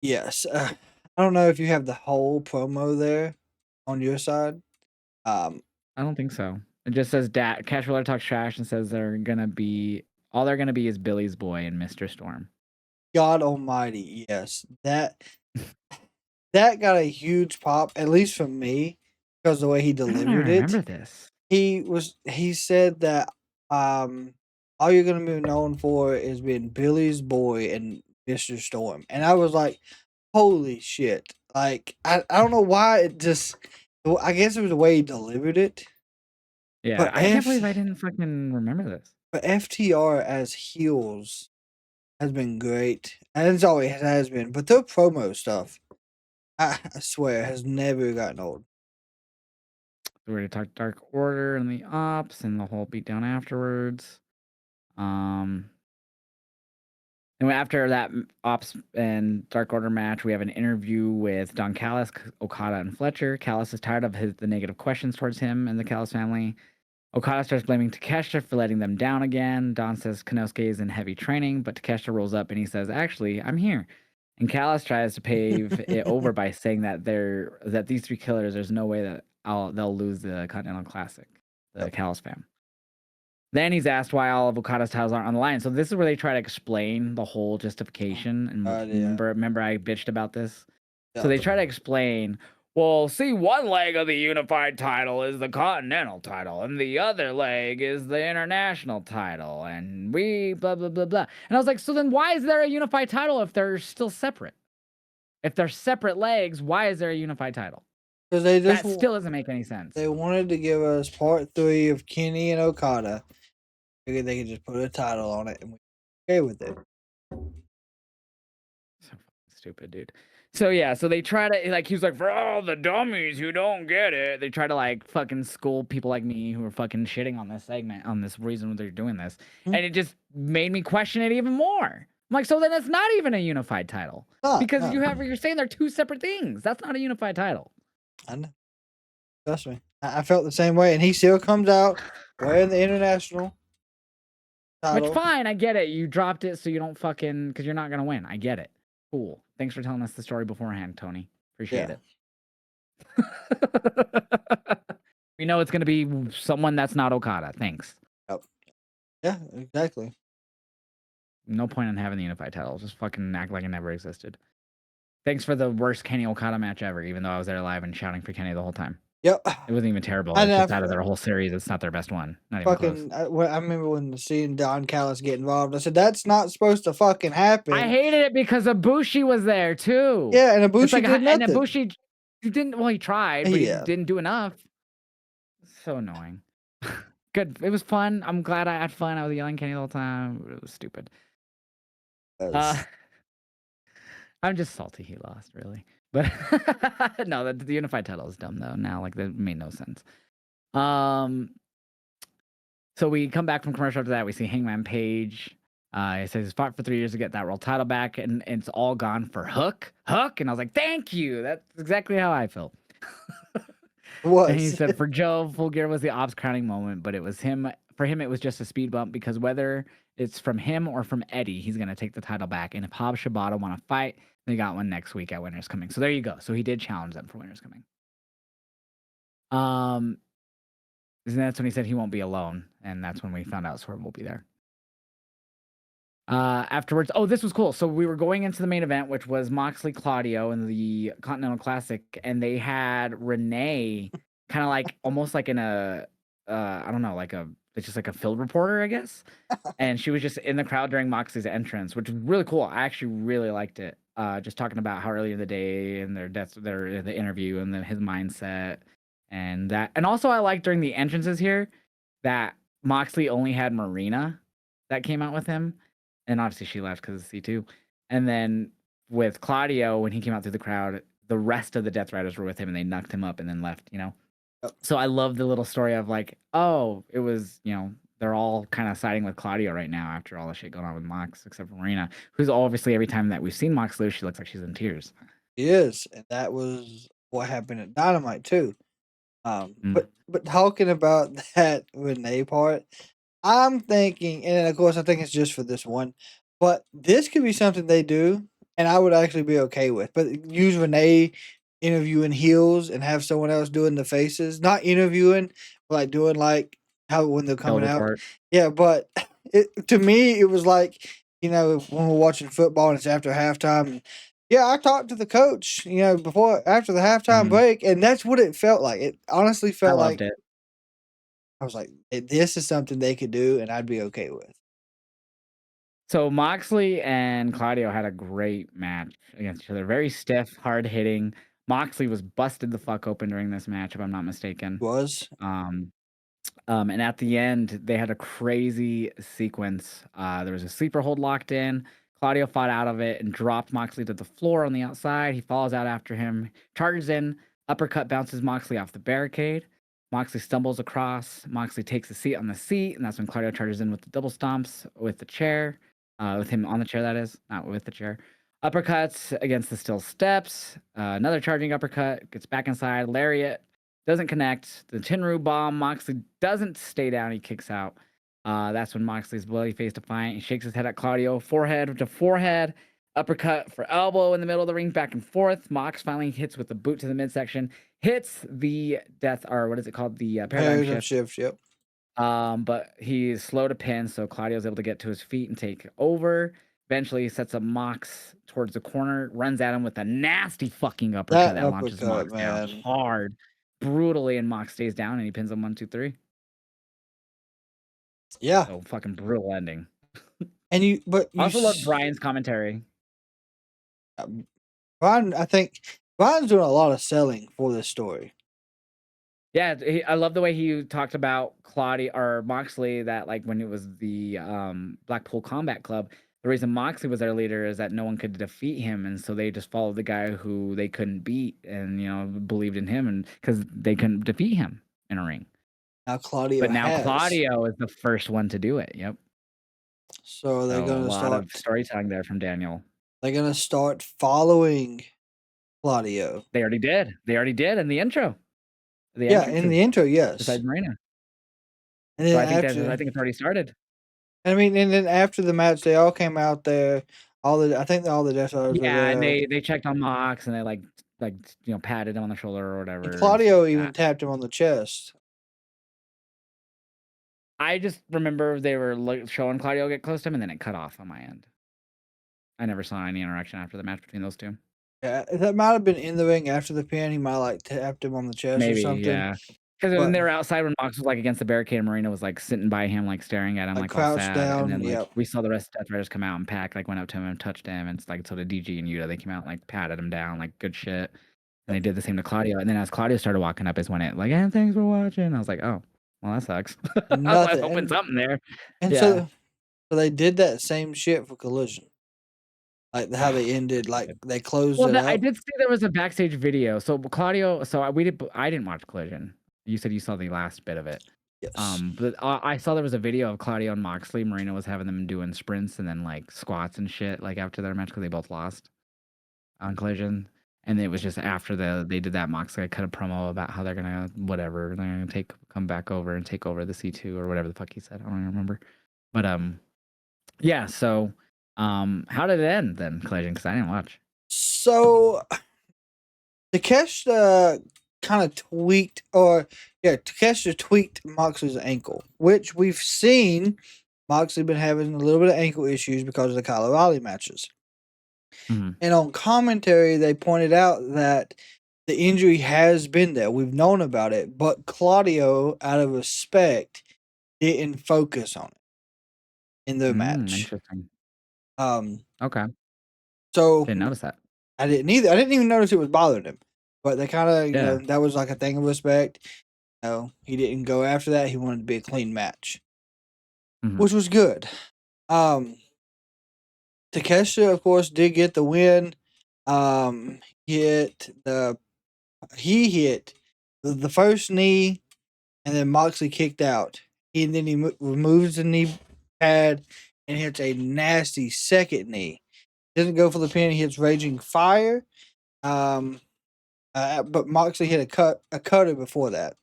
Yes, I don't know if you have the whole promo there on your side. I don't think so. It just says Cash Wheeler talks trash and says they're gonna be is Billy's boy and Mr. Storm. God Almighty, yes, that got a huge pop, at least for me, because the way he delivered I remember it. this. He said that all you're gonna be known for is being Billy's boy and Mr. Storm. And I was like, holy shit. Like, I don't know why it just, well, I guess it was the way he delivered it. Yeah, But I can't believe I didn't fucking remember this. FTR as heels has been great. And it's always has been. But their promo stuff, I swear, has never gotten old. We already talked Dark Order and the ops and the whole beatdown afterwards. Um, and after that ops and Dark Order match, we have an interview with Don Callis, Okada, and Fletcher. Callis is tired of the negative questions towards him and the Callis family. Okada starts blaming Takeshita for letting them down again. Don says Konosuke is in heavy training, but Takeshita rolls up and he says, "Actually, I'm here." And Callis tries to pave it over by saying that these three killers, there's no way that they'll lose the Continental Classic, the Callis fam. Then he's asked why all of Okada's titles aren't on the line. So this is where they try to explain the whole justification. And remember I bitched about this? So they try to explain, well, see, one leg of the unified title is the Continental title, and the other leg is the International title, and we blah, blah, blah, blah. And I was like, so then why is there a unified title if they're still separate? If they're separate legs, why is there a unified title? Because they just that still doesn't make any sense. They wanted to give us part 3 of Kenny and Okada. Figured they could just put a title on it and we're okay with it. So fucking stupid, dude. So yeah, so they try to, like, he was like, for all the dummies who don't get it, they try to like fucking school people like me who are fucking shitting on this segment, on this reason they're doing this. And it just made me question it even more. I'm like, so then it's not even a unified title. Because you're saying they're two separate things. That's not a unified title. I know. Trust me. I felt the same way. And he still comes out wearing the international title. Which, fine, I get it. You dropped it so you don't fucking, because you're not going to win. I get it. Cool. Thanks for telling us the story beforehand, Tony. Appreciate it. We know it's going to be someone that's not Okada. Thanks. Yep. Yeah, exactly. No point in having the unified title. Just fucking act like it never existed. Thanks for the worst Kenny Okada match ever, even though I was there live and shouting for Kenny the whole time. Yep. It wasn't even terrible. It's just out of their whole series, it's not their best one. Not even close. I remember when seeing Don Callis get involved, I said, that's not supposed to fucking happen. I hated it because Ibushi was there, too. Yeah, and Ibushi did nothing. And Ibushi, he tried, but he didn't do enough. So annoying. Good. It was fun. I'm glad I had fun. I was yelling Kenny the whole time. It was stupid. I'm just salty he lost, really. But no, the unified title is dumb though. Now, like, that made no sense. So we come back from commercial after that. We see Hangman Page. He says he's fought for 3 years to get that world title back, and it's all gone for Hook. And I was like, thank you. That's exactly how I felt. And he said for Joe, Full Gear was the Ops crowning moment, but it was him. For him, it was just a speed bump because whether it's from him or from Eddie, he's going to take the title back. And if Hobbs Shibata want to fight, they got one next week at Winter's Coming. So there you go. So he did challenge them for Winter's Coming. And that's when he said he won't be alone. And that's when we found out Swerve will be there. Afterwards, this was cool. So we were going into the main event, which was Moxley Claudio in the Continental Classic, and they had Renee kind of like almost like in a I don't know, it's just like a field reporter, I guess. And she was just in the crowd during Moxley's entrance, which was really cool. I actually really liked it. Just talking about how earlier in the day and the interview and then his mindset and that. And also I like during the entrances here that Moxley only had Marina that came out with him. And obviously she left because of C2. And then with Claudio, when he came out through the crowd, the rest of the Death Riders were with him and they knocked him up and then left, you know? Yep. So I love the little story of like, it was, they're all kind of siding with Claudio right now after all the shit going on with Mox, except for Marina, who's obviously every time that we've seen Mox lose, she looks like she's in tears. She is. And that was what happened at Dynamite too. But talking about that Renee part, I'm thinking, and of course I think it's just for this one, but this could be something they do, and I would actually be okay with. But use Renee interviewing heels and have someone else doing the faces, not interviewing, but like doing like how when they're coming out. Yeah, but to me it was like, when we're watching football and it's after halftime. Yeah, I talked to the coach, after the halftime break, and that's what it felt like. It honestly felt like it. I was like, this is something they could do, and I'd be okay with. So Moxley and Claudio had a great match against each other. Very stiff, hard hitting. Moxley was busted the fuck open during this match, if I'm not mistaken. Was Um, and at the end, they had a crazy sequence. There was a sleeper hold locked in. Claudio fought out of it and dropped Moxley to the floor on the outside. He falls out after him, charges in, uppercut bounces Moxley off the barricade. Moxley stumbles across. Moxley takes a seat on the seat, and that's when Claudio charges in with the double stomps with the chair, with him on the chair, that is, not with the chair. Uppercuts against the steel steps. Another charging uppercut, gets back inside. Lariat doesn't connect. The Tenru bomb. Moxley doesn't stay down. He kicks out. That's when Moxley's bloody face defiant. He shakes his head at Claudio. Forehead to forehead. Uppercut for elbow in the middle of the ring, back and forth. Mox finally hits with the boot to the midsection. Hits the death, or what is it called? The paradigm shift. Yep. But he's slow to pin, so Claudio's able to get to his feet and take over. Eventually, he sets up Mox towards the corner, runs at him with a nasty fucking uppercut that launches Mox down man. hard, brutally, and Mox stays down and he pins him 1, 2, 3. Yeah. So fucking brutal ending. And you Also love Brian's commentary. Brian, I think Brian's doing a lot of selling for this story. Yeah, I love the way he talked about Claudio or Moxley, that like when it was the Blackpool Combat Club, the reason Moxley was their leader is that no one could defeat him, and so they just followed the guy who they couldn't beat, and believed in him, and because they couldn't defeat him in a ring. Now Claudio, But now has. Claudio is the first one to do it. Yep. So they're going to start a lot of storytelling there from Daniel. They're going to start following Claudio. They already did. In the intro. In the intro, yes. Besides Marina. And then I think it's already started. I mean, and then after the match, they all came out there. I think all the Death Riders were there. And they checked on Mox and they patted him on the shoulder or whatever. And Claudio even tapped him on the chest. I just remember they were showing Claudio get close to him, and then it cut off on my end. I never saw any interaction after the match between those two. Yeah, that might have been in the ring after the pin. He might have tapped him on the chest or something. Yeah. Because when they were outside, when Mox was against the barricade, and Marina was sitting by him, staring at him, all crouched sad. down. And then we saw the rest of Death Riders come out, and Pac went up to him and touched him, and so did DG and Yuta. They came out patted him down, good shit. And they did the same to Claudio. And then as Claudio started walking up, is when it thanks for watching. I was like, oh, well, that sucks. I was hoping something there. And so they did that same shit for Collision. Like how they ended, they closed it up. I did see there was a backstage video. So Claudio, I didn't watch Collision. You said you saw the last bit of it. Yes. But I saw there was a video of Claudio and Moxley. Marina was having them doing sprints and then squats and shit after their match because they both lost on Collision. And it was just after they did that, Moxley cut a promo about how they're gonna come back over and take over the C2 or whatever the fuck he said. I don't even remember. But yeah. So how did it end then, Collision? Because I didn't watch. So Takeshita kind of Takeshita tweaked Moxley's ankle, which we've seen Moxley been having a little bit of ankle issues because of the Kyle O'Reilly matches. Mm-hmm. And on commentary, they pointed out that the injury has been there. We've known about it, but Claudio, out of respect, didn't focus on it in the match. Interesting. Okay. So didn't notice that. I didn't either. I didn't even notice it was bothering him. But they kind of, that was a thing of respect. He didn't go after that. He wanted to be a clean match, which was good. Takeshita, of course, did get the win. He hit the first knee, and then Moxley kicked out. And then he removes the knee pad and hits a nasty second knee. Doesn't go for the pin. He hits Raging Fire. But Moxley hit a cutter before that.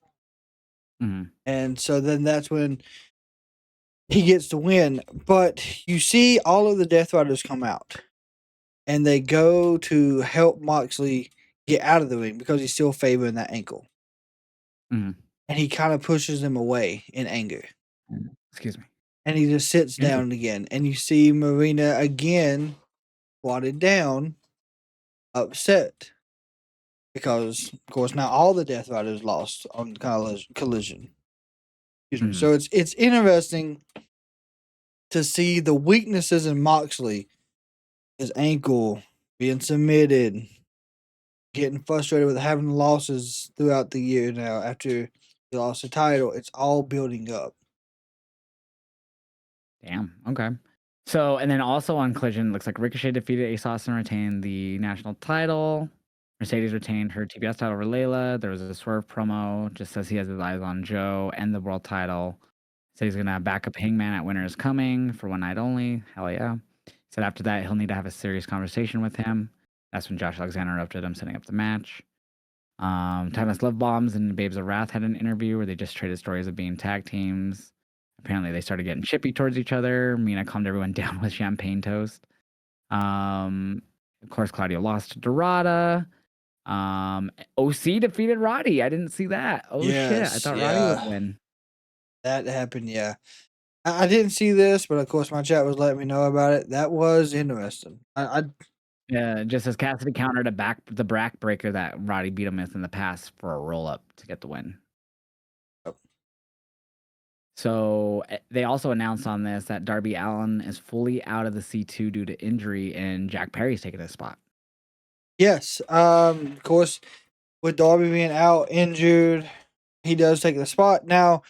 And so then that's when he gets the win. But you see all of the Death Riders come out. And they go to help Moxley get out of the ring because he's still favoring that ankle. And he kind of pushes them away in anger. Excuse me. And he just sits down again. And you see Marina again squatted down, upset. Because, of course, now all the Death Riders lost on Collision. Excuse me. So it's interesting to see the weaknesses in Moxley, his ankle, being submitted, getting frustrated with having losses throughout the year now after he lost the title. It's all building up. Damn. Okay. So, and then also on Collision, looks like Ricochet defeated Ace Austin, retained the national title. Mercedes retained her TBS title over Layla. There was a Swerve promo, just says he has his eyes on Joe and the world title. Said he's gonna back up Hangman at Winter is Coming for one night only. Hell yeah. Said after that he'll need to have a serious conversation with him. That's when Josh Alexander interrupted him, setting up the match. Timeless Love Bombs and Babes of Wrath had an interview where they just traded stories of being tag teams. Apparently, they started getting chippy towards each other. Mina calmed everyone down with champagne toast. Of course, Claudio lost to Dorada. OC defeated Roddy. I didn't see that. Oh shit! I Yes, thought Roddy would yeah, win. that happened. Yeah, I didn't see this, but of course my chat was letting me know about it. That was interesting. I Yeah, just as Cassidy countered the backbreaker that Roddy beat him with in the past for a roll up to get the win. So they also announced on this that Darby Allin is fully out of the C2 due to injury, and Jack Perry's taking his spot. yes, of course, with Darby being out injured, he does take the spot. Now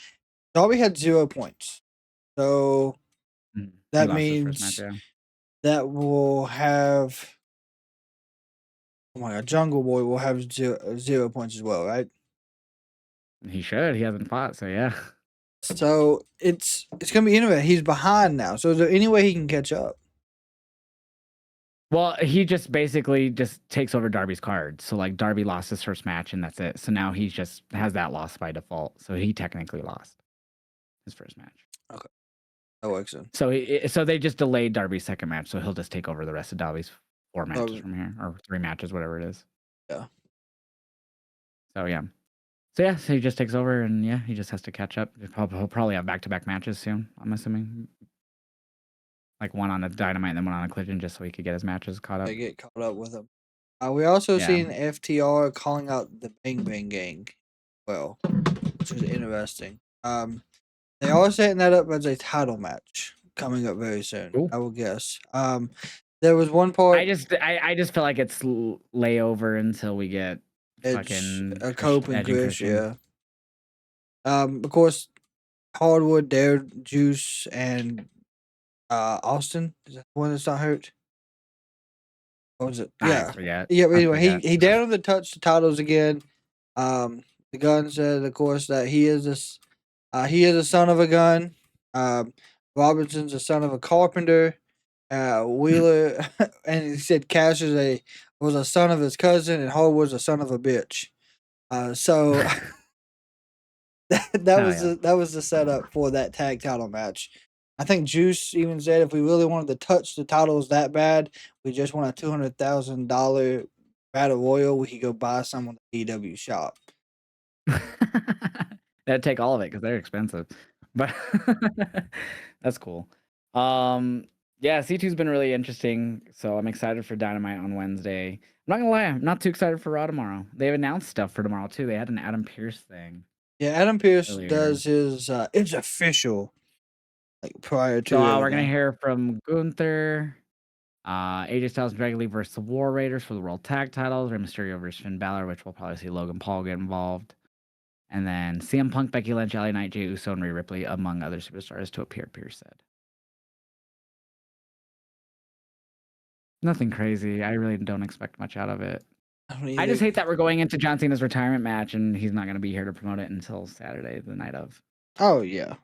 Darby had 0 points, so He that lost his first match, means yeah. that will have. Oh my god, Jungle Boy will have 0 points as well, right? He should. He hasn't fought, so yeah. So it's gonna be interesting. He's behind now. So is there any way he can catch up? Well, he just basically just takes over Darby's card. So like Darby lost his first match and that's it. So now he just has that loss by default. So he technically lost his first match. Okay, that works then. So they just delayed Darby's second match. So he'll just take over the rest of Darby's 4 matches Oh, from here, or 3 matches, whatever it is. yeah. So yeah. So yeah, so he just takes over and yeah, he just has to catch up. He'll probably have back-to-back matches soon, I'm assuming. Like one on a Dynamite and then one on a Collision, just so he could get his matches caught up. They get caught up with him. We also Yeah. seen FTR calling out the Bang Bang Gang, well, which is interesting. They are setting that up as a title match coming up very soon. Cool. I will guess. There was one part. I just feel like it's layover until we get fucking a Cope and Edge and Chris, Christian. yeah. Of course, Hardwood, Dare, Juice, and Austin is that the one that's not hurt. What was it? I Yeah, forget. yeah. But I anyway, forget. he dared him to touch the titles again. The gun said, of course, that he is a son of a gun. Robinson's a son of a carpenter. Wheeler, and he said Cash was a son of his cousin, and Hardwood's a son of a bitch. So that was the setup for that tag title match. I think Juice even said if we really wanted to touch the titles that bad, we just want a $200,000 battle royal. We could go buy some on the AEW shop. That'd take all of it because they're expensive, but that's cool. Yeah, C2's been really interesting, so I'm excited for Dynamite on Wednesday. I'm not gonna lie, I'm not too excited for Raw tomorrow. They've announced stuff for tomorrow too. They had an Adam Pearce thing. Yeah, Adam Pearce Earlier. does his. It's official. Like prior to So we're gonna everything. hear from Gunther, AJ Styles and Dragon Lee versus the War Raiders for the World Tag Titles. Rey Mysterio versus Finn Balor, which we'll probably see Logan Paul get involved. And then CM Punk, Becky Lynch, LA Knight, Jey Uso, and Rhea Ripley, among other superstars, to appear, Pierce said. Nothing crazy. I really don't expect much out of it. I just hate that we're going into John Cena's retirement match and he's not going to be here to promote it until Saturday, the night of. Oh, yeah.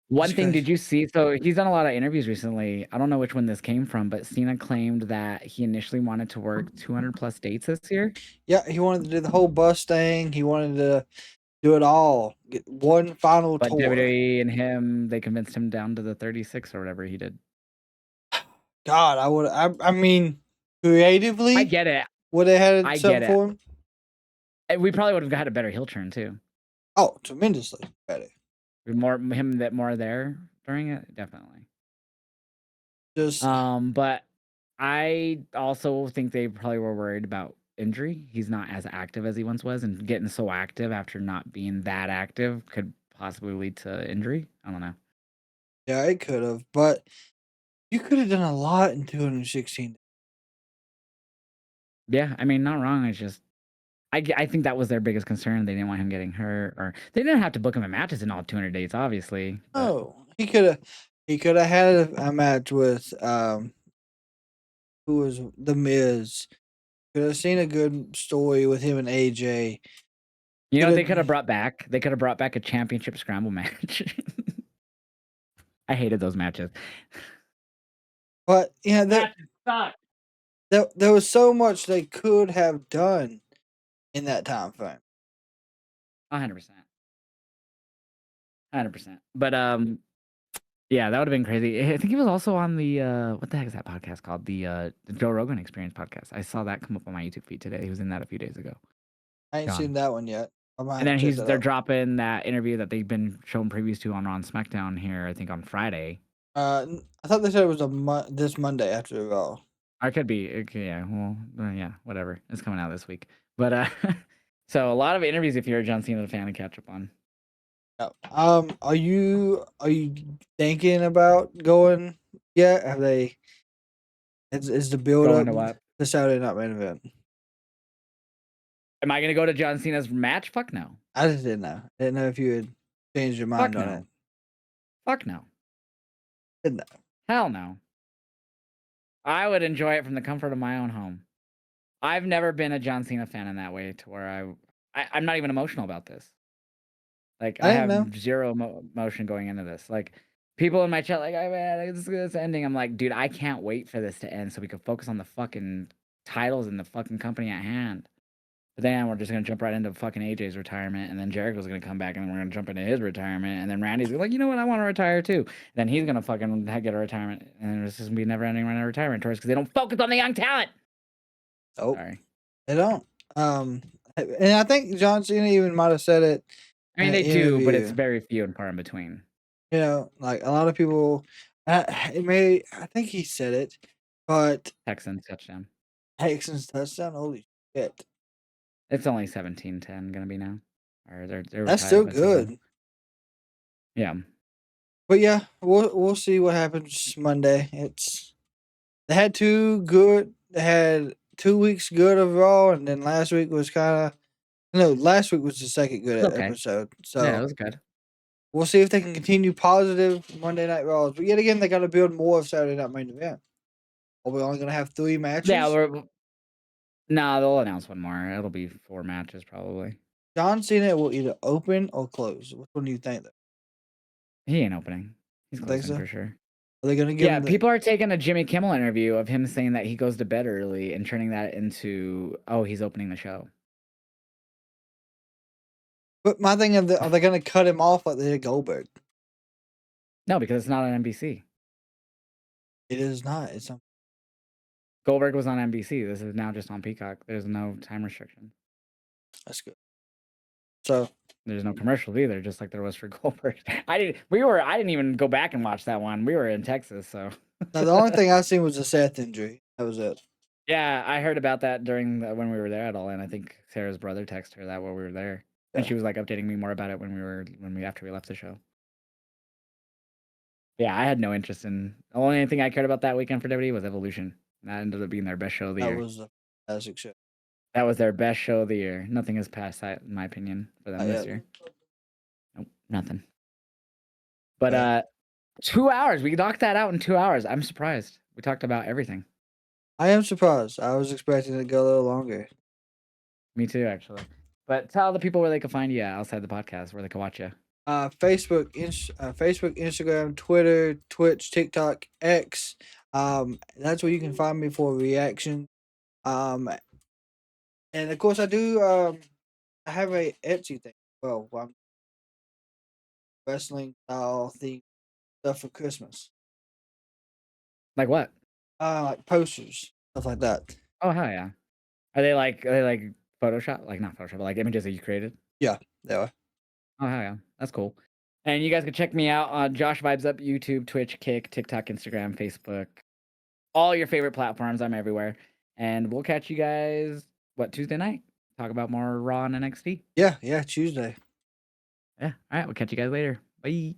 One thing, did you see? So he's done a lot of interviews recently. I don't know which one this came from, but Cena claimed that he initially wanted to work 200 plus dates this year. Yeah, he wanted to do the whole bus thing. He wanted to do it all. Get one final But tour. WWE and him, they convinced him down to the 36 or whatever he did. God, I mean, creatively, I get it. Would they had I something get for him? And we probably would have had a better heel turn too. Oh, tremendously better. More there during it, definitely. Just but I also think they probably were worried about injury. He's not as active as he once was, and getting so active after not being that active could possibly lead to injury. I don't know. Yeah, it could have, but you could have done a lot in 216. Yeah, I mean, not wrong. It's just I think that was their biggest concern. They didn't want him getting hurt, or they didn't have to book him in matches in all 200 days, obviously. But Oh, he could have had a match with who was the Miz. Could have seen a good story with him and AJ. you know Could what have, they could have brought back? They could have brought back a championship scramble match. I hated those matches. but yeah, Matches suck. there was so much they could have done in that time frame. 100%. 100%. But yeah, that would have been crazy. I think he was also on the what the heck is that podcast called? The Joe Rogan Experience podcast. I saw that come up on my YouTube feed today. He was in that a few days ago. I ain't John. seen that one yet. I might And have then to check that they're out. dropping that interview that they've been showing previews to on SmackDown here, I think on Friday. I thought they said it was this Monday after Raw. Or it could be, yeah, well, yeah, whatever. It's coming out this week. But so a lot of interviews if you're a John Cena fan to catch up on. Yep. Are you thinking about going yet? Have they? Is the build Going up to what? the Saturday Night Main Event? Am I gonna go to John Cena's match? Fuck no. I just didn't know. Didn't know if you had changed your mind Fuck on no. it. Fuck no. Didn't know. Hell no. I would enjoy it from the comfort of my own home. I've never been a John Cena fan in that way to where I'm not even emotional about this. Like I I didn't know. have zero emotion going into this. Like people in my chat, like, "Oh man, it's ending." I'm like, dude, I can't wait for this to end so we can focus on the fucking titles and the fucking company at hand. But then we're just gonna jump right into fucking AJ's retirement, and then Jericho's gonna come back, and then we're gonna jump into his retirement, and then Randy's like, you know what, I want to retire too. Then he's gonna fucking get a retirement, and it's just gonna be never ending retirement tours because they don't focus on the young talent. Oh, Sorry. they don't. And I think John Cena even might have said it I in mean, an they do, but it's interview. very few and far in between. You know, like a lot of people. I think he said it, but Texans touchdown. Texans touchdown. Holy shit, It's only 17-10 gonna be now, or they're that's retired still by 7. good. Yeah. But yeah, we'll see what happens Monday. They had 2 weeks good of Raw, and then last week was kind of no. Last week was the second It's good okay. episode. Yeah, it So was good. we'll see if they can continue positive Monday Night Raws. But yet again, they got to build more of Saturday Night Main Event. Are we only gonna have 3 Yeah, matches? nah, they'll announce one more. It'll be 4 matches probably. John Cena will either open or close. Which one do you think? He ain't opening. He's I think closing so. for sure. Are they gonna give Yeah, him the? people are taking a Jimmy Kimmel interview of him saying that he goes to bed early and turning that into, oh, he's opening the show. But my thing of are they gonna cut him off like they did Goldberg? No, because it's not on NBC. It is not. It's on. Goldberg was on NBC. This is now just on Peacock. There's no time restriction. That's good. So There's no commercials either, just like there was for Goldberg. I didn't even go back and watch that one. We were in Texas, so now the only thing I seen was the Seth injury. That was it. yeah, I heard about that during when we were there at all, and I think Sarah's brother texted her that while we were there, and Yeah. she was like updating me more about it after we left the show. Yeah, I had no interest in. The only thing I cared about that weekend for WWE was Evolution. And that ended up being their best show of the That year. was a fantastic show. That was their best show of the year. Nothing has passed that, in my opinion, for them Not this yet. year. Nope, nothing. But Yeah. 2 hours. We knocked that out in 2 hours. I'm surprised. We talked about everything. I am surprised. I was expecting it to go a little longer. Me too, actually. But tell the people where they can find you outside the podcast, where they can watch you. Facebook, Instagram, Twitter, Twitch, TikTok, X. That's where you can find me for a reaction. And of course I do. I have a Etsy thing. Well, I'm wrestling style theme stuff for Christmas. Like what? Like posters, stuff like that. Oh hell yeah! Are they like Photoshop? Like not Photoshop, but like images that you created? Yeah, they are. Oh hell yeah, that's cool. And you guys can check me out on Josh Vibes Up, YouTube, Twitch, Kick, TikTok, Instagram, Facebook, all your favorite platforms. I'm everywhere. And we'll catch you guys Tuesday night. Talk about more Raw and NXT. Yeah, Tuesday. Yeah. All right. We'll catch you guys later. Bye.